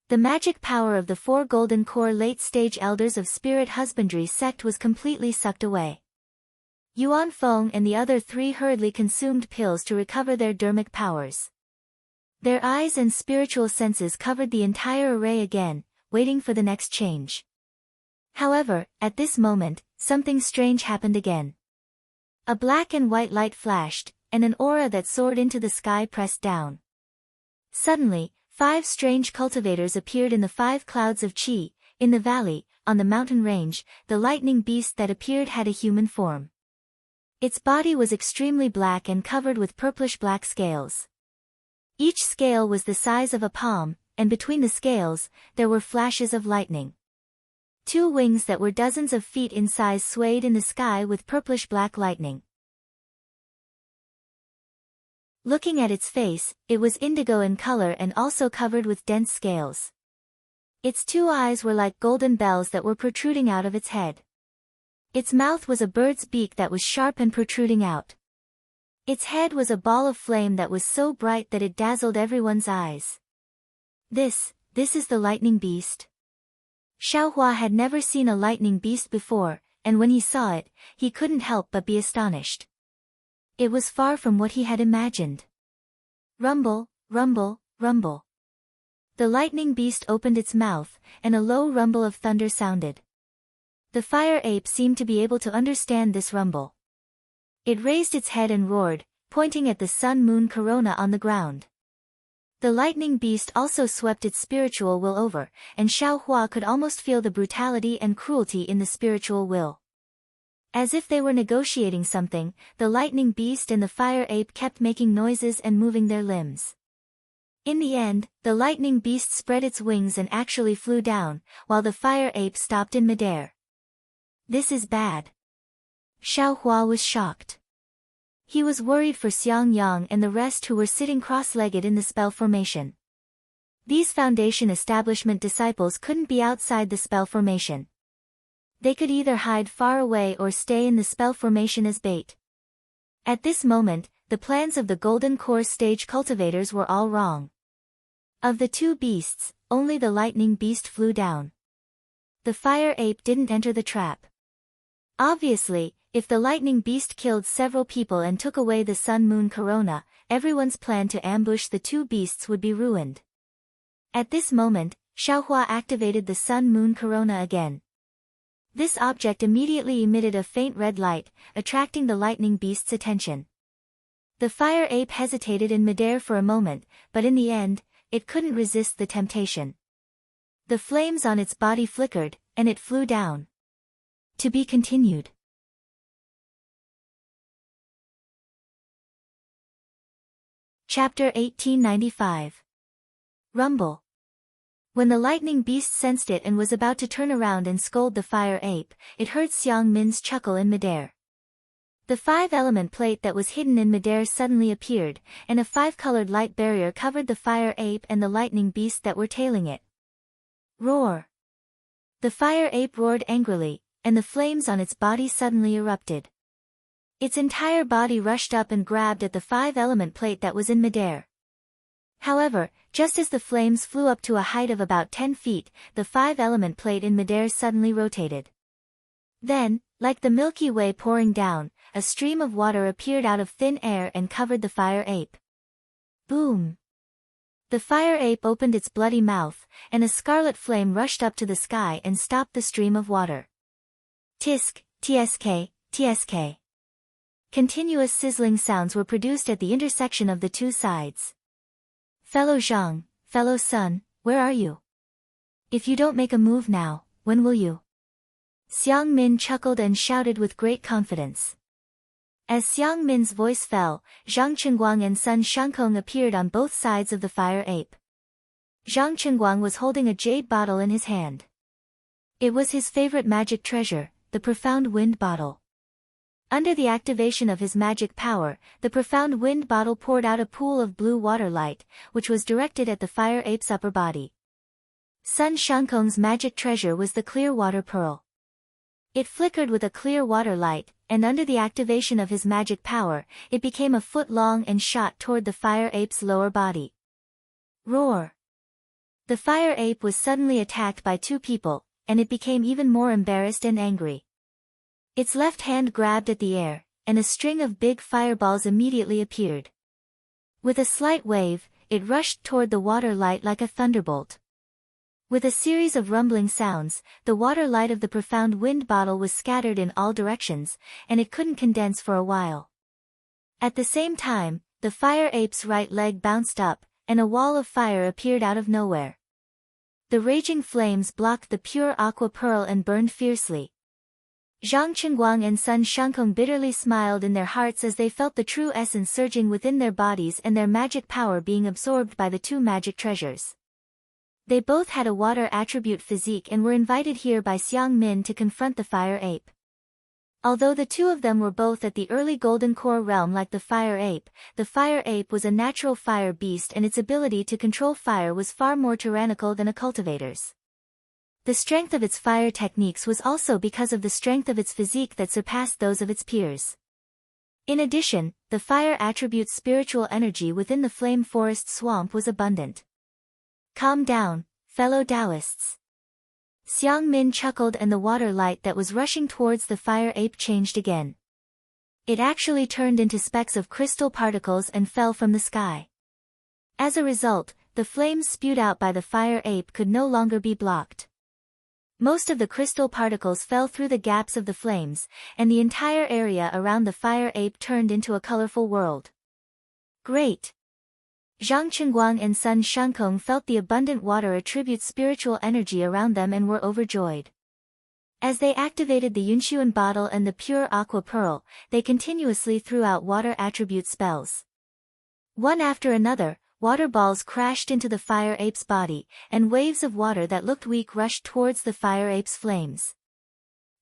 The magic power of the 4 Golden Core late-stage elders of Spirit Husbandry sect was completely sucked away. Yuan Feng and the other 3 hurriedly consumed pills to recover their dermic powers. Their eyes and spiritual senses covered the entire array again, waiting for the next change. However, at this moment, something strange happened again. A black and white light flashed, and an aura that soared into the sky pressed down. Suddenly, 5 strange cultivators appeared in the 5 clouds of qi. In the valley, on the mountain range, the lightning beast that appeared had a human form. Its body was extremely black and covered with purplish-black scales. Each scale was the size of a palm, and between the scales, there were flashes of lightning. Two wings that were dozens of feet in size swayed in the sky with purplish-black lightning. Looking at its face, it was indigo in color and also covered with dense scales. Its two eyes were like golden bells that were protruding out of its head. Its mouth was a bird's beak that was sharp and protruding out. Its head was a ball of flame that was so bright that it dazzled everyone's eyes. This is the lightning beast. Xiaohua had never seen a lightning beast before, and when he saw it, he couldn't help but be astonished. It was far from what he had imagined. Rumble, rumble, rumble. The lightning beast opened its mouth, and a low rumble of thunder sounded. The fire ape seemed to be able to understand this rumble. It raised its head and roared, pointing at the sun-moon corona on the ground. The lightning beast also swept its spiritual will over, and Xiaohua could almost feel the brutality and cruelty in the spiritual will. As if they were negotiating something, the lightning beast and the fire ape kept making noises and moving their limbs. In the end, the lightning beast spread its wings and actually flew down, while the fire ape stopped in midair. This is bad. Xiaohua was shocked. He was worried for Xiang Yang and the rest who were sitting cross-legged in the spell formation. These Foundation establishment disciples couldn't be outside the spell formation. They could either hide far away or stay in the spell formation as bait. At this moment, the plans of the Golden Core stage cultivators were all wrong. Of the two beasts, only the lightning beast flew down. The fire ape didn't enter the trap. Obviously, if the lightning beast killed several people and took away the sun-moon corona, everyone's plan to ambush the two beasts would be ruined. At this moment, Xiaohua activated the sun-moon corona again. This object immediately emitted a faint red light, attracting the lightning beast's attention. The fire ape hesitated in midair for a moment, but in the end, it couldn't resist the temptation. The flames on its body flickered, and it flew down. To be continued. Chapter 1895. Rumble. When the lightning beast sensed it and was about to turn around and scold the fire ape, it heard Xiang Min's chuckle in midair. The five-element plate that was hidden in midair suddenly appeared, and a five-colored light barrier covered the fire ape and the lightning beast that were tailing it. Roar! The fire ape roared angrily, and the flames on its body suddenly erupted. Its entire body rushed up and grabbed at the five-element plate that was in midair. However, just as the flames flew up to a height of about 10 feet, the five-element plate in midair suddenly rotated. Then, like the Milky Way pouring down, a stream of water appeared out of thin air and covered the fire ape. Boom! The fire ape opened its bloody mouth, and a scarlet flame rushed up to the sky and stopped the stream of water. Tisk, tsk, tsk. Continuous sizzling sounds were produced at the intersection of the two sides. Fellow Zhang, fellow son, where are you? If you don't make a move now, when will you? Xiang Min chuckled and shouted with great confidence. As Xiang Min's voice fell, Zhang Chengguang and son Shankong appeared on both sides of the fire ape. Zhang Chengguang was holding a jade bottle in his hand. It was his favorite magic treasure, the profound wind bottle. Under the activation of his magic power, the profound wind bottle poured out a pool of blue water light, which was directed at the fire ape's upper body. Sun Shankong's magic treasure was the clear water pearl. It flickered with a clear water light, and under the activation of his magic power, it became a foot long and shot toward the fire ape's lower body. Roar! The fire ape was suddenly attacked by two people, and it became even more embarrassed and angry. Its left hand grabbed at the air, and a string of big fireballs immediately appeared. With a slight wave, it rushed toward the water light like a thunderbolt. With a series of rumbling sounds, the water light of the profound wind bottle was scattered in all directions, and it couldn't condense for a while. At the same time, the fire ape's right leg bounced up, and a wall of fire appeared out of nowhere. The raging flames blocked the pure aqua pearl and burned fiercely. Zhang Chengguang and son Shankong bitterly smiled in their hearts as they felt the true essence surging within their bodies and their magic power being absorbed by the two magic treasures. They both had a water attribute physique and were invited here by Xiang Min to confront the fire ape. Although the two of them were both at the early Golden Core realm like the fire ape was a natural fire beast and its ability to control fire was far more tyrannical than a cultivator's. The strength of its fire techniques was also because of the strength of its physique that surpassed those of its peers. In addition, the fire attribute's spiritual energy within the flame forest swamp was abundant. Calm down, fellow Taoists. Xiang Min chuckled and the water light that was rushing towards the fire ape changed again. It actually turned into specks of crystal particles and fell from the sky. As a result, the flames spewed out by the fire ape could no longer be blocked. Most of the crystal particles fell through the gaps of the flames, and the entire area around the fire ape turned into a colorful world. Great! Zhang Chengguang and Sun Shankong felt the abundant water attribute spiritual energy around them and were overjoyed. As they activated the Yunshuan bottle and the pure aqua pearl, they continuously threw out water attribute spells. One after another, water balls crashed into the fire ape's body, and waves of water that looked weak rushed towards the fire ape's flames.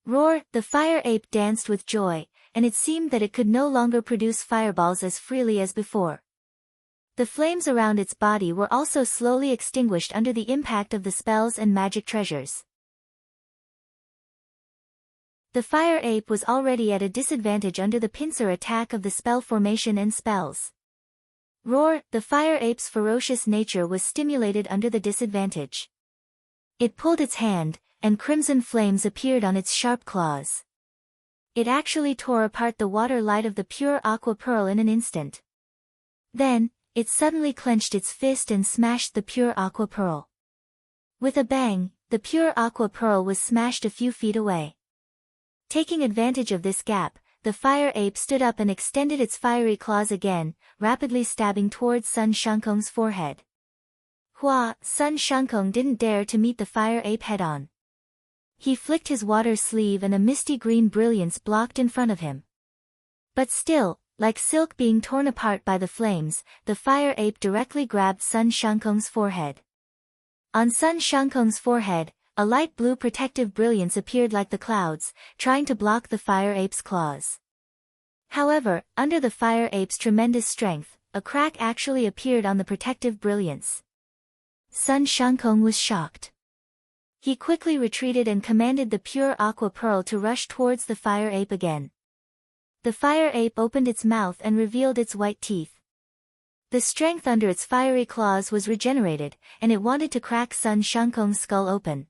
Roar! The fire ape danced with joy, and it seemed that it could no longer produce fireballs as freely as before. The flames around its body were also slowly extinguished under the impact of the spells and magic treasures. The fire ape was already at a disadvantage under the pincer attack of the spell formation and spells. Roar! The fire ape's ferocious nature was stimulated under the disadvantage. It pulled its hand, and crimson flames appeared on its sharp claws. It actually tore apart the water light of the pure aqua pearl in an instant. Then, it suddenly clenched its fist and smashed the pure aqua pearl. With a bang, the pure aqua pearl was smashed a few feet away. Taking advantage of this gap, the fire ape stood up and extended its fiery claws again, rapidly stabbing towards Sun Shankong's forehead. Hua! Sun Shankong didn't dare to meet the fire ape head-on. He flicked his water sleeve and a misty green brilliance blocked in front of him. But still, like silk being torn apart by the flames, the fire ape directly grabbed Sun Shankong's forehead. On Sun Shankong's forehead, a light blue protective brilliance appeared like the clouds, trying to block the fire ape's claws. However, under the fire ape's tremendous strength, a crack actually appeared on the protective brilliance. Sun Shankong was shocked. He quickly retreated and commanded the pure aqua pearl to rush towards the fire ape again. The fire ape opened its mouth and revealed its white teeth. The strength under its fiery claws was regenerated, and it wanted to crack Sun Shankong's skull open.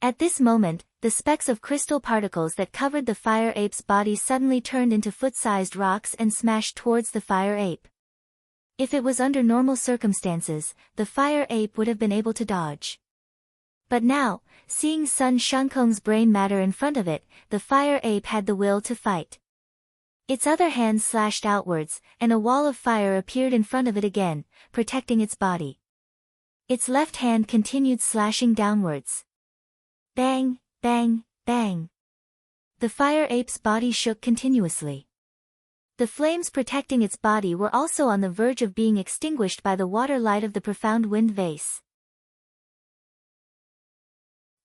At this moment, the specks of crystal particles that covered the fire ape's body suddenly turned into foot-sized rocks and smashed towards the fire ape. If it was under normal circumstances, the fire ape would have been able to dodge. But now, seeing Sun Shankong's brain matter in front of it, the fire ape had the will to fight. Its other hand slashed outwards, and a wall of fire appeared in front of it again, protecting its body. Its left hand continued slashing downwards. Bang, bang, bang. The fire ape's body shook continuously. The flames protecting its body were also on the verge of being extinguished by the water light of the profound wind vase.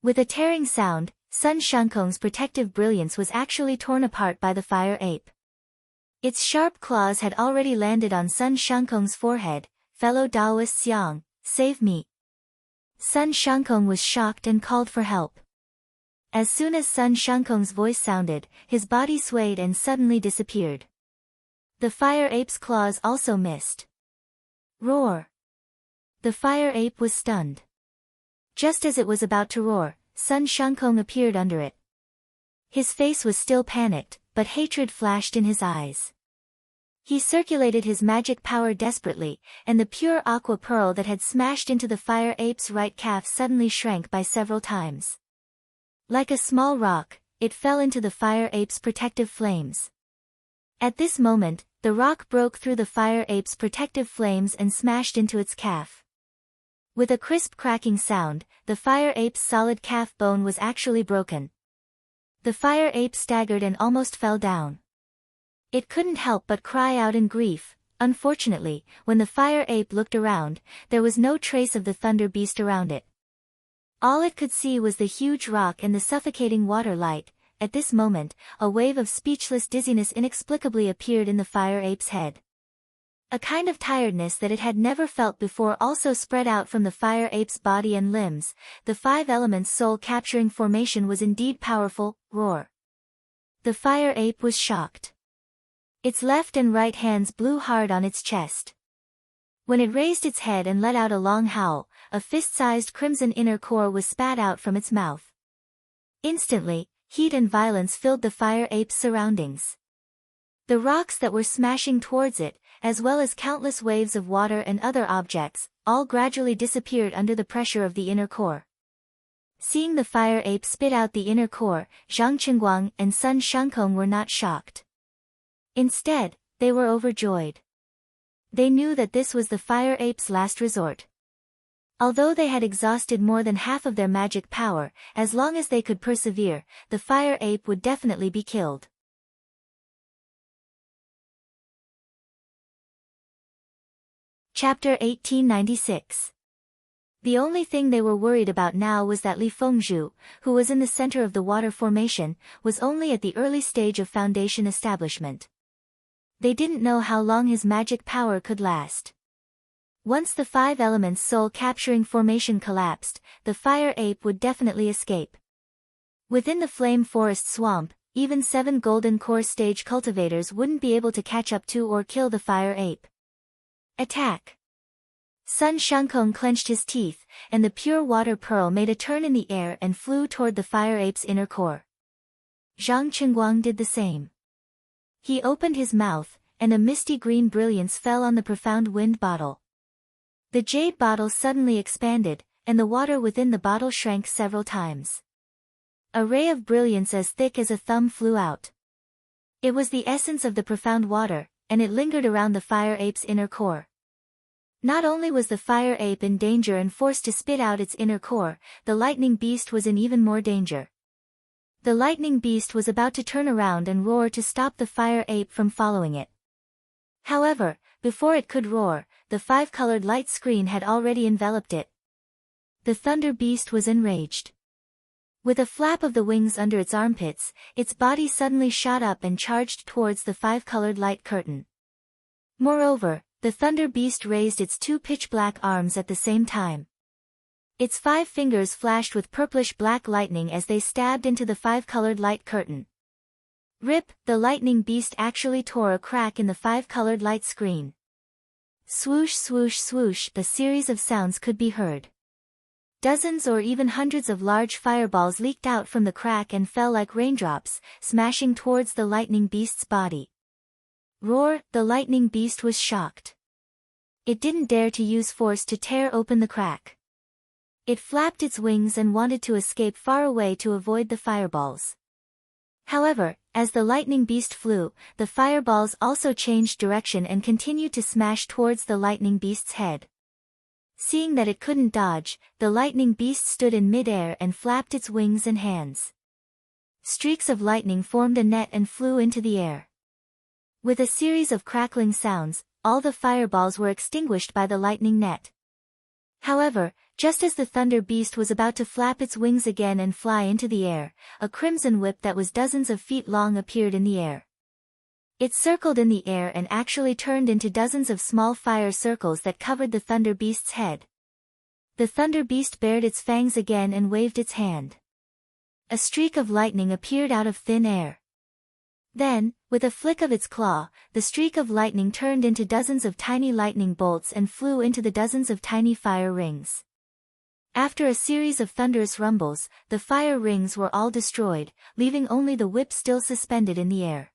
With a tearing sound, Sun Shankong's protective brilliance was actually torn apart by the fire ape. Its sharp claws had already landed on Sun Shankong's forehead. Fellow Taoist Xiang, save me. Sun Shankong was shocked and called for help. As soon as Sun Shankong's voice sounded, his body swayed and suddenly disappeared. The fire ape's claws also missed. Roar! The fire ape was stunned. Just as it was about to roar, Sun Shankong appeared under it. His face was still panicked, but hatred flashed in his eyes. He circulated his magic power desperately, and the pure aqua pearl that had smashed into the fire ape's right calf suddenly shrank by several times. Like a small rock, it fell into the fire ape's protective flames. At this moment, the rock broke through the fire ape's protective flames and smashed into its calf. With a crisp cracking sound, the fire ape's solid calf bone was actually broken. The fire ape staggered and almost fell down. It couldn't help but cry out in grief, Unfortunately, when the fire ape looked around, there was no trace of the thunder beast around it. All it could see was the huge rock and the suffocating water light. At this moment, a wave of speechless dizziness inexplicably appeared in the fire ape's head. A kind of tiredness that it had never felt before also spread out from the fire ape's body and limbs. The five elements soul-capturing formation was indeed powerful. Roar. The fire ape was shocked. Its left and right hands blew hard on its chest. When it raised its head and let out a long howl, a fist-sized crimson inner core was spat out from its mouth. Instantly, heat and violence filled the fire ape's surroundings. The rocks that were smashing towards it, as well as countless waves of water and other objects, all gradually disappeared under the pressure of the inner core. Seeing the fire ape spit out the inner core, Zhang Qingguang and Sun Shangkong were not shocked. Instead, they were overjoyed. They knew that this was the fire ape's last resort. Although they had exhausted more than half of their magic power, as long as they could persevere, the fire ape would definitely be killed. Chapter 1896. The only thing they were worried about now was that Li Fengzhu, who was in the center of the water formation, was only at the early stage of foundation establishment. They didn't know how long his magic power could last. Once the five elements soul-capturing formation collapsed, the fire ape would definitely escape. Within the flame forest swamp, even 7 golden core stage cultivators wouldn't be able to catch up to or kill the fire ape. Attack! Sun Shangkong clenched his teeth, and the pure water pearl made a turn in the air and flew toward the fire ape's inner core. Zhang Qingguang did the same. He opened his mouth, and a misty green brilliance fell on the profound wind bottle. The jade bottle suddenly expanded, and the water within the bottle shrank several times. A ray of brilliance as thick as a thumb flew out. It was the essence of the profound water, and it lingered around the fire ape's inner core. Not only was the fire ape in danger and forced to spit out its inner core, the lightning beast was in even more danger. The lightning beast was about to turn around and roar to stop the fire ape from following it. However, before it could roar, the five-colored light screen had already enveloped it. The thunder beast was enraged. With a flap of the wings under its armpits, its body suddenly shot up and charged towards the five-colored light curtain. Moreover, the thunder beast raised its 2 pitch-black arms at the same time. Its 5 fingers flashed with purplish-black lightning as they stabbed into the five-colored light curtain. Rip! The lightning beast actually tore a crack in the five-colored light screen. Swoosh swoosh swoosh, the series of sounds could be heard. Dozens or even hundreds of large fireballs leaked out from the crack and fell like raindrops, smashing towards the lightning beast's body. Roar! The lightning beast was shocked. It didn't dare to use force to tear open the crack. It flapped its wings and wanted to escape far away to avoid the fireballs. However, as the lightning beast flew, the fireballs also changed direction and continued to smash towards the lightning beast's head. Seeing that it couldn't dodge, the lightning beast stood in mid-air and flapped its wings and hands. Streaks of lightning formed a net and flew into the air. With a series of crackling sounds, all the fireballs were extinguished by the lightning net. However, just as the thunder beast was about to flap its wings again and fly into the air, a crimson whip that was dozens of feet long appeared in the air. It circled in the air and actually turned into dozens of small fire circles that covered the thunder beast's head. The thunder beast bared its fangs again and waved its hand. A streak of lightning appeared out of thin air. Then, with a flick of its claw, the streak of lightning turned into dozens of tiny lightning bolts and flew into the dozens of tiny fire rings. After a series of thunderous rumbles, the fire rings were all destroyed, leaving only the whip still suspended in the air.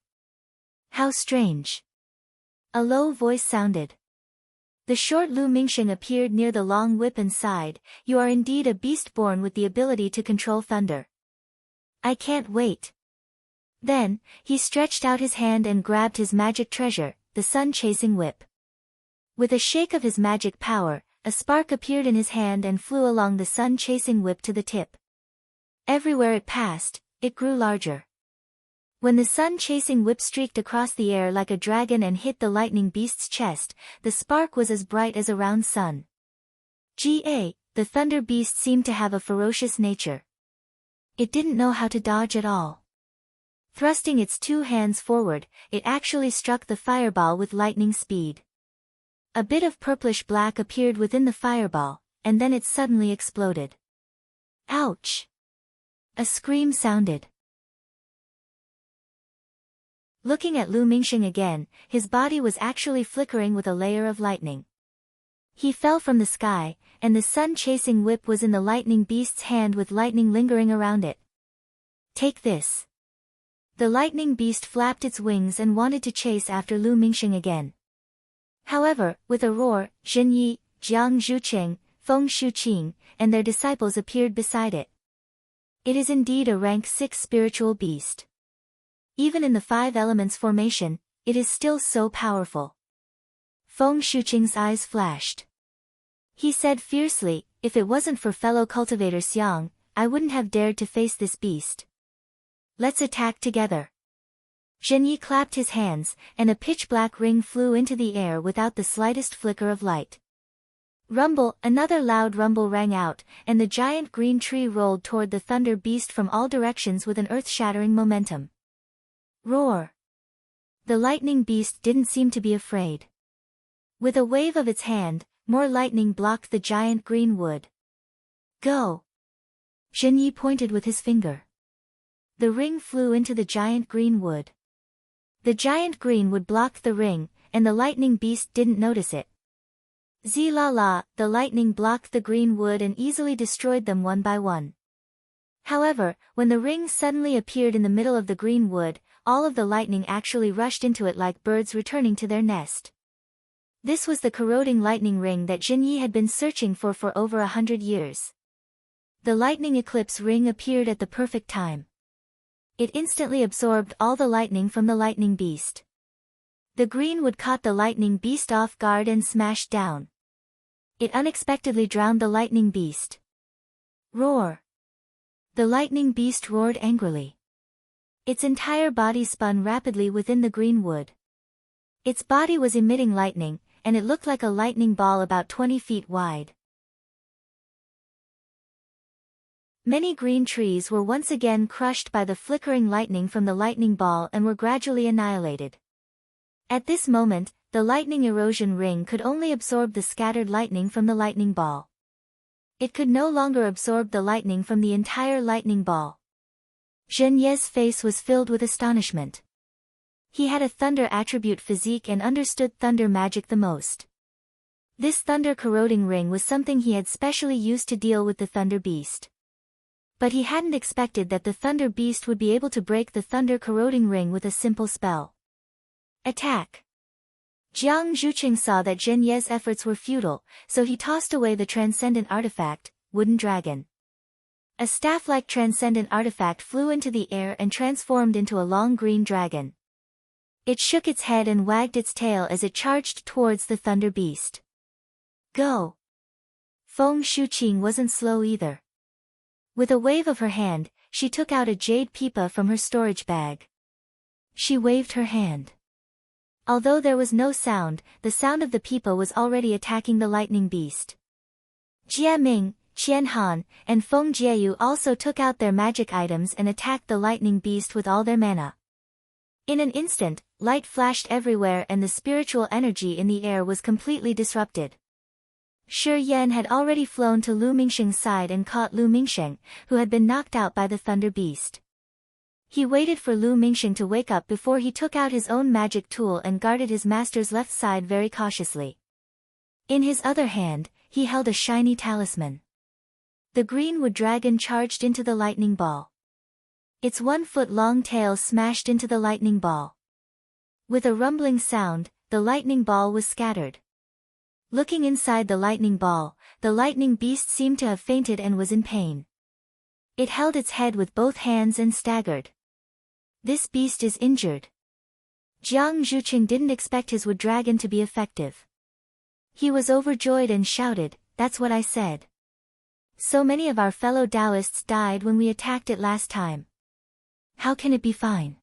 How strange! A low voice sounded. The short Lu Mingxing appeared near the long whip and sighed, "You are indeed a beast born with the ability to control thunder. I can't wait." Then, he stretched out his hand and grabbed his magic treasure, the sun-chasing whip. With a shake of his magic power, a spark appeared in his hand and flew along the sun-chasing whip to the tip. Everywhere it passed, it grew larger. When the sun-chasing whip streaked across the air like a dragon and hit the lightning beast's chest, the spark was as bright as a round sun. The thunder beast seemed to have a ferocious nature. It didn't know how to dodge at all. Thrusting its two hands forward, it actually struck the fireball with lightning speed. A bit of purplish black appeared within the fireball, and then it suddenly exploded. Ouch! A scream sounded. Looking at Lu Mingxing again, his body was actually flickering with a layer of lightning. He fell from the sky, and the sun-chasing whip was in the lightning beast's hand with lightning lingering around it. Take this. The lightning beast flapped its wings and wanted to chase after Lu Mingxing again. However, with a roar, Zhen Yi, Jiang Zhuqing, Feng Shuqing, and their disciples appeared beside it. It is indeed a rank 6 spiritual beast. Even in the 5 elements formation, it is still so powerful. Feng Shuqing's eyes flashed. He said fiercely, if it wasn't for fellow cultivator Xiang, I wouldn't have dared to face this beast. Let's attack together. Zhen Yi clapped his hands, and a pitch-black ring flew into the air without the slightest flicker of light. Rumble, another loud rumble rang out, and the giant green tree rolled toward the thunder beast from all directions with an earth-shattering momentum. Roar! The lightning beast didn't seem to be afraid. With a wave of its hand, more lightning blocked the giant green wood. Go! Zhen Yi pointed with his finger. The ring flew into the giant green wood. The giant green wood blocked the ring, and the lightning beast didn't notice it. Zilala, the lightning blocked the green wood and easily destroyed them one by one. However, when the ring suddenly appeared in the middle of the green wood, all of the lightning actually rushed into it like birds returning to their nest. This was the corroding lightning ring that Zhen Yi had been searching for over 100 years. The lightning eclipse ring appeared at the perfect time. It instantly absorbed all the lightning from the lightning beast. The green wood caught the lightning beast off guard and smashed down. It unexpectedly drowned the lightning beast. Roar! The lightning beast roared angrily. Its entire body spun rapidly within the green wood. Its body was emitting lightning, and it looked like a lightning ball about 20 feet wide. Many green trees were once again crushed by the flickering lightning from the lightning ball and were gradually annihilated. At this moment, the lightning erosion ring could only absorb the scattered lightning from the lightning ball. It could no longer absorb the lightning from the entire lightning ball. Zhen Ye's face was filled with astonishment. He had a thunder attribute physique and understood thunder magic the most. This thunder corroding ring was something he had specially used to deal with the thunder beast. But he hadn't expected that the thunder beast would be able to break the thunder corroding ring with a simple spell. Attack! Jiang Zhuqing saw that Zhen Ye's efforts were futile, so he tossed away the transcendent artifact, Wooden Dragon. A staff-like transcendent artifact flew into the air and transformed into a long green dragon. It shook its head and wagged its tail as it charged towards the thunder beast. Go! Feng Shuqing wasn't slow either. With a wave of her hand, she took out a jade pipa from her storage bag. She waved her hand. Although there was no sound, the sound of the pipa was already attacking the lightning beast. Jie Ming, Qian Han, and Feng Jieyu also took out their magic items and attacked the lightning beast with all their mana. In an instant, light flashed everywhere and the spiritual energy in the air was completely disrupted. Shi Yan had already flown to Lu Mingxing's side and caught Lu Mingxing, who had been knocked out by the thunder beast. He waited for Lu Mingxing to wake up before he took out his own magic tool and guarded his master's left side very cautiously. In his other hand, he held a shiny talisman. The greenwood dragon charged into the lightning ball. Its 1-foot-long tail smashed into the lightning ball. With a rumbling sound, the lightning ball was scattered. Looking inside the lightning ball, the lightning beast seemed to have fainted and was in pain. It held its head with both hands and staggered. This beast is injured. Jiang Zhuqing didn't expect his wood dragon to be effective. He was overjoyed and shouted, "That's what I said. So many of our fellow Taoists died when we attacked it last time. How can it be fine?"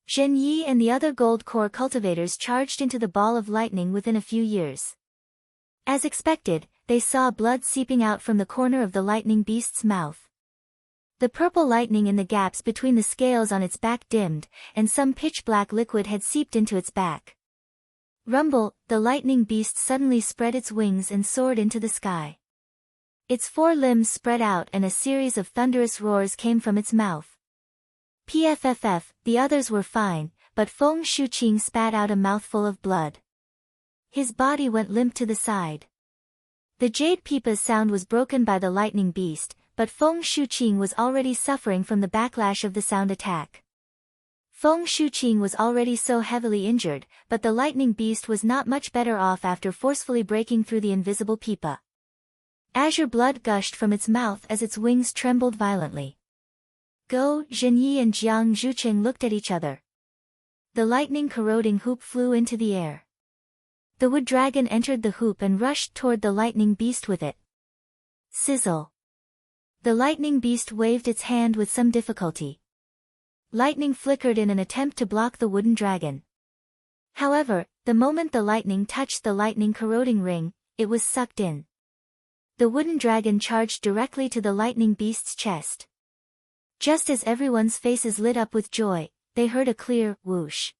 Zhen Yi and the other gold core cultivators charged into the ball of lightning within a few years. As expected, they saw blood seeping out from the corner of the lightning beast's mouth. The purple lightning in the gaps between the scales on its back dimmed, and some pitch-black liquid had seeped into its back. Rumble, the lightning beast suddenly spread its wings and soared into the sky. Its 4 limbs spread out and a series of thunderous roars came from its mouth. Pfff, the others were fine, but Feng Shuqing spat out a mouthful of blood. His body went limp to the side. The jade pipa's sound was broken by the lightning beast, but Feng Shuqing was already suffering from the backlash of the sound attack. Feng Shuqing was already so heavily injured, but the lightning beast was not much better off after forcefully breaking through the invisible pipa. Azure blood gushed from its mouth as its wings trembled violently. Go, Zhenyi and Jiang Zhucheng looked at each other. The lightning corroding hoop flew into the air. The wood dragon entered the hoop and rushed toward the lightning beast with it. Sizzle. The lightning beast waved its hand with some difficulty. Lightning flickered in an attempt to block the wooden dragon. However, the moment the lightning touched the lightning corroding ring, it was sucked in. The wooden dragon charged directly to the lightning beast's chest. Just as everyone's faces lit up with joy, they heard a clear whoosh.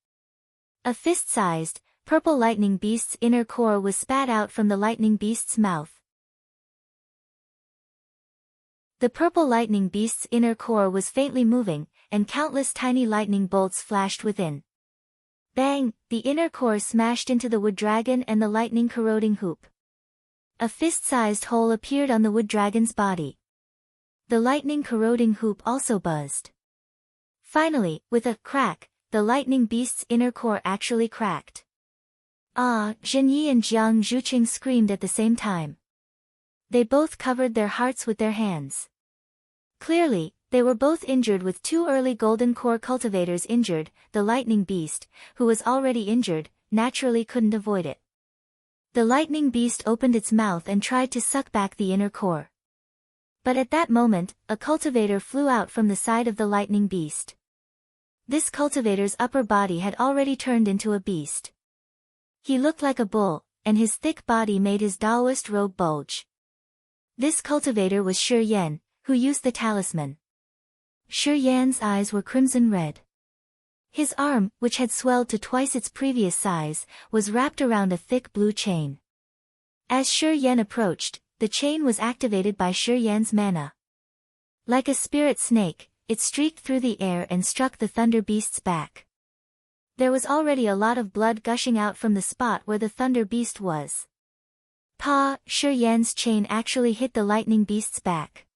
A fist-sized, purple lightning beast's inner core was spat out from the lightning beast's mouth. The purple lightning beast's inner core was faintly moving, and countless tiny lightning bolts flashed within. Bang! The inner core smashed into the wood dragon and the lightning corroding hoop. A fist-sized hole appeared on the wood dragon's body. The lightning corroding hoop also buzzed. Finally, with a crack, the lightning beast's inner core actually cracked. Ah! Zhenyi and Jiang Zhucheng screamed at the same time. They both covered their hearts with their hands. Clearly, they were both injured with 2 early golden core cultivators injured. The lightning beast, who was already injured, naturally couldn't avoid it. The lightning beast opened its mouth and tried to suck back the inner core. But at that moment, a cultivator flew out from the side of the lightning beast. This cultivator's upper body had already turned into a beast. He looked like a bull, and his thick body made his Daoist robe bulge. This cultivator was Shi Yan, who used the talisman. Shi Yan's eyes were crimson red. His arm, which had swelled to twice its previous size, was wrapped around a thick blue chain. As Shi Yan approached, the chain was activated by Shi Yan's mana. Like a spirit snake, it streaked through the air and struck the thunder beast's back. There was already a lot of blood gushing out from the spot where the thunder beast was. Pa! Shi Yan's chain actually hit the lightning beast's back.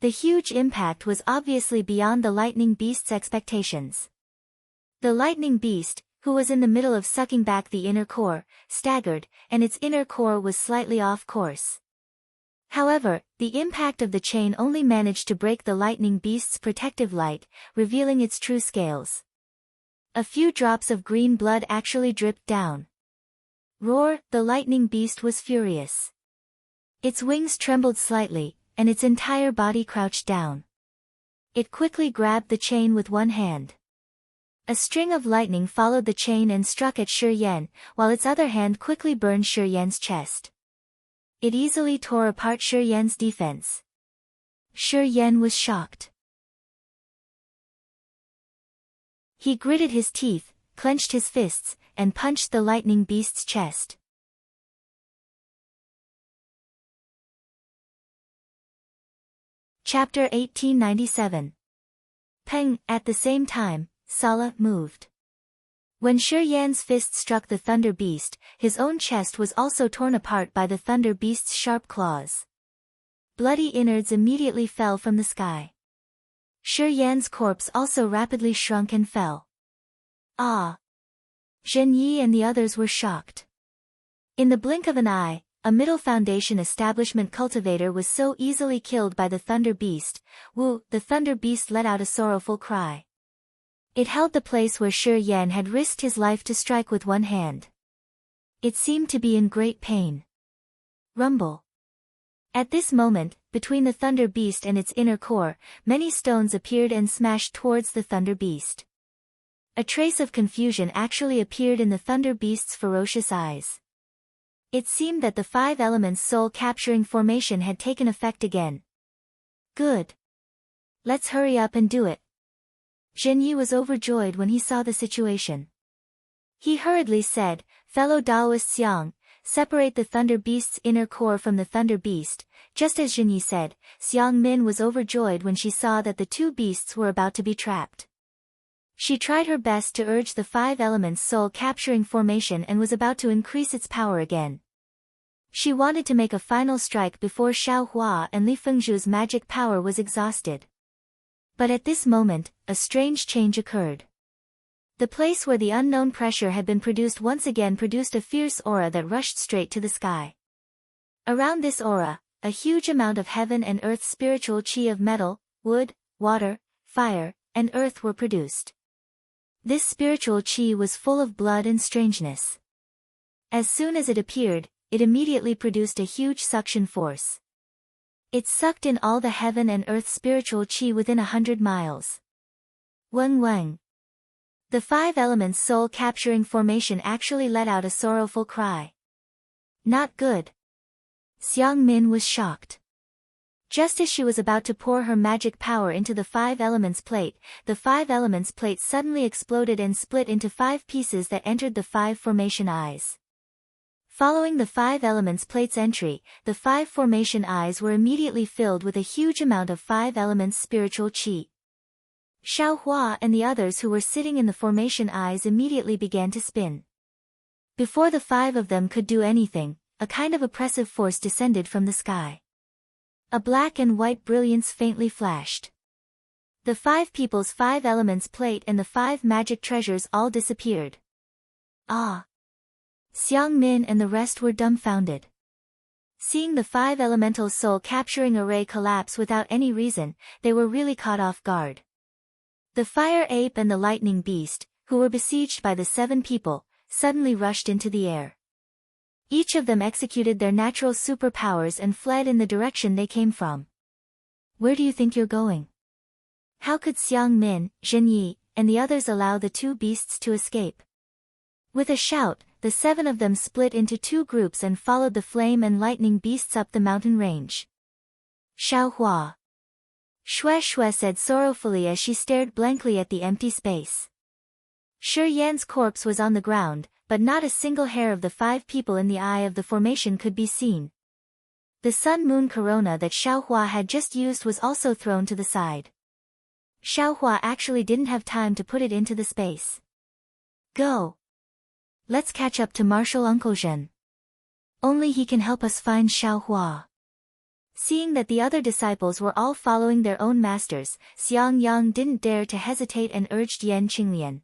The huge impact was obviously beyond the lightning beast's expectations. The lightning beast, who was in the middle of sucking back the inner core, staggered, and its inner core was slightly off course. However, the impact of the chain only managed to break the lightning beast's protective light, revealing its true scales. A few drops of green blood actually dripped down. Roar! The lightning beast was furious. Its wings trembled slightly, and its entire body crouched down. It quickly grabbed the chain with one hand. A string of lightning followed the chain and struck at Shi Yan, while its other hand quickly burned Shi Yan's chest. It easily tore apart Shi Yan's defense. Shi Yan was shocked. He gritted his teeth, clenched his fists, and punched the lightning beast's chest. Chapter 1897. Peng! At the same time, Sala moved. When Shi Yan's fist struck the thunder beast, his own chest was also torn apart by the thunder beast's sharp claws. Bloody innards immediately fell from the sky. Shi Yan's corpse also rapidly shrunk and fell. Ah! Zhen Yi and the others were shocked. In the blink of an eye, a Middle Foundation establishment cultivator was so easily killed by the thunder beast. Woo! The thunder beast let out a sorrowful cry. It held the place where Shi Yan had risked his life to strike with one hand. It seemed to be in great pain. Rumble. At this moment, between the thunder beast and its inner core, many stones appeared and smashed towards the thunder beast. A trace of confusion actually appeared in the Thunder Beast's ferocious eyes. It seemed that the 5 elements soul-capturing formation had taken effect again. Good. Let's hurry up and do it. Zhenyi was overjoyed when he saw the situation. He hurriedly said, "Fellow Daoist Xiang, separate the Thunder Beast's inner core from the Thunder Beast." Just as Zhenyi said, Xiang Min was overjoyed when she saw that the 2 beasts were about to be trapped. She tried her best to urge the 5 elements soul-capturing formation and was about to increase its power again. She wanted to make a final strike before Xiao Hua and Li Fengzhu's magic power was exhausted. But at this moment, a strange change occurred. The place where the unknown pressure had been produced once again produced a fierce aura that rushed straight to the sky. Around this aura, a huge amount of heaven and earth spiritual chi of metal, wood, water, fire, and earth were produced. This spiritual chi was full of blood and strangeness. As soon as it appeared, it immediately produced a huge suction force. It sucked in all the heaven and earth spiritual chi within 100 miles. Weng weng. The 5 elements soul-capturing formation actually let out a sorrowful cry. Not good. Xiang Min was shocked. Just as she was about to pour her magic power into the 5 elements plate, the 5 elements plate suddenly exploded and split into 5 pieces that entered the 5 formation eyes. Following the 5 elements plate's entry, the 5 formation eyes were immediately filled with a huge amount of 5 elements spiritual chi. Xiao Hua and the others who were sitting in the formation eyes immediately began to spin. Before the 5 of them could do anything, a kind of oppressive force descended from the sky. A black and white brilliance faintly flashed. The 5 people's 5 elements plate and the 5 magic treasures all disappeared. Ah! Xiang Min and the rest were dumbfounded. Seeing the 5 elemental soul-capturing array collapse without any reason, they were really caught off guard. The fire ape and the lightning beast, who were besieged by the 7 people, suddenly rushed into the air. Each of them executed their natural superpowers and fled in the direction they came from. Where do you think you're going? How could Xiang Min, Zhenyi, and the others allow the 2 beasts to escape? With a shout, the 7 of them split into 2 groups and followed the flame and lightning beasts up the mountain range. Xiao Hua. Shui Shui said sorrowfully as she stared blankly at the empty space. Shi Yan's corpse was on the ground, but not a single hair of the 5 people in the eye of the formation could be seen. The sun-moon corona that Xiao Hua had just used was also thrown to the side. Xiao Hua actually didn't have time to put it into the space. Go! Let's catch up to Martial Uncle Zhen. Only he can help us find Xiao Hua. Seeing that the other disciples were all following their own masters, Xiang Yang didn't dare to hesitate and urged Yan Qinglian.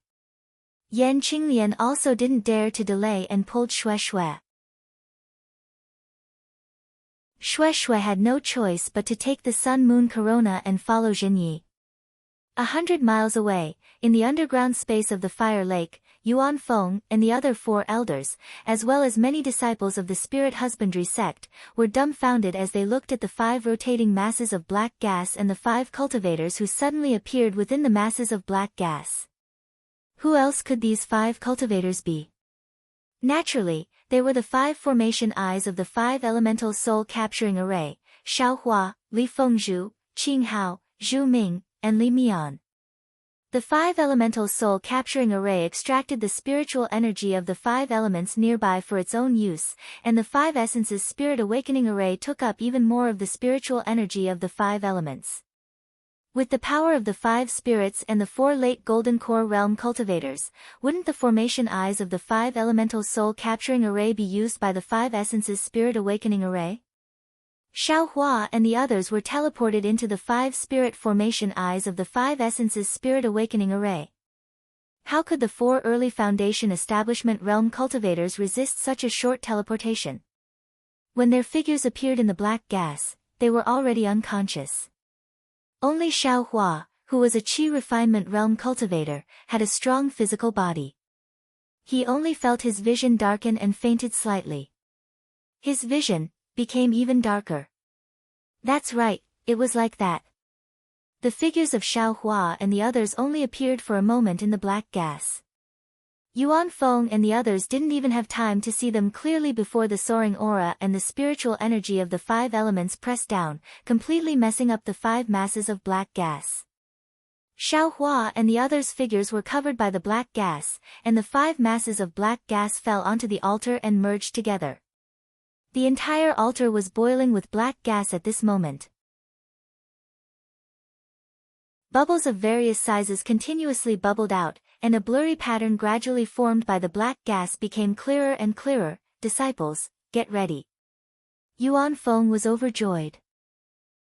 Yan Qinglian also didn't dare to delay and pulled Shui Shui. Shui Shui had no choice but to take the sun-moon corona and follow Zhenyi. 100 miles away, in the underground space of the fire lake, Yuan Feng and the other 4 elders, as well as many disciples of the spirit husbandry sect, were dumbfounded as they looked at the 5 rotating masses of black gas and the 5 cultivators who suddenly appeared within the masses of black gas. Who else could these 5 cultivators be? Naturally, they were the 5 formation eyes of the 5 elemental soul-capturing array, Xiao Hua, Li Fengzhu, Qing Hao, Zhu Ming, and Li Mian. The 5 elemental soul-capturing array extracted the spiritual energy of the 5 elements nearby for its own use, and the 5 essences spirit awakening array took up even more of the spiritual energy of the 5 elements. With the power of the 5 spirits and the 4 late golden core realm cultivators, wouldn't the formation eyes of the 5 elemental soul-capturing array be used by the 5 essences spirit awakening array? Xiao Hua and the others were teleported into the 5 spirit formation eyes of the 5 essences spirit awakening array. How could the 4 early foundation establishment realm cultivators resist such a short teleportation? When their figures appeared in the black gas, they were already unconscious. Only Xiao Hua, who was a Qi refinement realm cultivator, had a strong physical body. He only felt his vision darken and fainted slightly. His vision became even darker. That's right, it was like that. The figures of Xiao Hua and the others only appeared for a moment in the black gas. Yuan Feng and the others didn't even have time to see them clearly before the soaring aura and the spiritual energy of the 5 elements pressed down, completely messing up the 5 masses of black gas. Xiao Hua and the others' figures were covered by the black gas, and the 5 masses of black gas fell onto the altar and merged together. The entire altar was boiling with black gas at this moment. Bubbles of various sizes continuously bubbled out, and a blurry pattern gradually formed by the black gas became clearer and clearer. Disciples, get ready. Yuan Feng was overjoyed.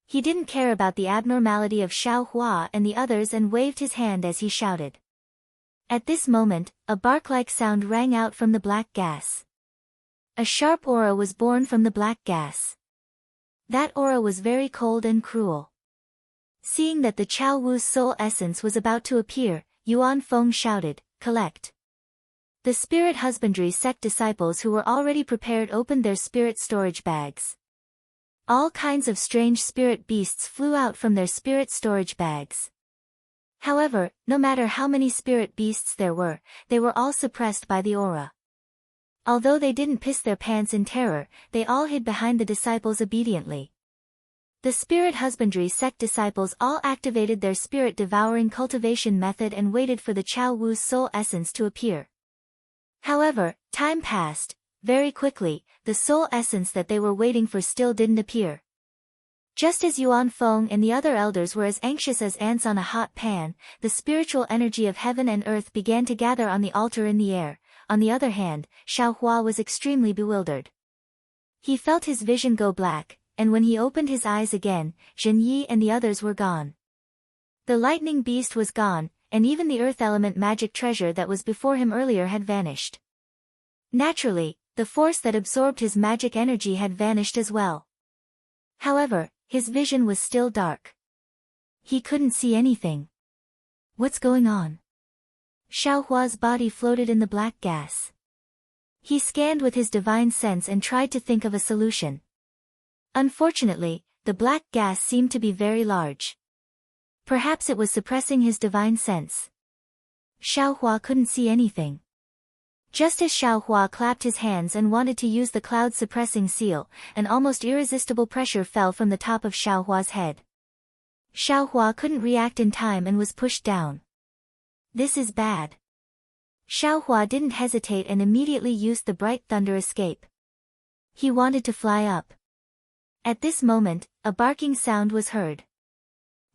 He didn't care about the abnormality of Xiao Hua and the others and waved his hand as he shouted. At this moment, a bark-like sound rang out from the black gas. A sharp aura was born from the black gas. That aura was very cold and cruel. Seeing that the Chao Wu's soul essence was about to appear, Yuan Feng shouted, "Collect." The spirit husbandry sect disciples who were already prepared opened their spirit storage bags. All kinds of strange spirit beasts flew out from their spirit storage bags. However, no matter how many spirit beasts there were, they were all suppressed by the aura. Although they didn't piss their pants in terror, they all hid behind the disciples obediently. The spirit husbandry sect disciples all activated their spirit-devouring cultivation method and waited for the Chao Wu's soul essence to appear. However, time passed. Very quickly, the soul essence that they were waiting for still didn't appear. Just as Yuan Feng and the other elders were as anxious as ants on a hot pan, the spiritual energy of heaven and earth began to gather on the altar in the air. On the other hand, Xiao Hua was extremely bewildered. He felt his vision go black, and when he opened his eyes again, Zhen Yi and the others were gone. The lightning beast was gone, and even the earth element magic treasure that was before him earlier had vanished. Naturally, the force that absorbed his magic energy had vanished as well. However, his vision was still dark. He couldn't see anything. What's going on? Xiao Hua's body floated in the black gas. He scanned with his divine sense and tried to think of a solution. Unfortunately, the black gas seemed to be very large. Perhaps it was suppressing his divine sense. Xiao Hua couldn't see anything. Just as Xiao Hua clapped his hands and wanted to use the cloud-suppressing seal, an almost irresistible pressure fell from the top of Xiao Hua's head. Xiao Hua couldn't react in time and was pushed down. This is bad. Xiao Hua didn't hesitate and immediately used the bright thunder escape. He wanted to fly up. At this moment, a barking sound was heard.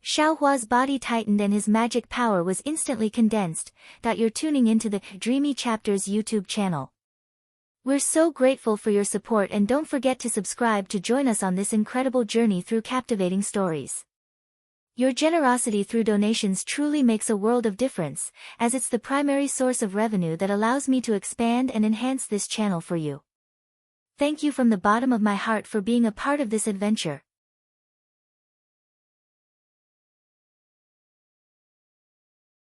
Xiao Hua's body tightened and his magic power was instantly condensed. You're tuning into the Dreamy Chapters YouTube channel. We're so grateful for your support and don't forget to subscribe to join us on this incredible journey through captivating stories. Your generosity through donations truly makes a world of difference, as it's the primary source of revenue that allows me to expand and enhance this channel for you. Thank you from the bottom of my heart for being a part of this adventure.